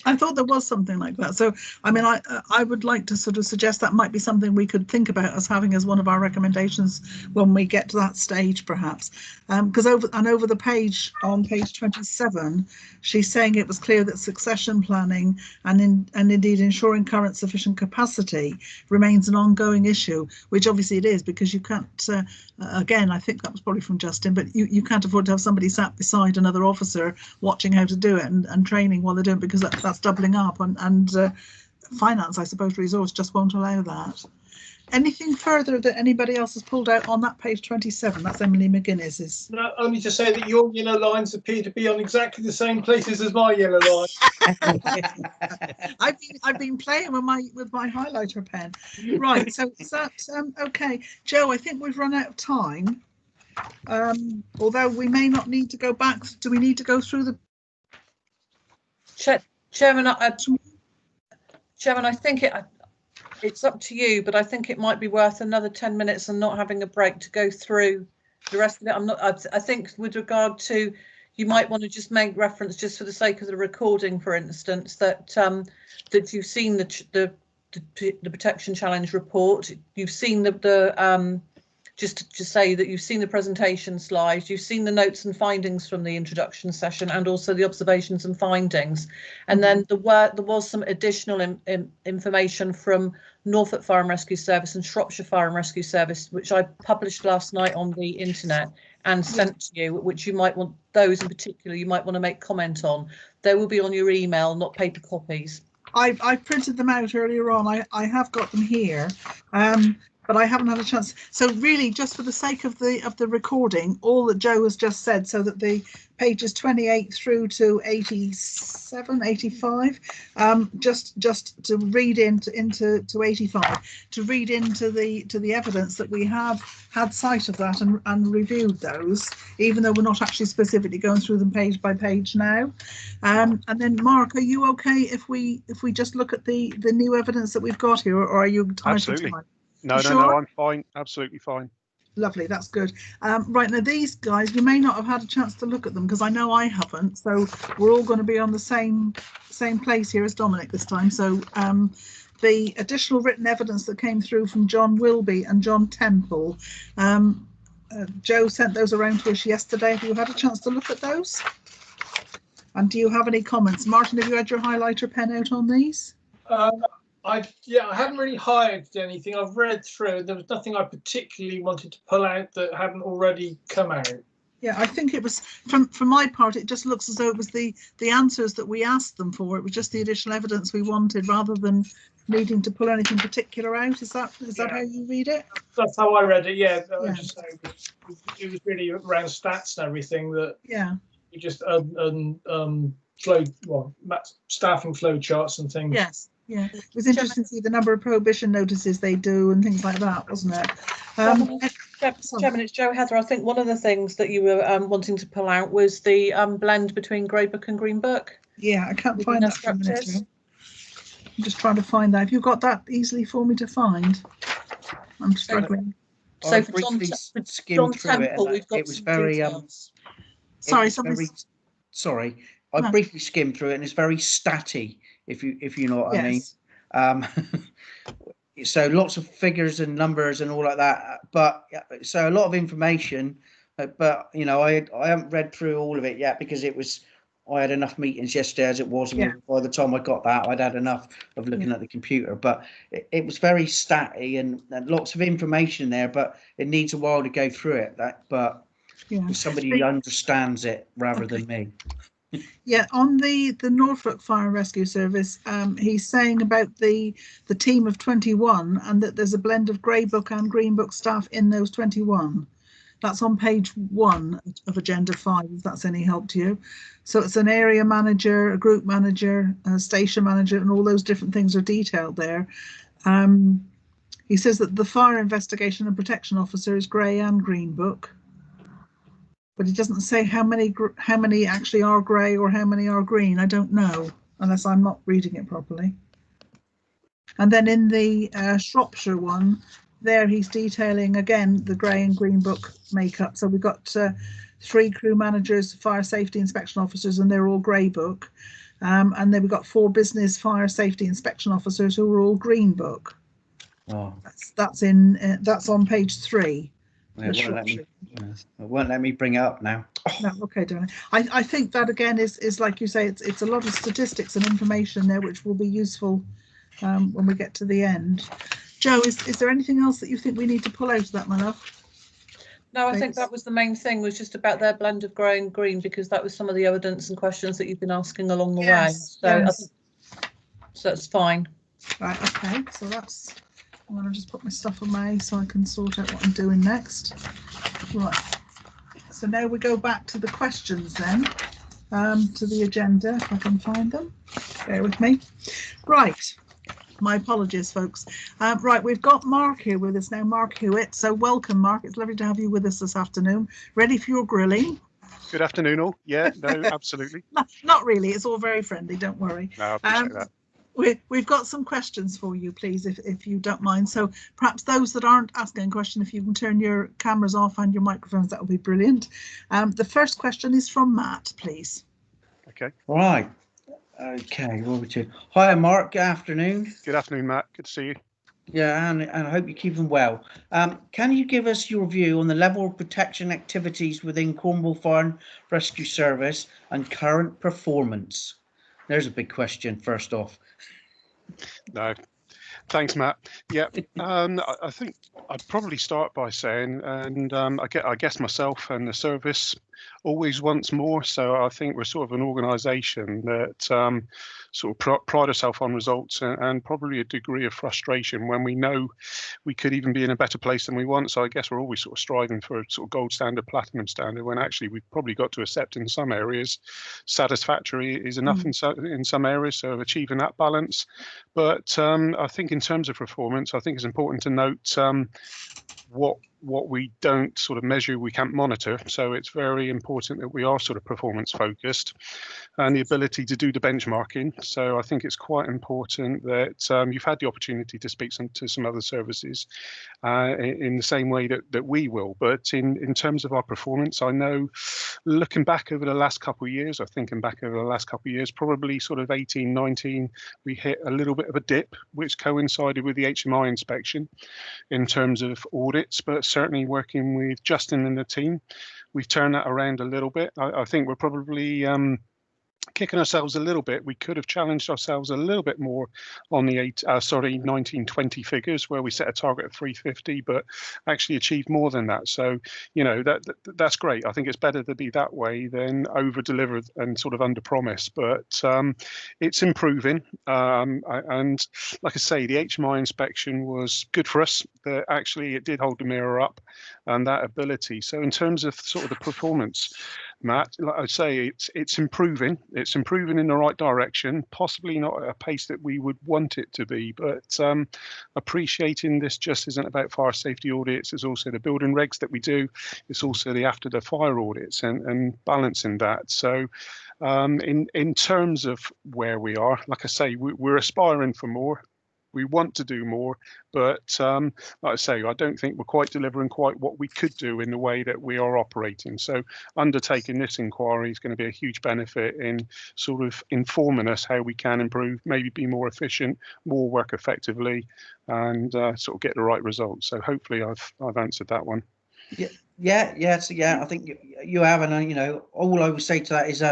I thought there was something like that. So, I mean, I would like to sort of suggest that might be something we could think about as having as one of our recommendations when we get to that stage, perhaps. Because over the page, on page 27, she's saying it was clear that succession planning and indeed ensuring current sufficient capacity remains an ongoing issue, which obviously it is, because you can't, again, I think that was probably from Justin, but you can't afford to have somebody sat beside another officer watching how to do it and training while they're doing it, because that's doubling up, and finance, I suppose, resource just won't allow that. Anything further that anybody else has pulled out on that page 27? That's Emily McGuinness's.
No, only to say that your yellow lines appear to be on exactly the same places as my yellow line.
I've been playing with my highlighter pen. Right, so is that okay, Joe? I think we've run out of time. Although we may not need to go back. Do we need to go through the?
Chairman, I think it's up to you, but I think it might be worth another 10 minutes and not having a break to go through the rest of it. I think with regard to, you might want to just make reference, just for the sake of the recording, for instance, that that you've seen the protection challenge report, you've seen just to say that you've seen the presentation slides, you've seen the notes and findings from the introduction session, and also the observations and findings. And then there was some additional information from Norfolk Fire and Rescue Service and Shropshire Fire and Rescue Service, which I published last night on the internet and sent to you, which you might want, those in particular, you might want to make comment on. They will be on your email, not paper copies.
I printed them out earlier on. I have got them here. But I haven't had a chance. So really, just for the sake of the recording, all that Joe has just said, so that the pages 28 through to 87, 85, just to read into 85, to read into the evidence that we have had sight of that and reviewed those, even though we're not actually specifically going through them page by page now. And then Mark, are you okay if we just look at the new evidence that we've got here, or are you tied for time?
No, no, I'm fine. Absolutely fine.
Lovely, that's good. Right, now these guys, you may not have had a chance to look at them, because I know I haven't. So we're all going to be on the same place here as Dominic this time. So the additional written evidence that came through from John Wilby and John Temple, Joe sent those around to us yesterday. Have you had a chance to look at those? And do you have any comments? Martin, have you had your highlighter pen out on these?
I haven't really highlighted anything. I've read through. There was nothing I particularly wanted to pull out that hadn't already come out.
Yeah, I think it was, from my part, it just looks as though it was the answers that we asked them for. It was just the additional evidence we wanted, rather than needing to pull anything particular out. Is that how you read it?
That's how I read it. Yeah, just it was really around stats and everything that.
Yeah.
You just staffing flow charts and things.
Yes. Yeah, it was interesting to see the number of prohibition notices they do and things like that, wasn't it?
Chairman, it's Joe Heather. I think one of the things that you were wanting to pull out was the blend between Grey Book and Green Book.
Yeah, I can't find that for a minute. I'm just trying to find that. Have you got that easily for me to find? I'm struggling.
So for John Temple, we've got, it was very sorry. I briefly skimmed through it, and it's very statty, if you know what I mean. So lots of figures and numbers and all like that, but so a lot of information, but you know, I haven't read through all of it yet, because it was I had enough meetings yesterday as it was, and
Yeah.
by the time I got that, I'd had enough of looking at the computer. But it was very statty and lots of information there, but it needs a while to go through it. But if somebody understands it rather than me.
Yeah, on the Norfolk Fire and Rescue Service, he's saying about the team of 21 and that there's a blend of Grey Book and Green Book staff in those 21. That's on page 1 of Agenda 5, if that's any help to you. So it's an area manager, a group manager, a station manager, and all those different things are detailed there. He says that the fire investigation and protection officer is Grey and Green Book, but he doesn't say how many actually are grey or how many are green. I don't know, unless I'm not reading it properly. And then in the Shropshire one, there he's detailing again the grey and green book makeup. So we've got 3 crew managers, fire safety inspection officers, and they're all grey book. And then we've got 4 business fire safety inspection officers who are all green book.
Oh.
That's on page 3.
It won't let me bring it up now.
No, okay, darling. I think that again is like you say, it's a lot of statistics and information there which will be useful when we get to the end. Joe, is there anything else that you think we need to pull out of that, my love?
No, I think that was the main thing, was just about their blend of grey and green, because that was some of the evidence and questions that you've been asking along the way. So I think, so that's fine.
Right, okay, so that's, I'm going to just put my stuff away so I can sort out what I'm doing next. Right, so now we go back to the questions then, to the agenda, if I can find them. Bear with me. Right, my apologies, folks. Right, we've got Mark here with us now, Mark Hewitt. So welcome, Mark. It's lovely to have you with us this afternoon. Ready for your grilling?
Good afternoon, all. Yeah, no, absolutely.
Not really. It's all very friendly. Don't worry.
No, I appreciate that.
We've got some questions for you, please, if you don't mind. So perhaps those that aren't asking a question, if you can turn your cameras off and your microphones, that would be brilliant. The first question is from Matt, please.
Okay.
Right. Okay. What would you? Hi, Mark. Good afternoon.
Good afternoon, Matt. Good to see you.
Yeah, and I hope you're keeping well. Can you give us your view on the level of protection activities within Cornwall Fire and Rescue Service and current performance? There's a big question, first off.
No, thanks, Matt. Yeah, I think I'd probably start by saying, and I guess myself and the service always wants more. So I think we're sort of an organisation that sort of pride ourselves on results and probably a degree of frustration when we know we could even be in a better place than we want. So I guess we're always sort of striving for sort of gold standard, platinum standard, when actually we've probably got to accept in some areas satisfactory is enough in some areas. So achieving that balance. But I think in terms of performance, I think it's important to note what we don't sort of measure, we can't monitor. So it's very important that we are sort of performance focused and the ability to do the benchmarking. So I think it's quite important that you've had the opportunity to speak to some other services in the same way that we will. But in terms of our performance, I know looking back over the last couple of years, probably sort of 18, 19, we hit a little bit of a dip, which coincided with the HMI inspection in terms of audits, but certainly working with Justin and the team, we've turned that around a little bit. I think we're probably kicking ourselves a little bit. We could have challenged ourselves a little bit more on the 1920 figures, where we set a target of 350, but actually achieved more than that. So, you know, that's great. I think it's better to be that way than over deliver and sort of under promise, but it's improving. And like I say, the HMI inspection was good for us. Actually, it did hold the mirror up and that ability. So in terms of sort of the performance, Matt, like I say, it's improving. It's improving in the right direction, possibly not at a pace that we would want it to be, but appreciating this just isn't about fire safety audits. It's also the building regs that we do. It's also the after the fire audits and balancing that. So in terms of where we are, like I say, we're aspiring for more. We want to do more, but like I say, I don't think we're quite delivering quite what we could do in the way that we are operating. So undertaking this inquiry is going to be a huge benefit in sort of informing us how we can improve, maybe be more efficient, more work effectively, and sort of get the right results. So hopefully I've answered that one.
Yeah. I think you have, and you know, all I would say to that is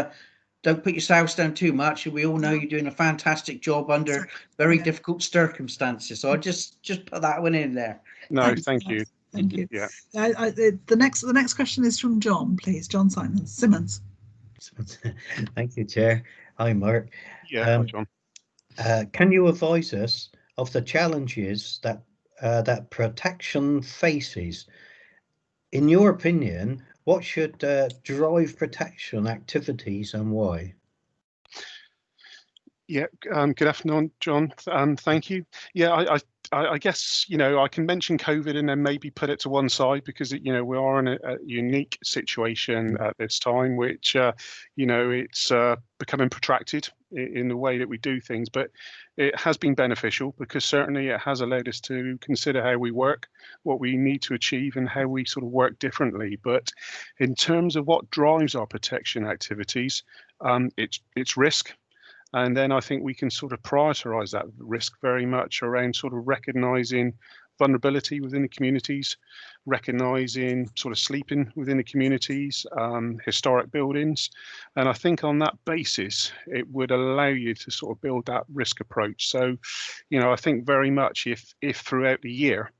don't put yourselves down too much. We all know you're doing a fantastic job under very difficult circumstances. So I just put that one in there.
No, thank you.
Thank you.
Yeah.
The next question is from John, please. John Simmons.
Thank you, Chair. Hi, Mark.
Yeah, hi, John.
Can you advise us of the challenges that that protection faces? In your opinion, what should drive protection activities and why?
Yeah, good afternoon, John. Thank you. Yeah, I guess, you know, I can mention COVID and then maybe put it to one side because, you know, we are in a unique situation at this time, which, you know, it's becoming protracted in the way that we do things, but it has been beneficial because certainly it has allowed us to consider how we work, what we need to achieve and how we sort of work differently. But in terms of what drives our protection activities, it's risk. And then I think we can sort of prioritize that risk very much around sort of recognizing vulnerability within the communities, recognizing sort of sleeping within the communities, historic buildings. And I think on that basis, it would allow you to sort of build that risk approach. So, you know, I think very much if throughout the year,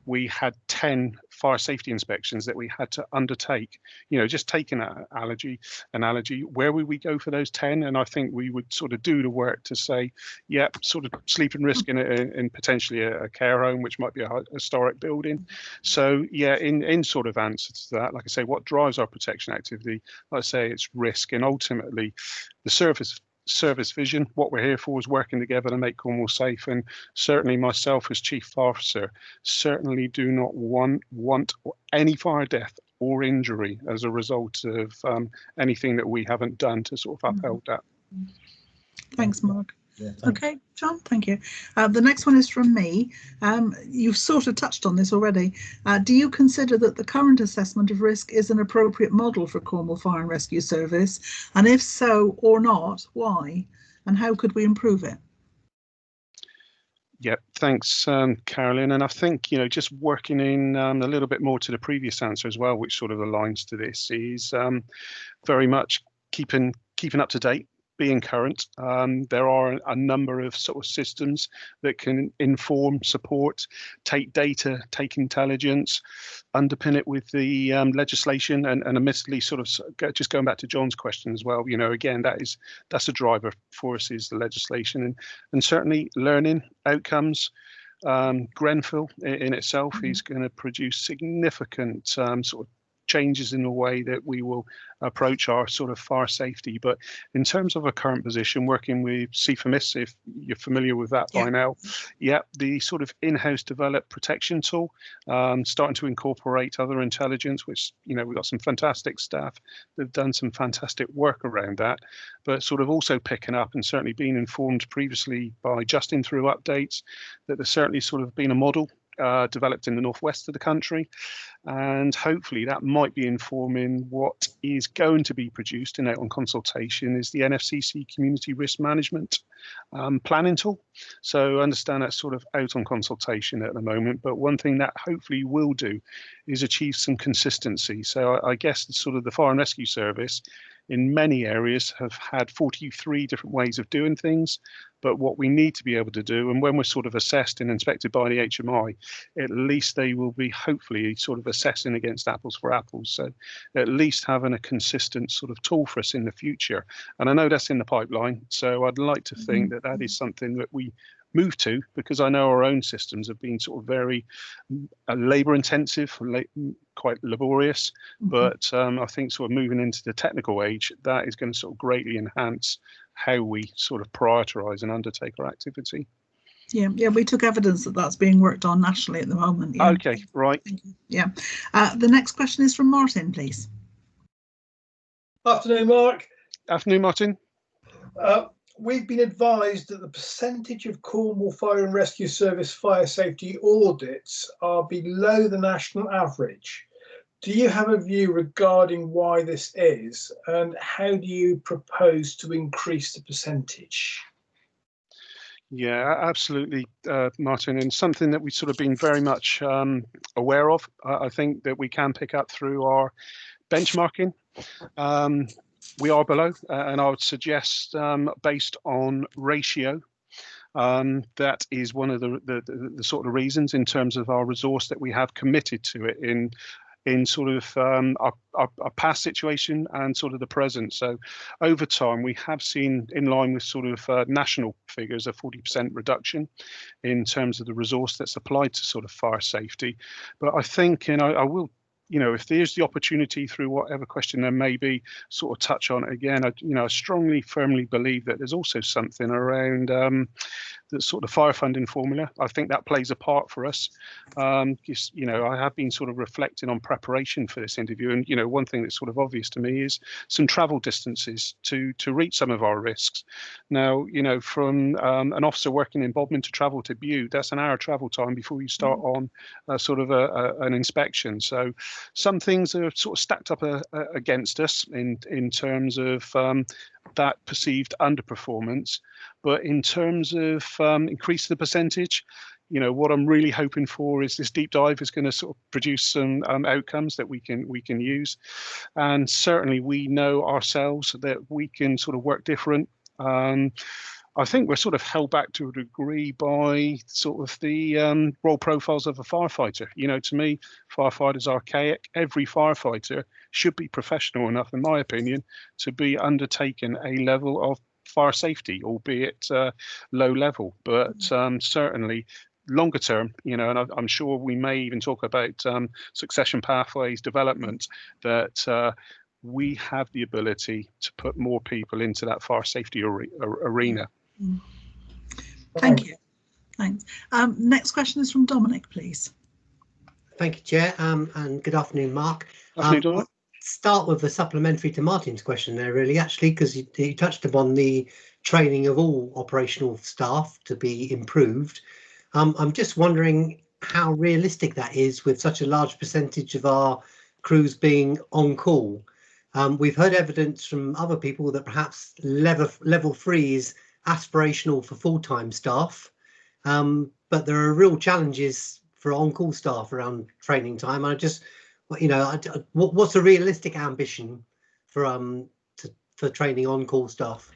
we had 10 fire safety inspections that we had to undertake, you know, just taking that analogy, where would we go for those 10? And I think we would sort of do the work to say, yeah, sort of sleeping risk in potentially a care home, which might be a historic building. So yeah, in sort of answer to that, like I say, what drives our protection activity, like I say, it's risk. And ultimately the service vision, what we're here for is working together to make Cornwall safe, and certainly myself as chief officer certainly do not want any fire death or injury as a result of anything that we haven't done to sort of uphold that.
Thanks, Mark.
Yeah,
okay, John, thank you. The next one is from me. You've sort of touched on this already. Do you consider that the current assessment of risk is an appropriate model for Cornwall Fire and Rescue Service? And if so or not, why? And how could we improve it?
Yeah, thanks, Carolyn. And I think, you know, just working in a little bit more to the previous answer as well, which sort of aligns to this, is very much keeping up to date, being current. There are a number of sort of systems that can inform, support, take data, take intelligence, underpin it with the legislation, and admittedly sort of just going back to John's question as well, you know, again, that's a driver for us, is the legislation, and certainly learning outcomes. Grenfell in itself is going to produce significant sort of changes in the way that we will approach our sort of fire safety. But in terms of a current position, working with CFRS, if you're familiar with that by now, yeah, the sort of in-house developed protection tool, starting to incorporate other intelligence, which, you know, we've got some fantastic staff that have done some fantastic work around that, but sort of also picking up and certainly being informed previously by Justin through updates that there's certainly sort of been a model developed in the northwest of the country, and hopefully that might be informing what is going to be produced and out on consultation is the NFCC Community Risk Management planning tool. So I understand that's sort of out on consultation at the moment, but one thing that hopefully will do is achieve some consistency. So I guess the sort of the Fire and Rescue Service in many areas have had 43 different ways of doing things. But what we need to be able to do, and when we're sort of assessed and inspected by the HMI, at least they will be hopefully sort of assessing against apples for apples. So at least having a consistent sort of tool for us in the future. And I know that's in the pipeline. So I'd like to think that that is something that we move to, because I know our own systems have been sort of very labour intensive, quite laborious, but I think sort of moving into the technical age, that is going to sort of greatly enhance how we sort of prioritise and undertake our activity.
Yeah, we took evidence that that's being worked on nationally at the moment. Yeah.
Okay, right.
Yeah. The next question is from Martin, please.
Afternoon, Mark.
Afternoon, Martin.
We've been advised that the percentage of Cornwall Fire and Rescue Service fire safety audits are below the national average. Do you have a view regarding why this is, and how do you propose to increase the percentage?
Yeah, absolutely, Martin, and something that we've sort of been very much aware of. I think that we can pick up through our benchmarking. We are below, and I would suggest, based on ratio, that is one of the sort of reasons in terms of our resource that we have committed to it in sort of our past situation and sort of the present. So over time, we have seen, in line with sort of national figures, a 40% reduction in terms of the resource that's applied to sort of fire safety. But I think, I will, if there's the opportunity through whatever question there may be, sort of touch on it again. I strongly, firmly believe that there's also something around the sort of fire funding formula. I think that plays a part for us. I have been sort of reflecting on preparation for this interview, and one thing that's sort of obvious to me is some travel distances to reach some of our risks. Now, from an officer working in Bodmin to travel to Bude, that's an hour travel time before you start on sort of an inspection. So some things are sort of stacked up against us in terms of that perceived underperformance. But in terms of increase the percentage, what I'm really hoping for is this deep dive is going to sort of produce some outcomes that we can use. And certainly we know ourselves that we can sort of work different. I think we're sort of held back to a degree by sort of the role profiles of a firefighter. To me, firefighters are archaic. Every firefighter should be professional enough, in my opinion, to be undertaking a level of fire safety, albeit low level. But certainly longer term, and I'm sure we may even talk about succession pathways, development, that we have the ability to put more people into that fire safety arena.
Thank you. Thanks. Next question is from Dominic, please.
Thank you, Chair, and good afternoon, Mark.
Afternoon, Dominic.
Start with the supplementary to Martin's question there, really, actually, because you touched upon the training of all operational staff to be improved. I'm just wondering how realistic that is with such a large percentage of our crews being on call. We've heard evidence from other people that perhaps level 3 is aspirational for full-time staff, but there are real challenges for on-call staff around training time. I just, what's a realistic ambition for training on-call staff?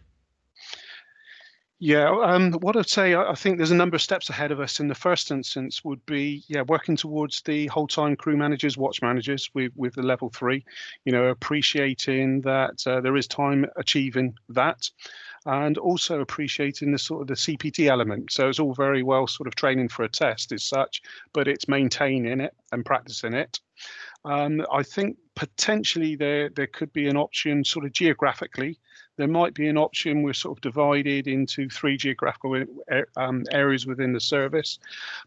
Yeah, what I'd say, I think there's a number of steps ahead of us. In the first instance would be, working towards the whole-time crew managers, watch managers with the level 3, appreciating that there is time achieving that, and also appreciating the sort of the CPT element. So it's all very well sort of training for a test as such, but it's maintaining it and practicing it. I think potentially there could be an option sort of geographically. There might be an option we're sort of divided into 3 geographical areas within the service,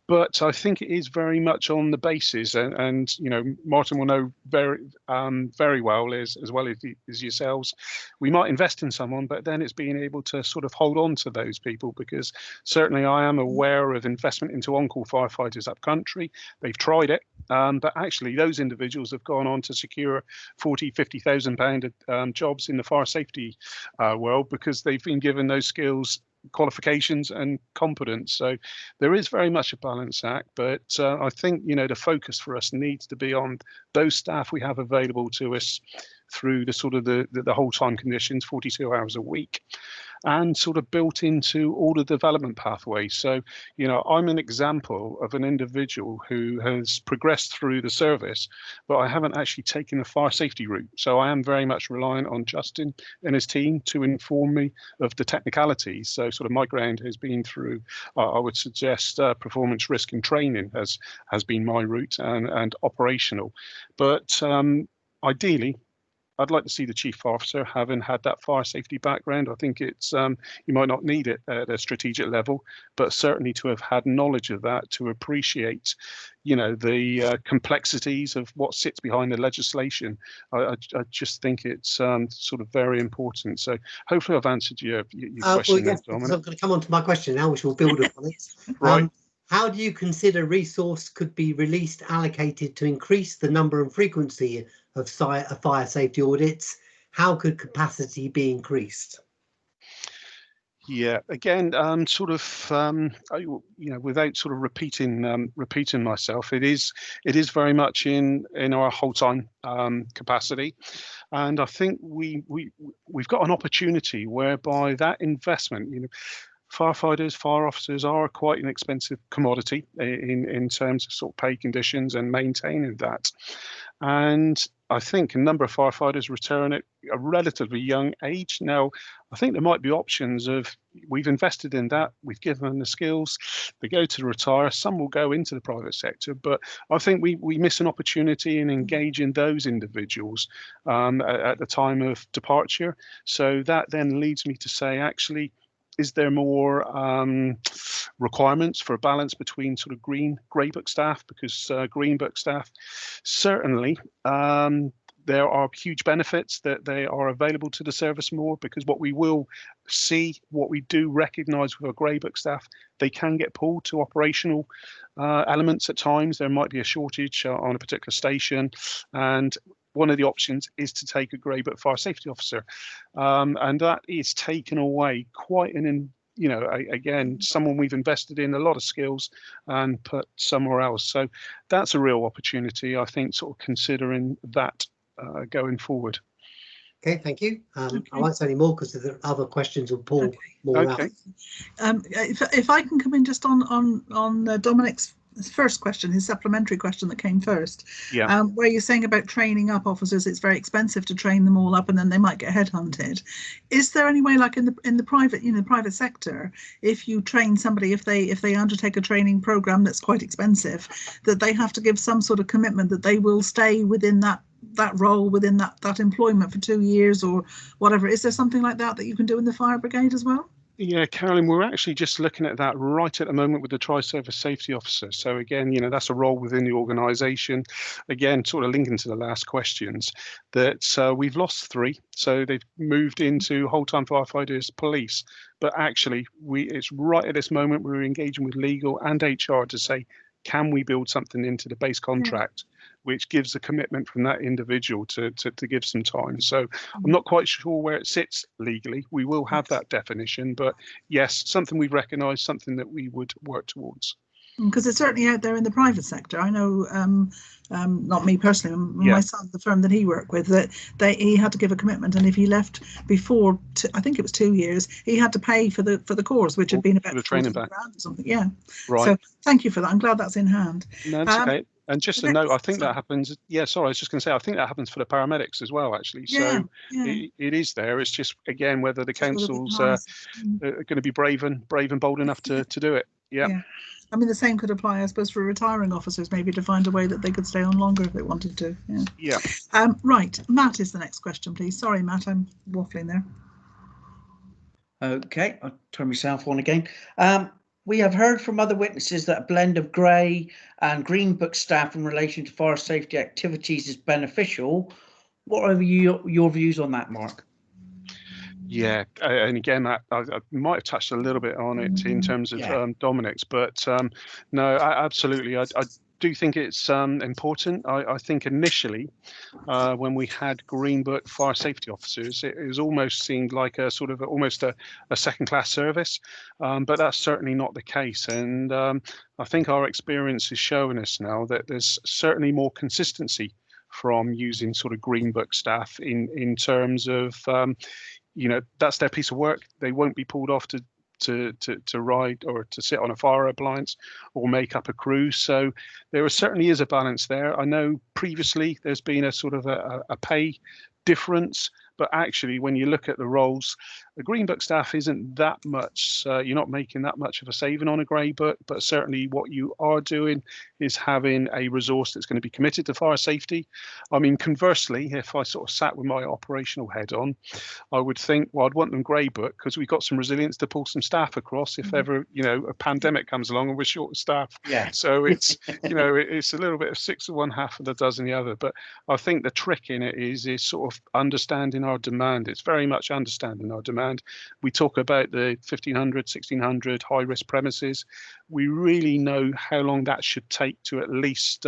but I think it is very much on the basis, and Martin will know very well as well as yourselves. We might invest in someone, but then it's being able to sort of hold on to those people, because certainly I am aware of investment into on-call firefighters up country. They've tried it, but actually those individuals have gone on to secure £40,000-50,000 jobs in the fire safety world, because they've been given those skills, qualifications and competence. So there is very much a balance act, but I think the focus for us needs to be on those staff we have available to us through the sort of the whole time conditions, 42 hours a week, and sort of built into all the development pathways. So, I'm an example of an individual who has progressed through the service, but I haven't actually taken the fire safety route. So I am very much reliant on Justin and his team to inform me of the technicalities. So sort of my ground has been through, I would suggest, performance risk and training has been my route, and operational. But ideally, I'd like to see the chief officer having had that fire safety background. I think it's you might not need it at a strategic level, but certainly to have had knowledge of that, to appreciate, the complexities of what sits behind the legislation. I just think it's sort of very important. So hopefully I've answered your question.
Yes, I'm going to come on to my question now, which will build upon it.
Right.
How do you consider resource could be released, allocated to increase the number and frequency of fire safety audits? How could capacity be increased?
Yeah, again, without sort of repeating myself, it is very much in our whole time capacity, and I think we've got an opportunity whereby that investment, firefighters, fire officers are quite an expensive commodity in terms of sort of pay conditions and maintaining that. And I think a number of firefighters return at a relatively young age. Now, I think there might be options of, we've invested in that, we've given them the skills, they go to retire, some will go into the private sector, but I think we miss an opportunity in engaging those individuals at the time of departure. So that then leads me to say, actually, is there more requirements for a balance between sort of grey book staff? Because green book staff, certainly, there are huge benefits that they are available to the service more, because what we will see, what we do recognise with our grey book staff, they can get pulled to operational elements at times. There might be a shortage on a particular station, and one of the options is to take a grey book fire safety officer, and that is taken away quite again, someone we've invested in a lot of skills and put somewhere else. So that's a real opportunity, I think, sort of considering that going forward.
Okay, thank you. I won't say any more because the other questions will pull more out.
If I can come in just on Dominic's first question, his supplementary question that came first, where you're saying about training up officers, it's very expensive to train them all up and then they might get headhunted. Is there any way, like in the private sector, if you train somebody, if they undertake a training program that's quite expensive, that they have to give some sort of commitment that they will stay within that role, within that employment for 2 years or whatever? Is there something like that you can do in the fire brigade as well?
Yeah, Carolyn, we're actually just looking at that right at the moment with the Tri-Service Safety Officer. So again, that's a role within the organisation. Again, sort of linking to the last questions, that we've lost 3. So they've moved into whole-time firefighters, police. But actually, it's right at this moment we're engaging with legal and HR to say, can we build something into the base contract which gives a commitment from that individual to give some time. So I'm not quite sure where it sits legally. We will have that definition, but yes, something we've recognised, something that we would work towards.
Because it's certainly out there in the private sector. I know, not me personally, my son, the firm that he worked with, that he had to give a commitment, and if he left before, I think it was 2 years, he had to pay for the course, which had been about £40,000 or something. Yeah. Right. So thank you for that. I'm glad that's in hand.
No, that's okay. And just a note, I think that happens. Yeah, sorry, I was just going to say, I think that happens for the paramedics as well, actually. So it is there. It's just, again, whether the councils are going to be brave and bold enough to do it. Yeah.
I mean, the same could apply, I suppose, for retiring officers, maybe to find a way that they could stay on longer if they wanted to.
Yeah.
Right. Matt is the next question, please. Sorry, Matt, I'm waffling there.
Okay, I'll turn myself on again. We have heard from other witnesses that a blend of grey and green book staff in relation to fire safety activities is beneficial. What are your views on that, Mark?
Yeah, and again, I might have touched a little bit on it in terms of Dominic's, but no, absolutely. I do think it's important. I think initially, when we had Green Book fire safety officers, it was almost seemed like a sort of almost a second-class service, but that's certainly not the case. And I think our experience is showing us now that there's certainly more consistency from using sort of Green Book staff in terms of that's their piece of work. They won't be pulled off to ride or to sit on a fire appliance or make up a crew. So there certainly is a balance there. I know previously there's been a sort of a pay difference, but actually when you look at the roles, the Green Book staff isn't that much, you're not making that much of a saving on a grey book, but certainly what you are doing is having a resource that's going to be committed to fire safety. I mean, conversely, if I sort of sat with my operational head on, I would think, well, I'd want them grey book because we've got some resilience to pull some staff across if ever, a pandemic comes along and we're short of staff.
Yeah.
So it's, it's a little bit of 6 of one, half of the dozen the other. But I think the trick in it is sort of understanding our demand. It's very much understanding our demand. We talk about the 1500, 1600 high risk premises. We really know how long that should take to at least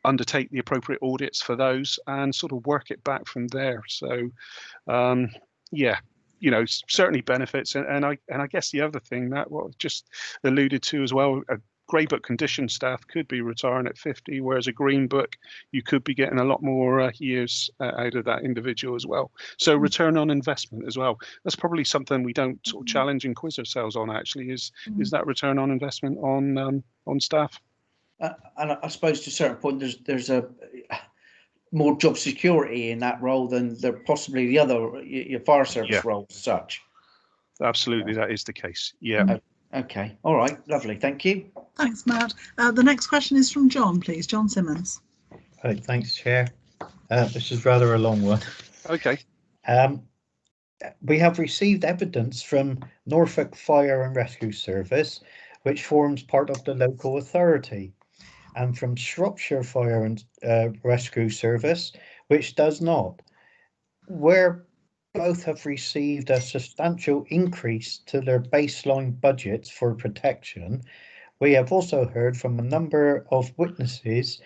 undertake the appropriate audits for those and sort of work it back from there. So, you know, certainly benefits. And I guess the other thing that what just alluded to as well, a grey book condition staff could be retiring at 50, whereas a green book, you could be getting a lot more years out of that individual as well. So return on investment as well. That's probably something we don't sort of challenge and quiz ourselves on, actually, is that return on investment on staff.
And I suppose to a certain point, there's a more job security in that role than there possibly the other your fire service role as such.
Absolutely, that is the case. Yeah.
Okay. All right. Lovely. Thank you.
Thanks, Matt. The next question is from John, please. John Simmons.
Thanks, Chair. This is rather a long one.
Okay.
We have received evidence from Norfolk Fire and Rescue Service, which forms part of the local authority, and from Shropshire Fire and Rescue Service, which does not, where both have received a substantial increase to their baseline budgets for protection. We have also heard from a number of witnesses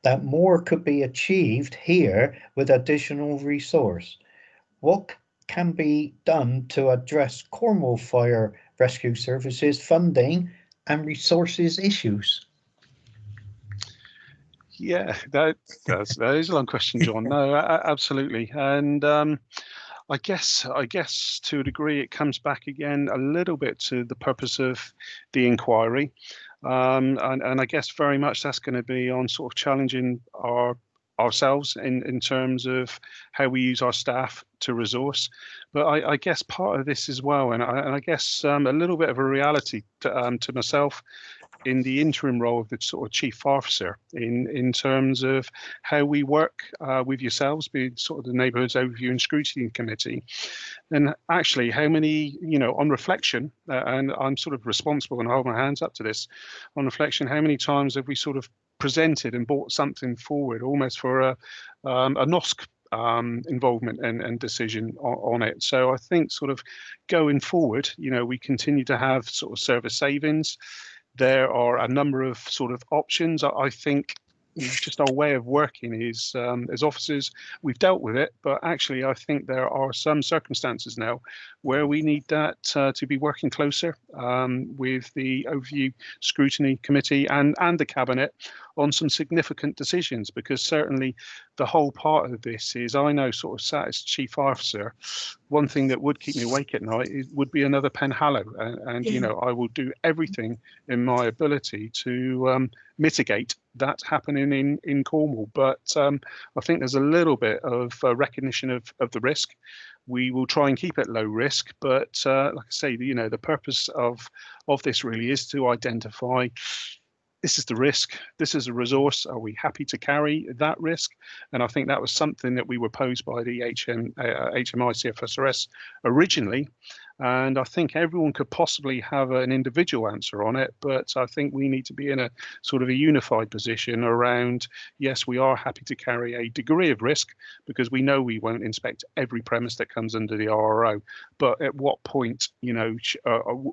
that more could be achieved here with additional resource. What can be done to address Cornwall Fire Rescue Services funding and resources issues?
Yeah, that is a long question, John. No, absolutely. And I guess to a degree it comes back again a little bit to the purpose of the inquiry. And I guess very much that's going to be on sort of challenging ourselves in terms of how we use our staff to resource. But I guess part of this as well, and I guess a little bit of a reality to myself in the interim role of the sort of chief officer in terms of how we work with yourselves, being sort of the neighbourhoods overview and scrutiny committee, and actually how many, you know, on reflection, and I'm sort of responsible and hold my hands up to this, on reflection, how many times have we sort of presented and brought something forward almost for a NOSC involvement and decision on it. So I think sort of going forward, you know, we continue to have sort of service savings. There are a number of sort of options. I think just our way of working is, as officers, we've dealt with it, but actually I think there are some circumstances now where we need that to be working closer with the overview scrutiny committee and the cabinet on some significant decisions, because certainly the whole part of this is, I know sort of sat as chief officer, one thing that would keep me awake at night would be another Penhallow, and you know, I will do everything in my ability to mitigate that happening in Cornwall. But I think there's a little bit of recognition of the risk. We will try and keep it low risk, but like I say, you know, the purpose of this really is to identify, this is the risk, this is a resource, are we happy to carry that risk? And I think that was something that we were posed by the HMI CFRS originally. And I think everyone could possibly have an individual answer on it, but I think we need to be in a sort of a unified position around, yes, we are happy to carry a degree of risk because we know we won't inspect every premise that comes under the RRO, but at what point, you know,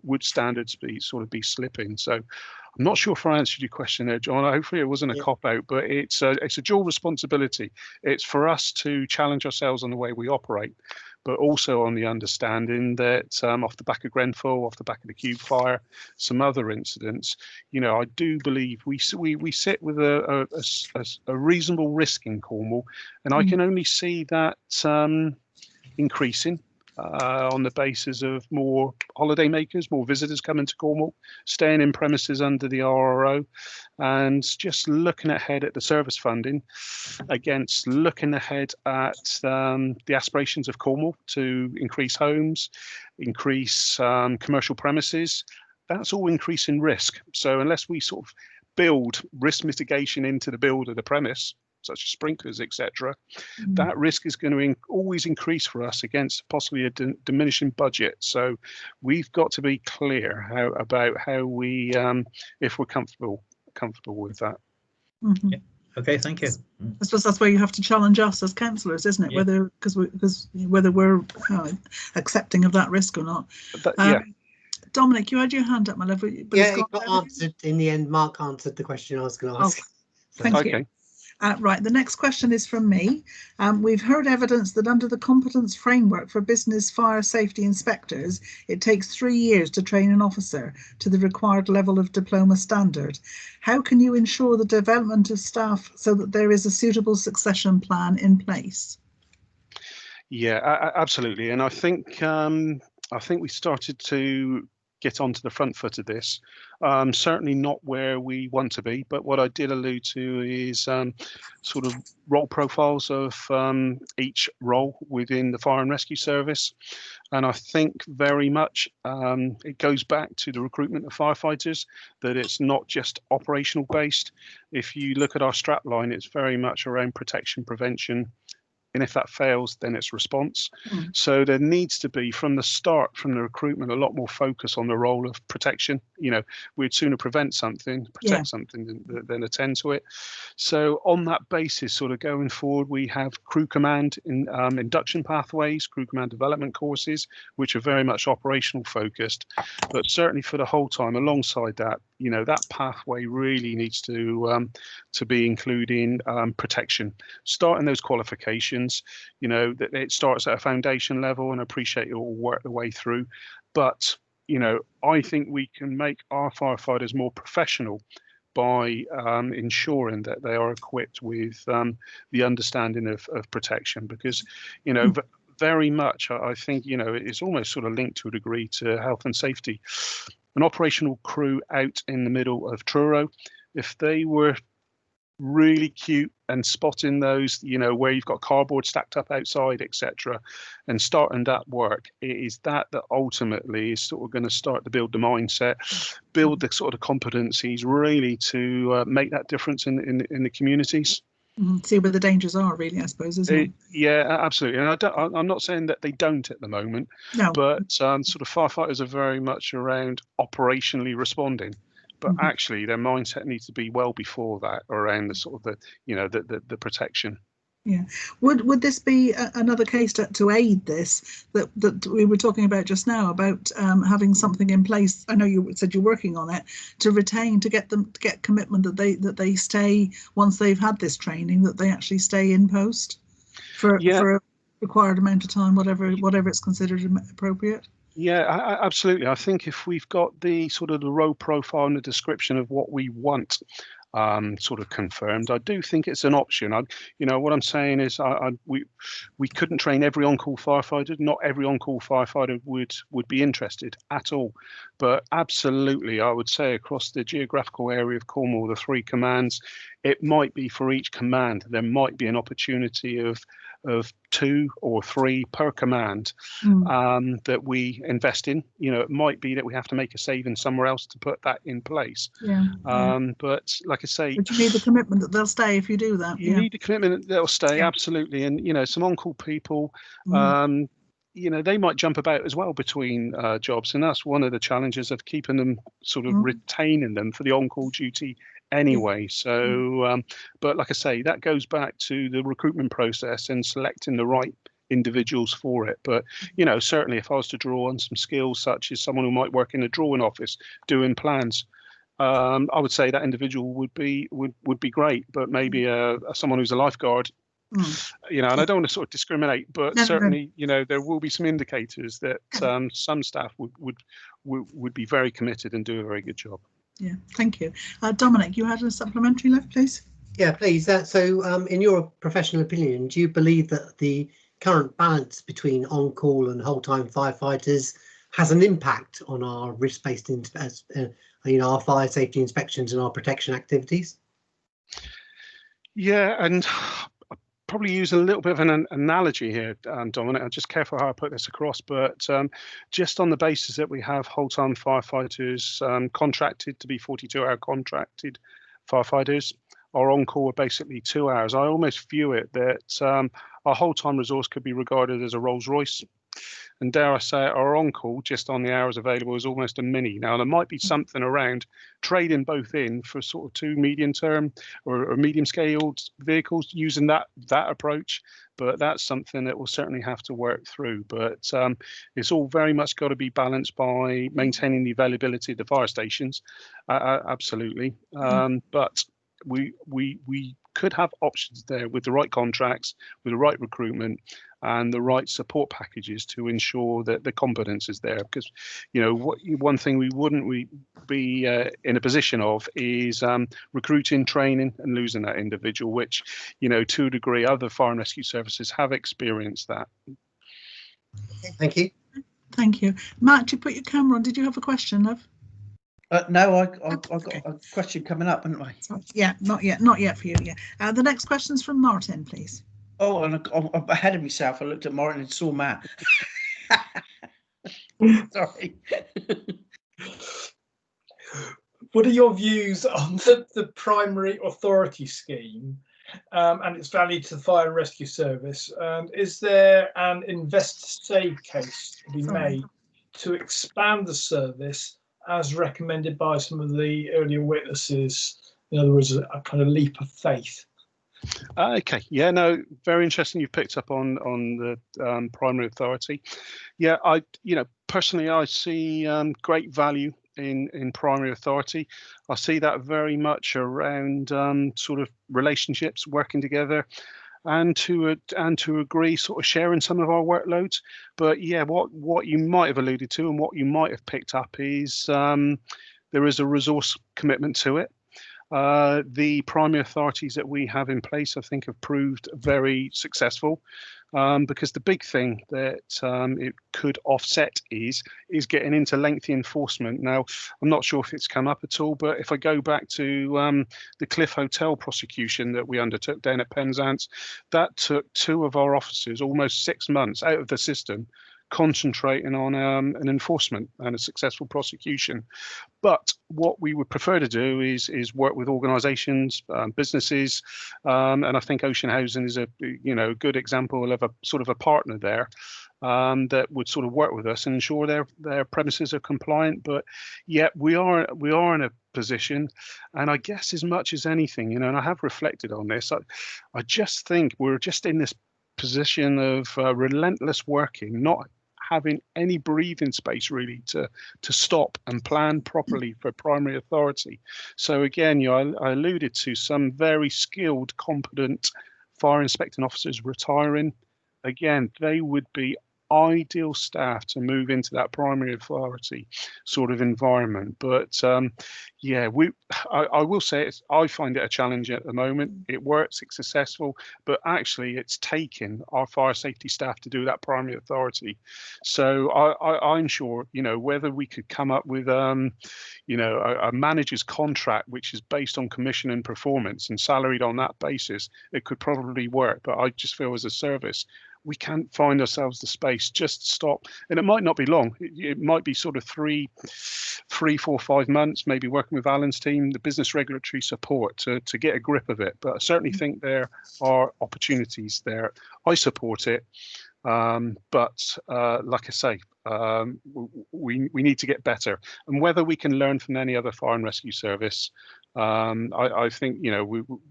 would standards be slipping? So I'm not sure if I answered your question there, John. Hopefully it wasn't a cop-out, but it's a dual responsibility. It's for us to challenge ourselves on the way we operate, but also on the understanding that off the back of Grenfell, off the back of the Cube fire, some other incidents, you know, I do believe we sit with a reasonable risk in Cornwall, and I can only see that increasing on the basis of more holidaymakers, more visitors coming to Cornwall, staying in premises under the RRO, and just looking ahead at the service funding against looking ahead at the aspirations of Cornwall to increase homes, increase commercial premises. That's all increasing risk. So unless we sort of build risk mitigation into the build of the premise, such as sprinklers, etc., that risk is going to always increase for us against possibly a diminishing budget. So we've got to be clear about how we, if we're comfortable with that.
Yeah. Okay, thank you.
I suppose that's where you have to challenge us as councillors, isn't it? Yeah. Whether we're accepting of that risk or not. Dominic, you had your hand up, my love.
Yeah, it got answered in the end. Mark answered the question I was going to ask.
Thank you. Right, the next question is from me. We've heard evidence that under the competence framework for business fire safety inspectors, it takes 3 years to train an officer to the required level of diploma standard. How can you ensure the development of staff so that there is a suitable succession plan in place?
Yeah, absolutely. And I think we started to get onto the front foot of this. Certainly not where we want to be, but what I did allude to is sort of role profiles of each role within the fire and rescue service. And I think very much it goes back to the recruitment of firefighters, that it's not just operational based. If you look at our strap line, it's very much around protection, prevention, and if that fails, then it's response. So there needs to be, from the start, from the recruitment, a lot more focus on the role of protection. You know, we'd sooner prevent something, protect something than attend to it. So on that basis, sort of going forward, we have crew command in, induction pathways, crew command development courses, which are very much operational focused. But certainly for the whole time, alongside that, you know, that pathway really needs to be including protection, starting those qualifications. You know, that it starts at a foundation level, and I appreciate it will work the way through. But, you know, I think we can make our firefighters more professional by ensuring that they are equipped with the understanding of protection, because, you know, very much, I think, you know, it's almost sort of linked to a degree to health and safety. An operational crew out in the middle of Truro, if they were really cute and spotting those, you know, where you've got cardboard stacked up outside, etc., and starting that work, it is that ultimately is sort of going to start to build the mindset, build the sort of competencies really to make that difference in the communities.
See where the dangers are, really, I suppose, isn't it?
Yeah, absolutely. And I'm not saying that they don't at the moment,
no,
but sort of firefighters are very much around operationally responding. But actually, their mindset needs to be well before that, around the sort of the protection.
Yeah. Would this be another case to aid this that we were talking about just now, about having something in place? I know you said you're working on it to retain, to get commitment that they stay, once they've had this training, that they actually stay in post for a required amount of time, whatever it's considered appropriate.
Yeah, absolutely. I think if we've got the sort of the role profile and the description of what we want sort of confirmed, I do think it's an option. You know, what I'm saying is we couldn't train every on-call firefighter. Not every on-call firefighter would be interested at all. But absolutely, I would say across the geographical area of Cornwall, the 3 commands, it might be for each command, there might be an opportunity of 2 or 3 per command that we invest in. You know, it might be that we have to make a saving somewhere else to put that in place. But like I say,
but you need the commitment that they'll stay if you do that.
You need the commitment that they'll stay, absolutely. And you know, some on-call people, you know, they might jump about as well between jobs, and that's one of the challenges of keeping them, sort of retaining them for the on-call duty anyway. So but like I say, that goes back to the recruitment process and selecting the right individuals for it. But you know, certainly if I was to draw on some skills such as someone who might work in a drawing office doing plans, I would say that individual would be great. But maybe someone who's a lifeguard, you know, and I don't want to sort of discriminate, but certainly you know, there will be some indicators that some staff would be very committed and do a very good job.
Yeah, thank you. Dominic, you had a supplementary left, please?
Yeah, please. So in your professional opinion, do you believe that the current balance between on-call and whole-time firefighters has an impact on our risk-based, you know, our fire safety inspections and our protection activities?
Yeah, and I'll probably use a little bit of an analogy here, Dominic. I'm just careful how I put this across, but just on the basis that we have whole-time firefighters contracted to be 42-hour contracted firefighters, our on-call are basically 2 hours. I almost view it that our whole-time resource could be regarded as a Rolls Royce. And dare I say it, our on-call, just on the hours available, is almost a Mini. Now, there might be something around trading both in for sort of 2 medium-term or medium-scaled vehicles using that approach, but that's something that we'll certainly have to work through. But it's all very much got to be balanced by maintaining the availability of the fire stations, absolutely. But we could have options there with the right contracts, with the right recruitment, and the right support packages to ensure that the competence is there. Because, you know, one thing we wouldn't be in a position of is recruiting, training, and losing that individual, which, you know, to a degree, other fire and rescue services have experienced that.
Okay, thank you.
Thank you. Matt, you put your camera on. Did you have a question, love?
No, I've got a question coming up, haven't I?
Sorry. Yeah, not yet for you. Yeah. The next question's from Martin, please.
Oh, and I'm ahead of myself. I looked at Martin and saw Matt. Sorry.
What are your views on the primary authority scheme and its value to the fire and rescue service? And is there an invest save case to be made to expand the service as recommended by some of the earlier witnesses? In other words, a kind of leap of faith.
Okay, yeah, no, very interesting. You've picked up on the primary authority. Yeah, personally, I see great value in primary authority. I see that very much around sort of relationships, working together, and to agree, sort of sharing some of our workloads. But yeah, what you might have alluded to and what you might have picked up is there is a resource commitment to it. The primary authorities that we have in place, I think, have proved very successful, because the big thing that it could offset is getting into lengthy enforcement. Now, I'm not sure if it's come up at all, but if I go back to the Cliff Hotel prosecution that we undertook down at Penzance, that took 2 of our officers almost 6 months out of the system, concentrating on an enforcement and a successful prosecution. But what we would prefer to do is work with organisations, businesses, and I think Ocean Housing is a good example of a sort of a partner there that would sort of work with us and ensure their premises are compliant. But yet we are in a position, and I guess as much as anything, and I have reflected on this, I just think we're just in this position of relentless working, not having any breathing space really to stop and plan properly for primary authority. So again, I alluded to some very skilled, competent fire inspecting officers retiring. Again, they would be ideal staff to move into that primary authority sort of environment. But yeah, I will say I find it a challenge at the moment. It works, it's successful, but actually it's taken our fire safety staff to do that primary authority. So I'm sure, whether we could come up with a manager's contract which is based on commission and performance and salaried on that basis, it could probably work. But I just feel as a service, we can't find ourselves the space just to stop. And it might not be long. It might be sort of 3, 4, 5 months, maybe working with Alan's team, the business regulatory support to get a grip of it. But I certainly think there are opportunities there. I support it. But like I say, we need to get better. And whether we can learn from any other fire and rescue service, I think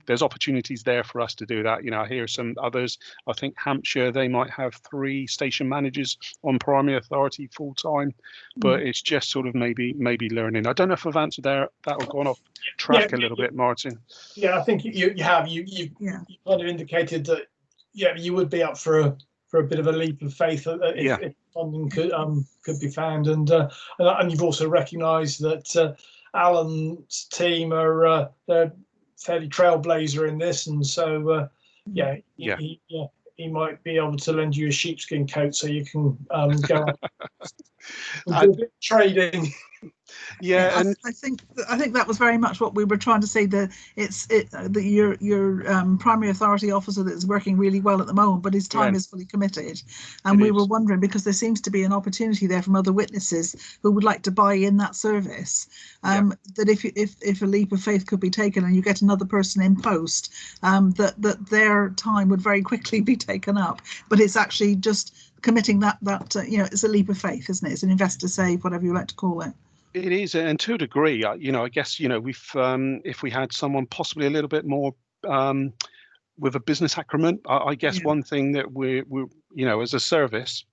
there's opportunities there for us to do that. I hear some others. I think Hampshire, they might have 3 station managers on primary authority full time, but it's just sort of maybe learning. I don't know if I've answered that or gone off track a little bit, Martin.
Yeah, I think you have. You kind of indicated that you would be up for a bit of a leap of faith if funding could be found, and you've also recognised that Alan's team are they're fairly trailblazer in this, and so he might be able to lend you a sheepskin coat so you can go and do a bit of trading.
Yeah, and
I think that was very much what we were trying to say. That your primary authority officer that is working really well at the moment, but his time is fully committed, and we were wondering, because there seems to be an opportunity there from other witnesses who would like to buy in that service. That if a leap of faith could be taken and you get another person in post, that their time would very quickly be taken up. But it's actually just committing that it's a leap of faith, isn't it? It's an investor save, whatever you like to call it.
It is, and to a degree, I guess we've if we had someone possibly a little bit more with a business acumen. I guess one thing that we're as a service,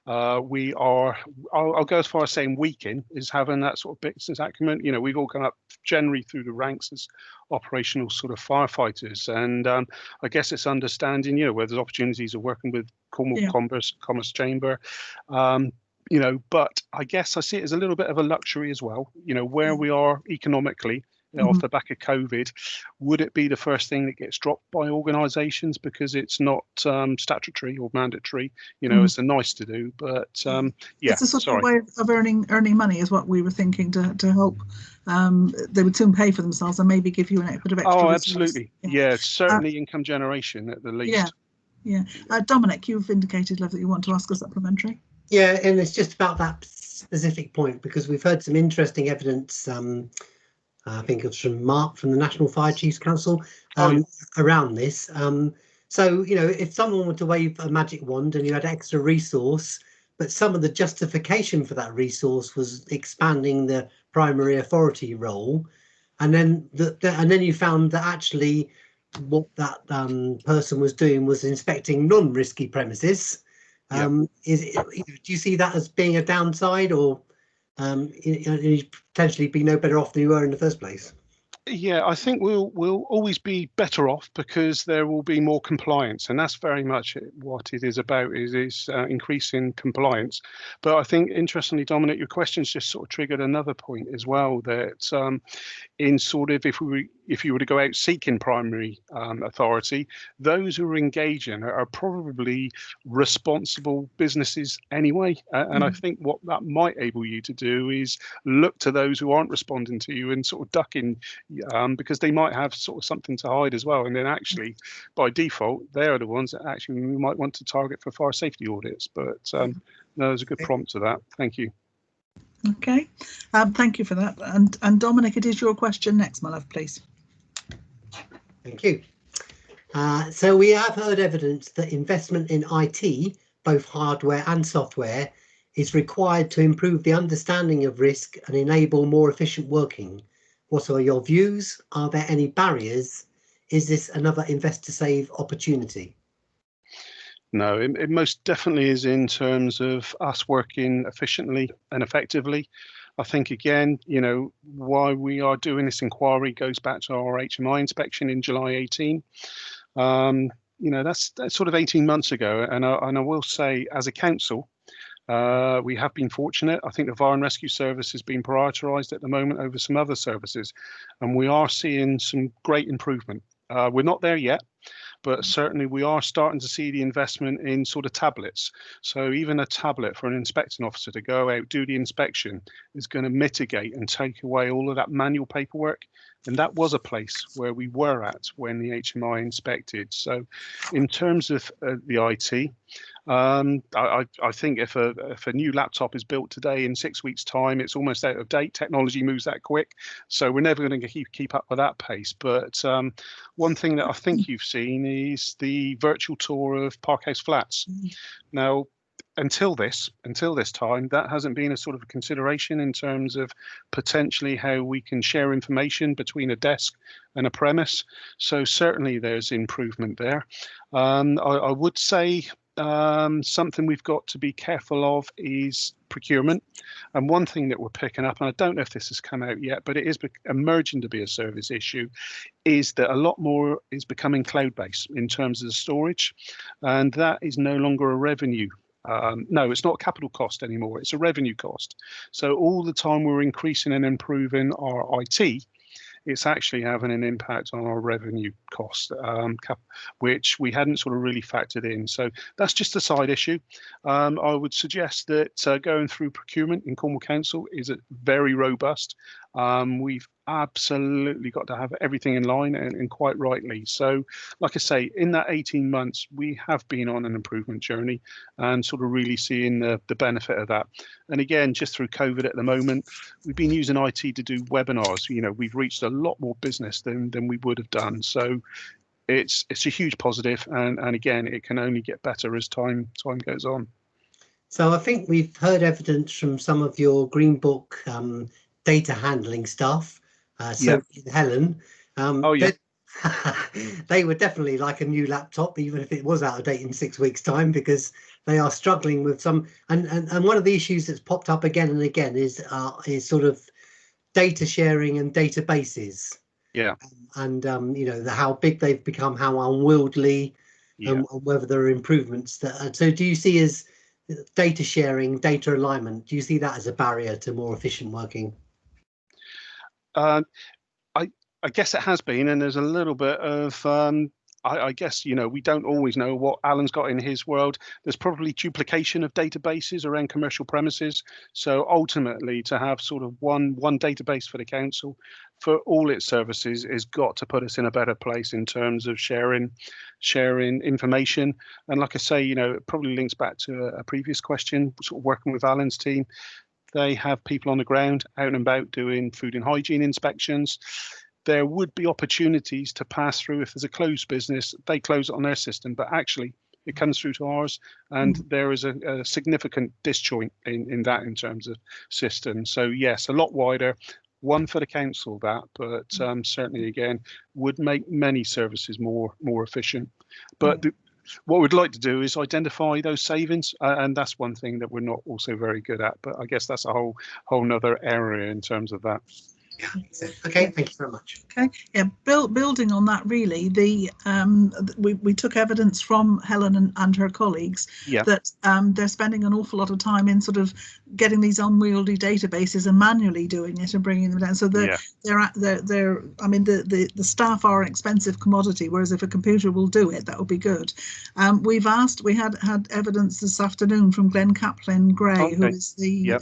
we are, I'll go as far as saying weaken is having that sort of business acumen. We've all come up generally through the ranks as operational sort of firefighters, and I guess it's understanding, where there's opportunities of working with Cornwall Commerce Chamber, but I guess I see it as a little bit of a luxury as well, where we are economically. Off the back of COVID, would it be the first thing that gets dropped by organisations because it's not statutory or mandatory? It's a nice to do, but
it's a sort of way of earning money is what we were thinking to help. They would soon pay for themselves and maybe give you a bit of extra.
Oh, absolutely, certainly income generation at the least.
Dominic, you've indicated, love, that you want to ask a supplementary.
Yeah, and it's just about that specific point, because we've heard some interesting evidence. I think it was from Mark from the National Fire Chiefs Council around this. So, if someone were to wave a magic wand and you had extra resource, but some of the justification for that resource was expanding the primary authority role, and then you found that actually what that person was doing was inspecting non-risky premises. Do you see that as being a downside, or you potentially be no better off than you were in the first place?
Yeah, I think we'll always be better off because there will be more compliance, and that's very much what it is about, is increasing compliance. But I think, interestingly, Dominic, your questions just sort of triggered another point as well, that in sort of if you were to go out seeking primary authority, those who are engaging are probably responsible businesses anyway. And I think what that might enable you to do is look to those who aren't responding to you and sort of ducking, because they might have sort of something to hide as well. And then actually, by default, they're the ones that actually we might want to target for fire safety audits. But no, there's a good prompt to that. Thank you.
Okay, thank you for that. And Dominic, it is your question next, my love, please.
Thank you. So we have heard evidence that investment in IT, both hardware and software, is required to improve the understanding of risk and enable more efficient working. What are your views? Are there any barriers? Is this another invest to save opportunity?
No, it most definitely is in terms of us working efficiently and effectively. I think, again, why we are doing this inquiry goes back to our HMI inspection in July 18. That's sort of 18 months ago. And I will say, as a council, we have been fortunate. I think the Fire and Rescue Service has been prioritised at the moment over some other services, and we are seeing some great improvement. We're not there yet, but certainly we are starting to see the investment in sort of tablets. So even a tablet for an inspecting officer to go out, do the inspection, is going to mitigate and take away all of that manual paperwork. And that was a place where we were at when the HMI inspected. So in terms of the IT, I think if a new laptop is built today, in 6 weeks' time, it's almost out of date. Technology moves that quick, so we're never going to keep up with that pace. But one thing that I think you've seen is the virtual tour of Parkhouse Flats. Now, until this time, that hasn't been a sort of a consideration in terms of potentially how we can share information between a desk and a premise. So certainly there's improvement there. I would say something we've got to be careful of is procurement. And one thing that we're picking up, and I don't know if this has come out yet, but it is emerging to be a service issue, is that a lot more is becoming cloud-based in terms of the storage, and that is no longer a revenue. No, it's not a capital cost anymore, it's a revenue cost. So all the time we're increasing and improving our IT, it's actually having an impact on our revenue cost, which we hadn't sort of really factored in. So that's just a side issue. I would suggest that going through procurement in Cornwall Council is very robust. We've absolutely got to have everything in line, and quite rightly. So, like I say, in that 18 months, we have been on an improvement journey and sort of really seeing the benefit of that. And again, just through COVID at the moment, we've been using IT to do webinars. We've reached a lot more business than we would have done. So it's a huge positive, and again, it can only get better as time goes on.
So I think we've heard evidence from some of your Green Book data handling staff. Helen, They would definitely like a new laptop, even if it was out of date in 6 weeks' time, because they are struggling with some. And one of the issues that's popped up again and again is sort of data sharing and databases.
Yeah.
And you know, how big they've become, how unwieldy, and whether there are improvements that. So, do you see as data sharing, data alignment? Do you see that as a barrier to more efficient working?
I guess it has been, and there's a little bit of, I guess, you know, we don't always know what Alan's got in his world. There's probably duplication of databases around commercial premises. So ultimately, to have sort of one database for the council for all its services has got to put us in a better place in terms of sharing information. And like I say, you know, it probably links back to a previous question, sort of working with Alan's team. They have people on the ground out and about doing food and hygiene inspections. There would be opportunities to pass through. If there's a closed business, they close it on their system, but actually it comes through to ours, and there is a significant disjoint in that in terms of system. So yes, a lot wider, one for the council, that, but certainly again would make many services more efficient. But what we'd like to do is identify those savings, and that's one thing that we're not also very good at, but I guess that's a whole nother area in terms of that.
Okay, thank you very much.
Okay, yeah, building on that, really, we took evidence from Helen and her colleagues that they're spending an awful lot of time in sort of getting these unwieldy databases and manually doing it and bringing them down. So they're I mean, the staff are an expensive commodity, whereas if a computer will do it, that would be good. We had evidence this afternoon from Glenn Kaplan Gray, who is the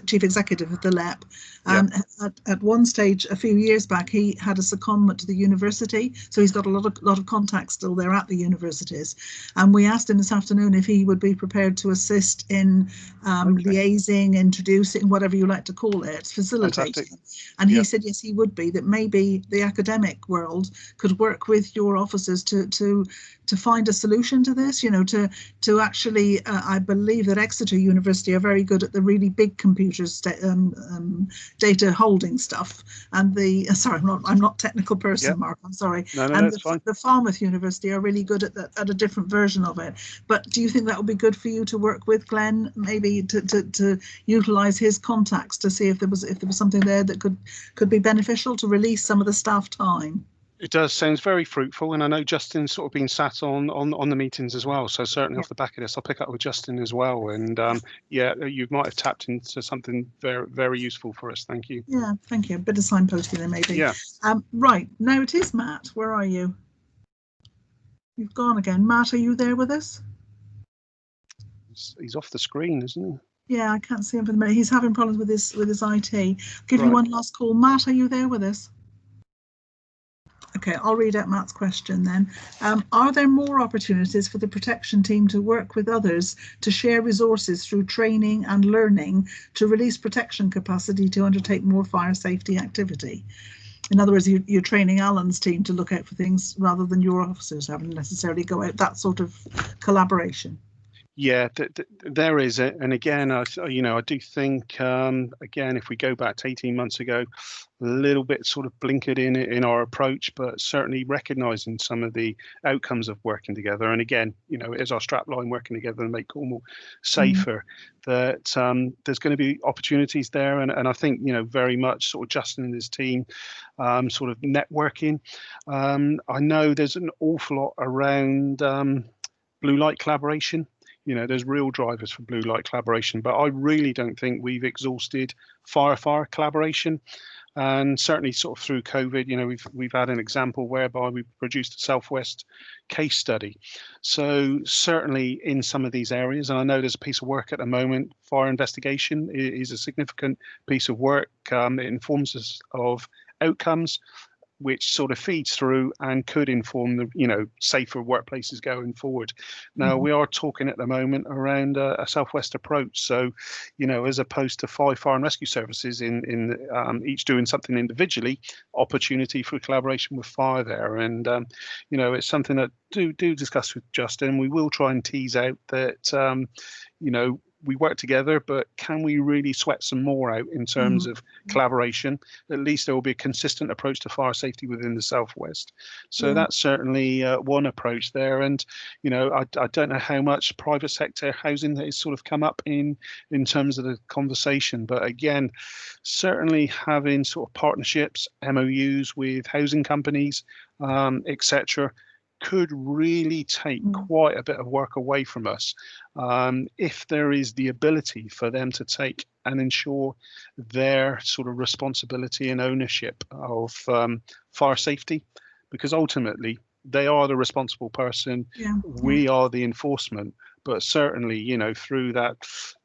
chief executive of the LEP. And at one stage, a few years back, he had a secondment to the university, so he's got a lot of contacts still there at the universities. And we asked him this afternoon if he would be prepared to assist in liaising, introducing, whatever you like to call it, facilitating. And he said yes, he would be. That maybe the academic world could work with your officers to find a solution to this. You know, to actually, I believe that Exeter University are very good at the really big computers. Data holding stuff, and sorry, I'm not technical person, Mark, I'm sorry.
No,
and
that's fine.
The Falmouth University are really good at a different version of it. But do you think that would be good for you to work with Glenn, maybe to utilize his contacts to see if there was something there that could be beneficial to release some of the staff time?
It does. Sounds very fruitful, and I know Justin's sort of been sat on the meetings as well. So certainly off the back of this, I'll pick up with Justin as well. And you might have tapped into something very, very useful for us. Thank you.
Yeah, thank you. A bit of signposting there, maybe.
Yeah.
Right, now it is Matt. Where are you? You've gone again. Matt, are you there with us?
He's off the screen, isn't he?
Yeah, I can't see him for the minute. He's having problems with his IT. I'll give you one last call. Matt, are you there with us? Okay, I'll read out Matt's question then. Are there more opportunities for the protection team to work with others to share resources through training and learning to release protection capacity to undertake more fire safety activity? In other words, you're training Alan's team to look out for things rather than your officers having to necessarily go out, that sort of collaboration.
Yeah, there is, and again, I do think again, if we go back to 18 months ago, a little bit sort of blinkered in our approach, but certainly recognising some of the outcomes of working together. And again, you know, as our strapline, working together and make Cornwall safer, that there's going to be opportunities there, and I think, you know, very much sort of Justin and his team sort of networking. I know there's an awful lot around blue light collaboration. You know, there's real drivers for blue light collaboration, but I really don't think we've exhausted fire collaboration. And certainly sort of through COVID, you know, we've had an example whereby we produced a Southwest case study. So certainly in some of these areas, and I know there's a piece of work at the moment, fire investigation is a significant piece of work. It informs us of outcomes, which sort of feeds through and could inform the, you know, safer workplaces going forward. Now, we are talking at the moment around a Southwest approach. So, you know, as opposed to 5 fire and rescue services in each doing something individually, opportunity for collaboration with fire there. And, you know, it's something that do discuss with Justin. We will try and tease out that, you know, we work together, but can we really sweat some more out in terms of collaboration? At least there will be a consistent approach to fire safety within the Southwest. So that's certainly one approach there. And, you know, I don't know how much private sector housing has sort of come up in terms of the conversation. But again, certainly having sort of partnerships, MOUs with housing companies, etc., could really take quite a bit of work away from us if there is the ability for them to take and ensure their sort of responsibility and ownership of fire safety, because ultimately they are the responsible person. We are the enforcement. But certainly, you know, through that,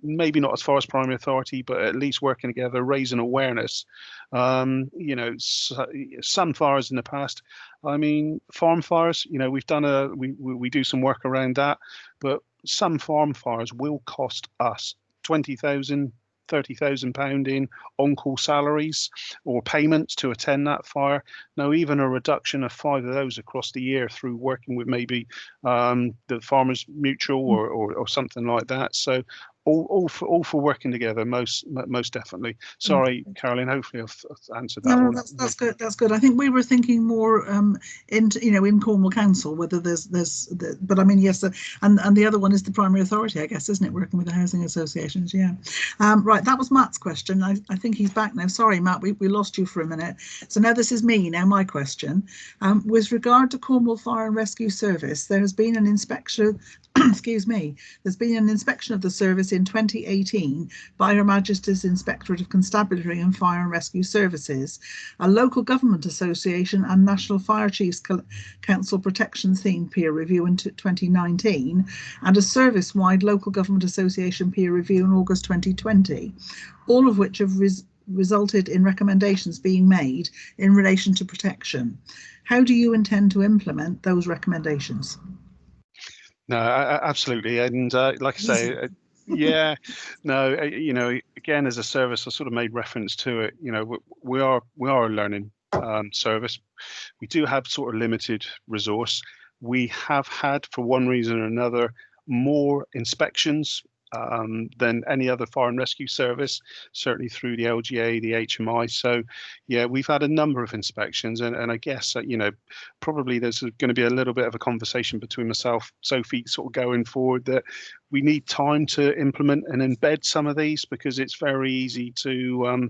maybe not as far as primary authority, but at least working together, raising awareness. You know, some fires in the past, I mean, farm fires, you know, we've done we do some work around that, but some farm fires will cost us £20,000, £30,000 in on-call salaries or payments to attend that fire. Now, even a reduction of 5 of those across the year through working with maybe the Farmers Mutual or something like that. So all for working together, most definitely. Sorry, Caroline, hopefully I've answered that one.
That's good. That's good. I think we were thinking more in Cornwall Council, whether there's but I mean, yes, and the other one is the primary authority, I guess, isn't it? Working with the housing associations. Yeah. Right. That was Matt's question. I think he's back now. Sorry, Matt, we lost you for a minute. So now this is me. Now my question. With regard to Cornwall Fire and Rescue Service, there has been an inspection. Excuse me. There's been an inspection of the service in 2018 by Her Majesty's Inspectorate of Constabulary and Fire and Rescue Services, a local government association and National Fire Chiefs Council protection theme peer review in 2019, and a service-wide local government association peer review in August 2020, all of which have resulted in recommendations being made in relation to protection. How do you intend to implement those recommendations?
No, absolutely. And like I say, yeah, no, you know, again, as a service, I sort of made reference to it. You know, we are a learning service. We do have sort of limited resource. We have had, for one reason or another, more inspections than any other fire and rescue service, certainly through the LGA, the HMI. So, yeah, we've had a number of inspections, and I guess you know, probably there's going to be a little bit of a conversation between myself, Sophie, sort of going forward, that we need time to implement and embed some of these, because it's very easy to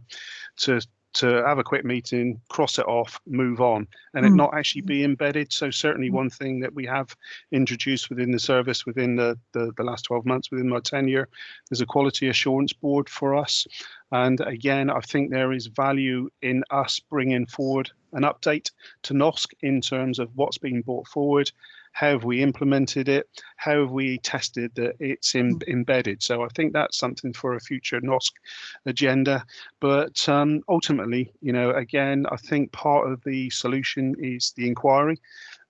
have a quick meeting, cross it off, move on, and it not actually be embedded. So certainly one thing that we have introduced within the service within the last 12 months within my tenure is a quality assurance board for us. And again, I think there is value in us bringing forward an update to NOSC in terms of what's being brought forward. How have we implemented it? How have we tested that it's embedded? So I think that's something for a future NOSC agenda. But ultimately, you know, again, I think part of the solution is the inquiry,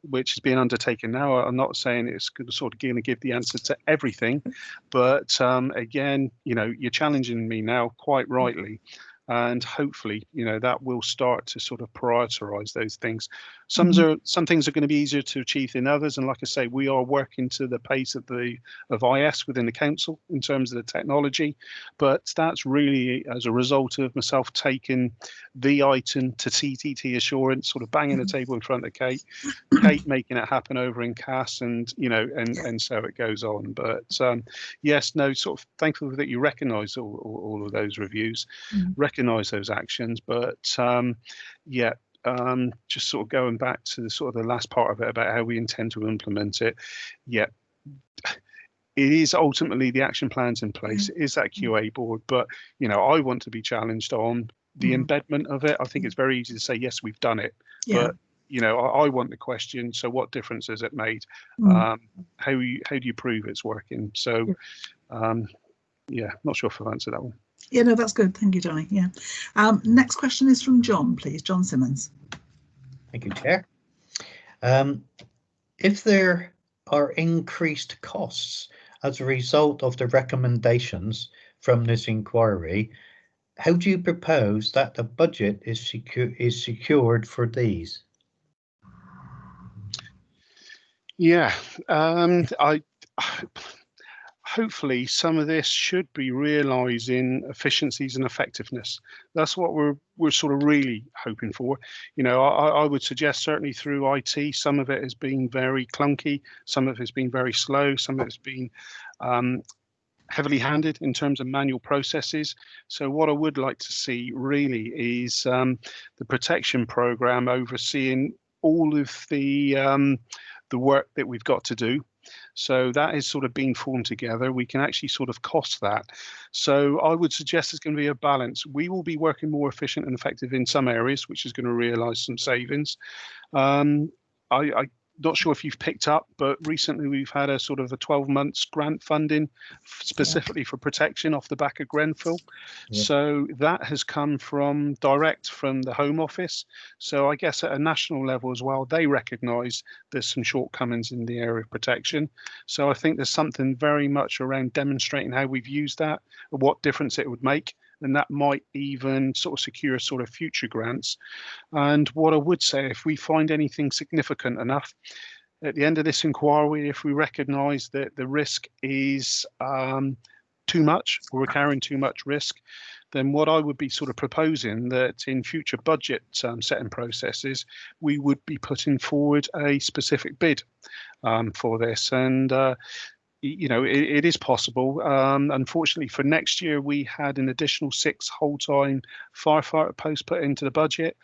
which is being undertaken now. I'm not saying it's sort of going to give the answer to everything, but again, you know, you're challenging me now quite rightly. And hopefully, you know, that will start to sort of prioritize those things. Some things are going to be easier to achieve than others. And like I say, we are working to the pace of IS within the council in terms of the technology. But that's really as a result of myself taking the item to TTT assurance, sort of banging the table in front of Kate making it happen over in CAS, and, you know, and so it goes on. But yes, no, sort of thankful that you recognise all of those reviews. Recognise those actions, but yeah, just sort of going back to the sort of the last part of it about how we intend to implement it. Yeah, it is ultimately the action plans in place. It is that QA board, but you know, I want to be challenged on the embedment of it. I think it's very easy to say yes, we've done it, but you know, I want the question. So, what difference has it made? How do you prove it's working? So, yeah, not sure if I've answered that one.
Yeah, no, that's good. Thank you, Johnny. Yeah. Next question is from John, please. John Simmons.
Thank you, Chair. If there are increased costs as a result of the recommendations from this inquiry, how do you propose that the budget is secured for these?
Yeah, hopefully some of this should be realizing efficiencies and effectiveness. That's what we're sort of really hoping for. You know, I would suggest certainly through IT, some of it has been very clunky, some of it has been very slow, some of it's been heavily handed in terms of manual processes. So what I would like to see really is the protection program overseeing all of the work that we've got to do. So that is sort of being formed together. We can actually sort of cost that. So I would suggest there's going to be a balance. We will be working more efficient and effective in some areas, which is going to realise some savings. I'm not sure if you've picked up, but recently we've had a sort of a 12 months grant funding specifically for protection off the back of Grenfell.
Yeah.
So that has come from direct from the Home Office. So I guess at a national level as well, they recognise there's some shortcomings in the area of protection. So I think there's something very much around demonstrating how we've used that, and what difference it would make. And that might even sort of secure sort of future grants. And what I would say, if we find anything significant enough, at the end of this inquiry, if we recognise that the risk is too much, or we're carrying too much risk, then what I would be sort of proposing that in future budget setting processes, we would be putting forward a specific bid for this. And you know, it is possible. Unfortunately, for next year, we had an additional 6 whole-time firefighter posts put into the budget,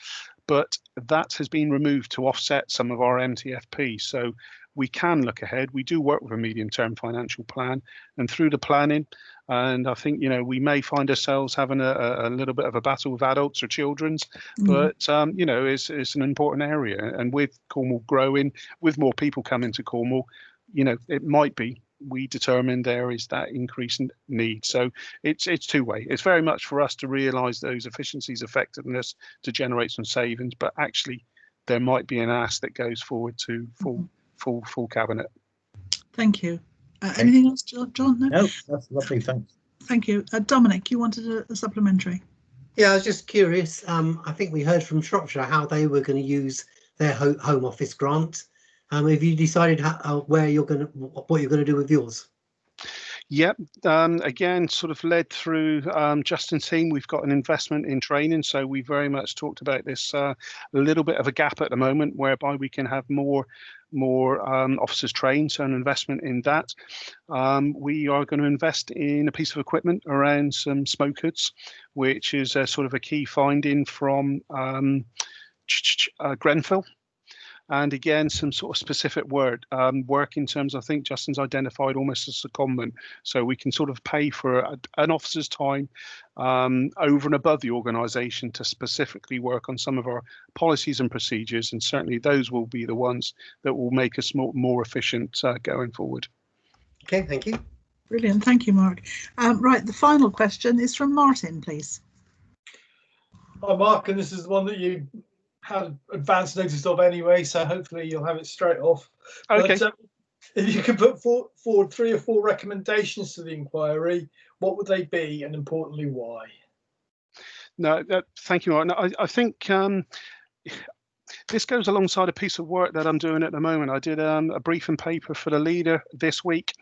but that has been removed to offset some of our MTFP. So we can look ahead. We do work with a medium-term financial plan, and through the planning, and I think, you know, we may find ourselves having a little bit of a battle with adults or children's, but you know, it's an important area. And with Cornwall growing, with more people coming to Cornwall, you know, it might be we determine there is that increase in need. So it's two-way. It's very much for us to realise those efficiencies, effectiveness, to generate some savings, but actually there might be an ask that goes forward to full cabinet.
Thank you. Anything else, John?
No, that's lovely. Thanks.
Thank you. Dominic, you wanted a supplementary?
Yeah, I was just curious. I think we heard from Shropshire how they were going to use their Home Office grant. Have you decided what you're going to do with yours?
Yep. Again, sort of led through Justin's team. We've got an investment in training, so we very much talked about this a little bit of a gap at the moment, whereby we can have more officers trained, so an investment in that. We are going to invest in a piece of equipment around some smoke hoods, which is sort of a key finding from Grenfell. And again, some sort of specific work in terms, I think Justin's identified almost as a secondment. So we can sort of pay for an officer's time over and above the organisation to specifically work on some of our policies and procedures. And certainly those will be the ones that will make us more efficient going forward.
Okay, thank you.
Brilliant. Thank you, Mark. Right, the final question is from Martin, please.
Hi, Mark, and this is the one that you had advance notice of anyway, so hopefully you'll have it straight off.
Okay.
But if you could put forward 3 or 4 recommendations to the inquiry, what would they be, and importantly, why?
No, thank you, Mark. No, I think this goes alongside a piece of work that I'm doing at the moment. I did a briefing paper for the leader this week.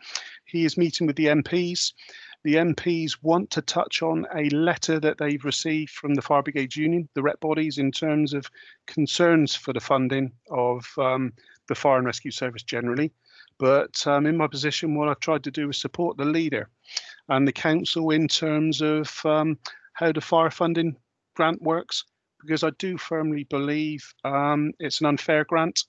He is meeting with the MPs. The MPs want to touch on a letter that they've received from the Fire Brigades Union, the rep bodies, in terms of concerns for the funding of the fire and rescue service generally. But in my position, what I've tried to do is support the leader and the council in terms of how the fire funding grant works, because I do firmly believe it's an unfair grant.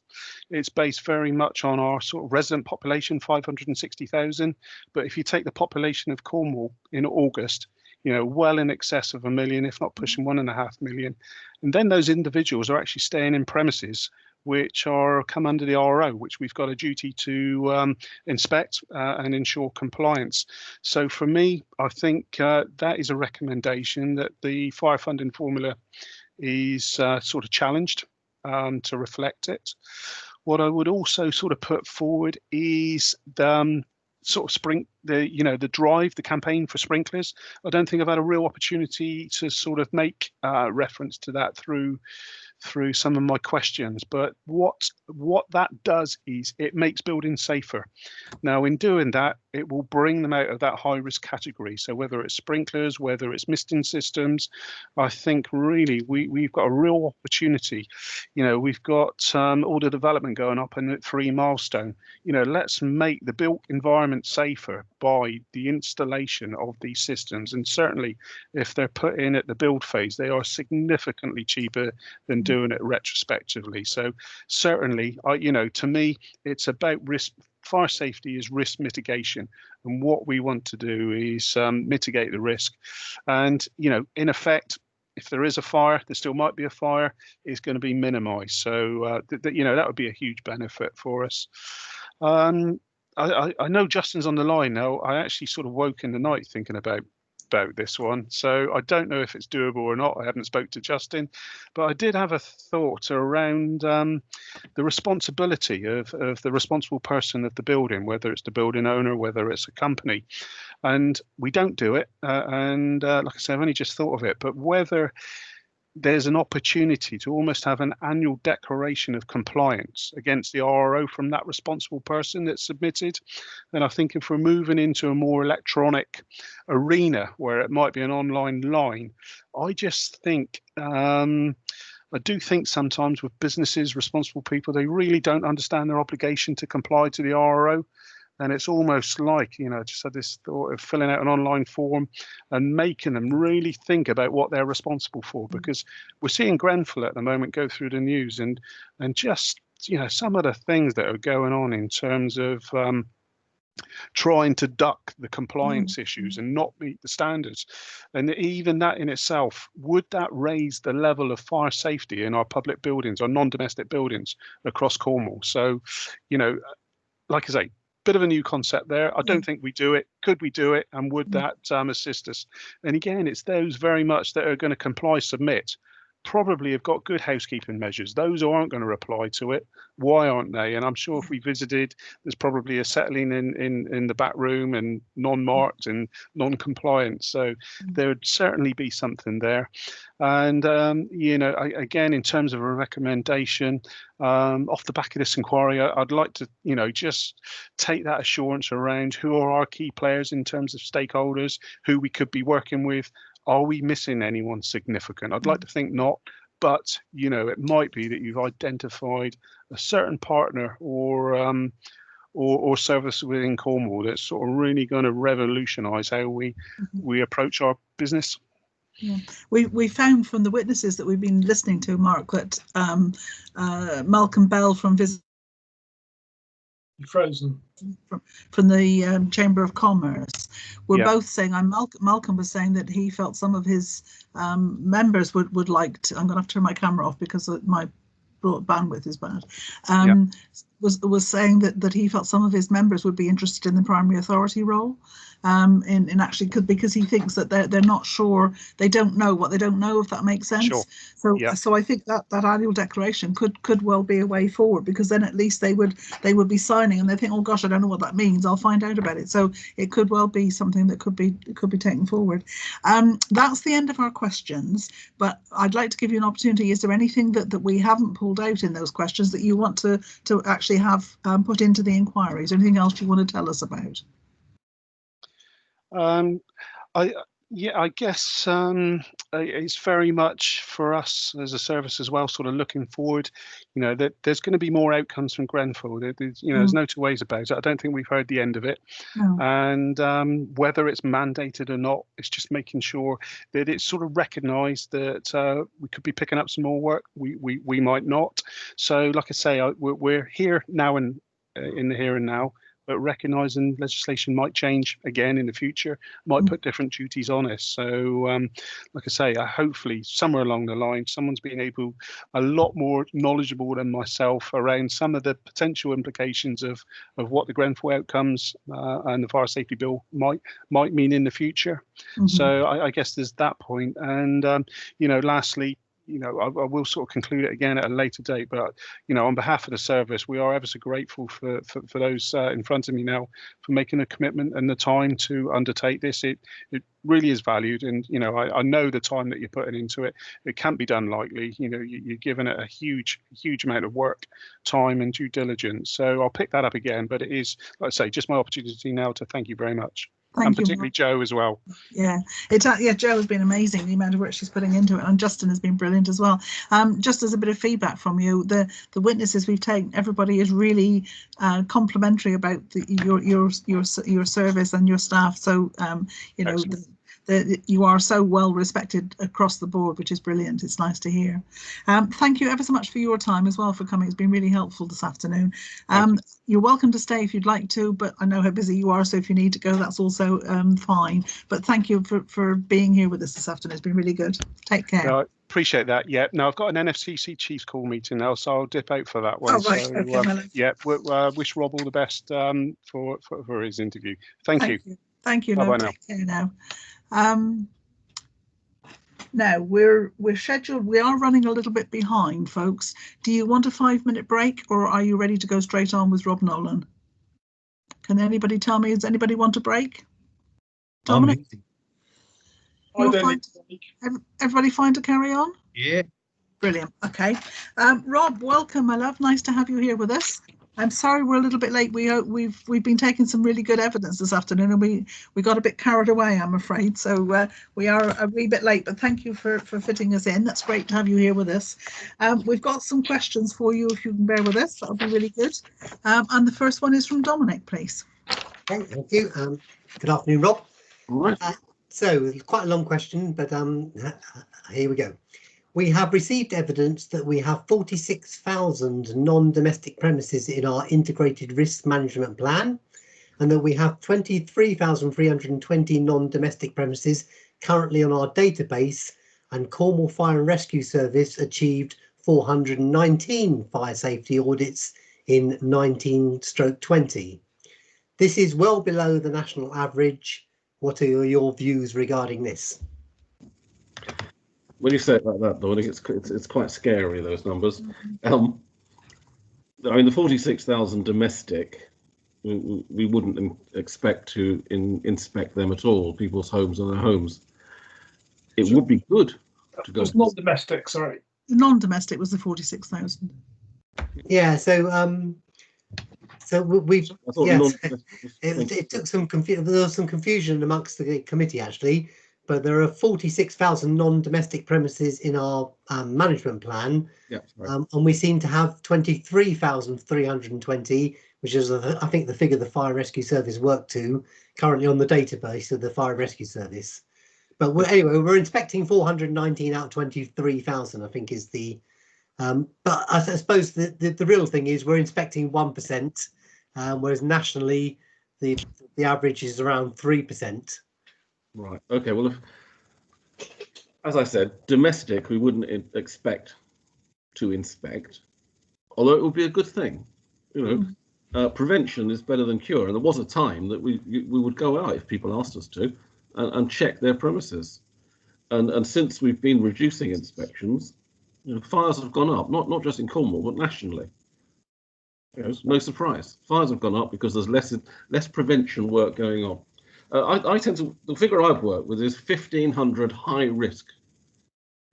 It's based very much on our sort of resident population, 560,000. But if you take the population of Cornwall in August, you know, well in excess of 1 million, if not pushing 1.5 million. And then those individuals are actually staying in premises which are come under the RO, which we've got a duty to inspect and ensure compliance. So for me, I think that is a recommendation that the fire funding formula is sort of challenged to reflect it. What I would also sort of put forward is the sort of the drive, the campaign for sprinklers. I don't think I've had a real opportunity to sort of make reference to that through some of my questions. But what that does is it makes buildings safer. Now, in doing that, it will bring them out of that high risk category. So whether it's sprinklers, whether it's misting systems, I think really we've got a real opportunity. We've got all the development going up in at 3 Milestone. Let's make the built environment safer by the installation of these systems. And certainly if they're put in at the build phase, they are significantly cheaper than doing it retrospectively. So certainly, to me, it's about risk. Fire safety is risk mitigation, and what we want to do is mitigate the risk. And in effect, if there is a fire, there still might be a fire, is going to be minimised. So that would be a huge benefit for us. I know Justin's on the line now. I actually sort of woke in the night thinking about this one, so I don't know if it's doable or not. I haven't spoke to Justin, but I did have a thought around the responsibility of the responsible person of the building, whether it's the building owner, whether it's a company. And we don't do it, and like I said, I've only just thought of it, but whether there's an opportunity to almost have an annual declaration of compliance against the RRO from that responsible person that's submitted. And I think if we're moving into a more electronic arena where it might be an online line, I just think, I do think sometimes with businesses, responsible people, they really don't understand their obligation to comply to the RRO. And it's almost like, I just had this thought of filling out an online form and making them really think about what they're responsible for, because we're seeing Grenfell at the moment go through the news and just, some of the things that are going on in terms of trying to duck the compliance issues and not meet the standards. And even that in itself, would that raise the level of fire safety in our public buildings, our non-domestic buildings across Cornwall? So, like I say, bit of a new concept there. I don't think we do it. Could we do it? And would that assist us? And again, it's those very much that are going to comply, submit, probably have got good housekeeping measures. Those who aren't going to reply to it, why aren't they? And I'm sure if we visited, there's probably a settling in the back room and non-marked and non-compliant. So there would certainly be something there. And, again, in terms of a recommendation, off the back of this inquiry, I'd like to, just take that assurance around who are our key players in terms of stakeholders, who we could be working with. Are we missing anyone significant? I'd like to think not, but it might be that you've identified a certain partner or service within Cornwall that's sort of really going to revolutionise how we approach our business.
Yeah, we found from the witnesses that we've been listening to, Mark, that Malcolm Bell from
Frozen
from the Chamber of Commerce were both saying, Malcolm was saying that he felt some of his members would like to, I'm going to have to turn my camera off because my bandwidth is bad, was saying that he felt some of his members would be interested in the primary authority role, in actually because he thinks that they're not sure, they don't know what they don't know, if that makes sense.
Sure.
So I think that annual declaration could well be a way forward, because then at least they would be signing and they think, oh gosh, I don't know what that means, I'll find out about it. So it could well be something that could be taken forward. That's the end of our questions, but I'd like to give you an opportunity. Is there anything that we haven't pulled out in those questions that you want to actually have put into the inquiries? Anything else you want to tell us about?
I guess it's very much for us as a service as well, sort of looking forward, that there's going to be more outcomes from Grenfell. There's no two ways about it. I don't think we've heard the end of it. No. And whether it's mandated or not, it's just making sure that it's sort of recognised that we could be picking up some more work. We might not. So like I say, we're here now and in the here and now, but recognising legislation might change again in the future, might put different duties on us. So, like I say, hopefully somewhere along the line, someone's been a lot more knowledgeable than myself around some of the potential implications of what the Grenfell outcomes and the fire safety bill might mean in the future. So I guess there's that point. And, lastly, I will sort of conclude it again at a later date, but on behalf of the service, we are ever so grateful for those in front of me now for making a commitment and the time to undertake this. It really is valued, and I know the time that you're putting into it. It can't be done lightly. You're given it a huge amount of work, time, and due diligence. So I'll pick that up again, but it is, like I say, just my opportunity now to thank you very much. And particularly Joe as well.
Yeah, Jo has been amazing, the amount of work she's putting into it, and Justin has been brilliant as well. Just as a bit of feedback from you, the witnesses we've taken, everybody is really complimentary about your service and your staff. So you are so well respected across the board, which is brilliant. It's nice to hear. Thank you ever so much for your time as well for coming. It's been really helpful this afternoon. You're welcome to stay if you'd like to, but I know how busy you are, so if you need to go, that's also fine. But thank you for being here with us this afternoon. It's been really good. Take care.
No, I appreciate that. Yeah, no, I've got an NFCC Chiefs call meeting now, so I'll dip out for that one.
Oh, right.
So,
Okay,
yeah, wish Rob all the best for his interview. Thank you.
Thank you.
Bye-bye
Take care now. Now we're scheduled. We are running a little bit behind, folks. Do you want a 5-minute break, or are you ready to go straight on with Rob Nolan? Can anybody tell me? Does anybody want a break? Dominic, everybody fine to carry on?
Yeah.
Brilliant. Okay. Rob, welcome, my love. Nice to have you here with us. I'm sorry we're a little bit late. We've been taking some really good evidence this afternoon, and we got a bit carried away, I'm afraid. So we are a wee bit late, but thank you for fitting us in. That's great to have you here with us. We've got some questions for you, if you can bear with us. That'll be really good. And the first one is from Dominic, please.
Okay, thank you. Good afternoon, Rob.
All right.
So quite a long question, but here we go. We have received evidence that we have 46,000 non-domestic premises in our integrated risk management plan, and that we have 23,320 non-domestic premises currently on our database, and Cornwall Fire and Rescue Service achieved 419 fire safety audits in 19/20. This is well below the national average. What are your views regarding this?
When you say it like that, though, I think it's quite scary, those numbers. I mean, the 46,000 domestic, we wouldn't expect to inspect them at all, people's homes and their homes. It would be good to go.
It's not domestic, sorry.
The non-domestic was the 46,000.
Yeah, so we've it took some confusion. There was some confusion amongst the committee actually, but there are 46,000 non-domestic premises in our management plan, and we seem to have 23,320, which is I think the figure the Fire Rescue Service worked to, currently on the database of the Fire Rescue Service. But anyway, we're inspecting 419 out of 23,000, I think is the. But I suppose the real thing is we're inspecting 1%, whereas nationally the average is around 3%.
Right. Okay. Well, as I said, domestic we wouldn't expect to inspect, although it would be a good thing. Prevention is better than cure, and there was a time that we would go out if people asked us to, and check their premises, and since we've been reducing inspections, fires have gone up, not just in Cornwall but nationally. No surprise, fires have gone up because there's less prevention work going on. I tend to, the figure I've worked with is 1,500 high risk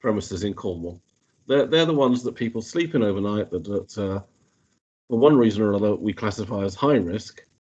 premises in Cornwall. They're the ones that people sleep in overnight that for one reason or another we classify as high risk,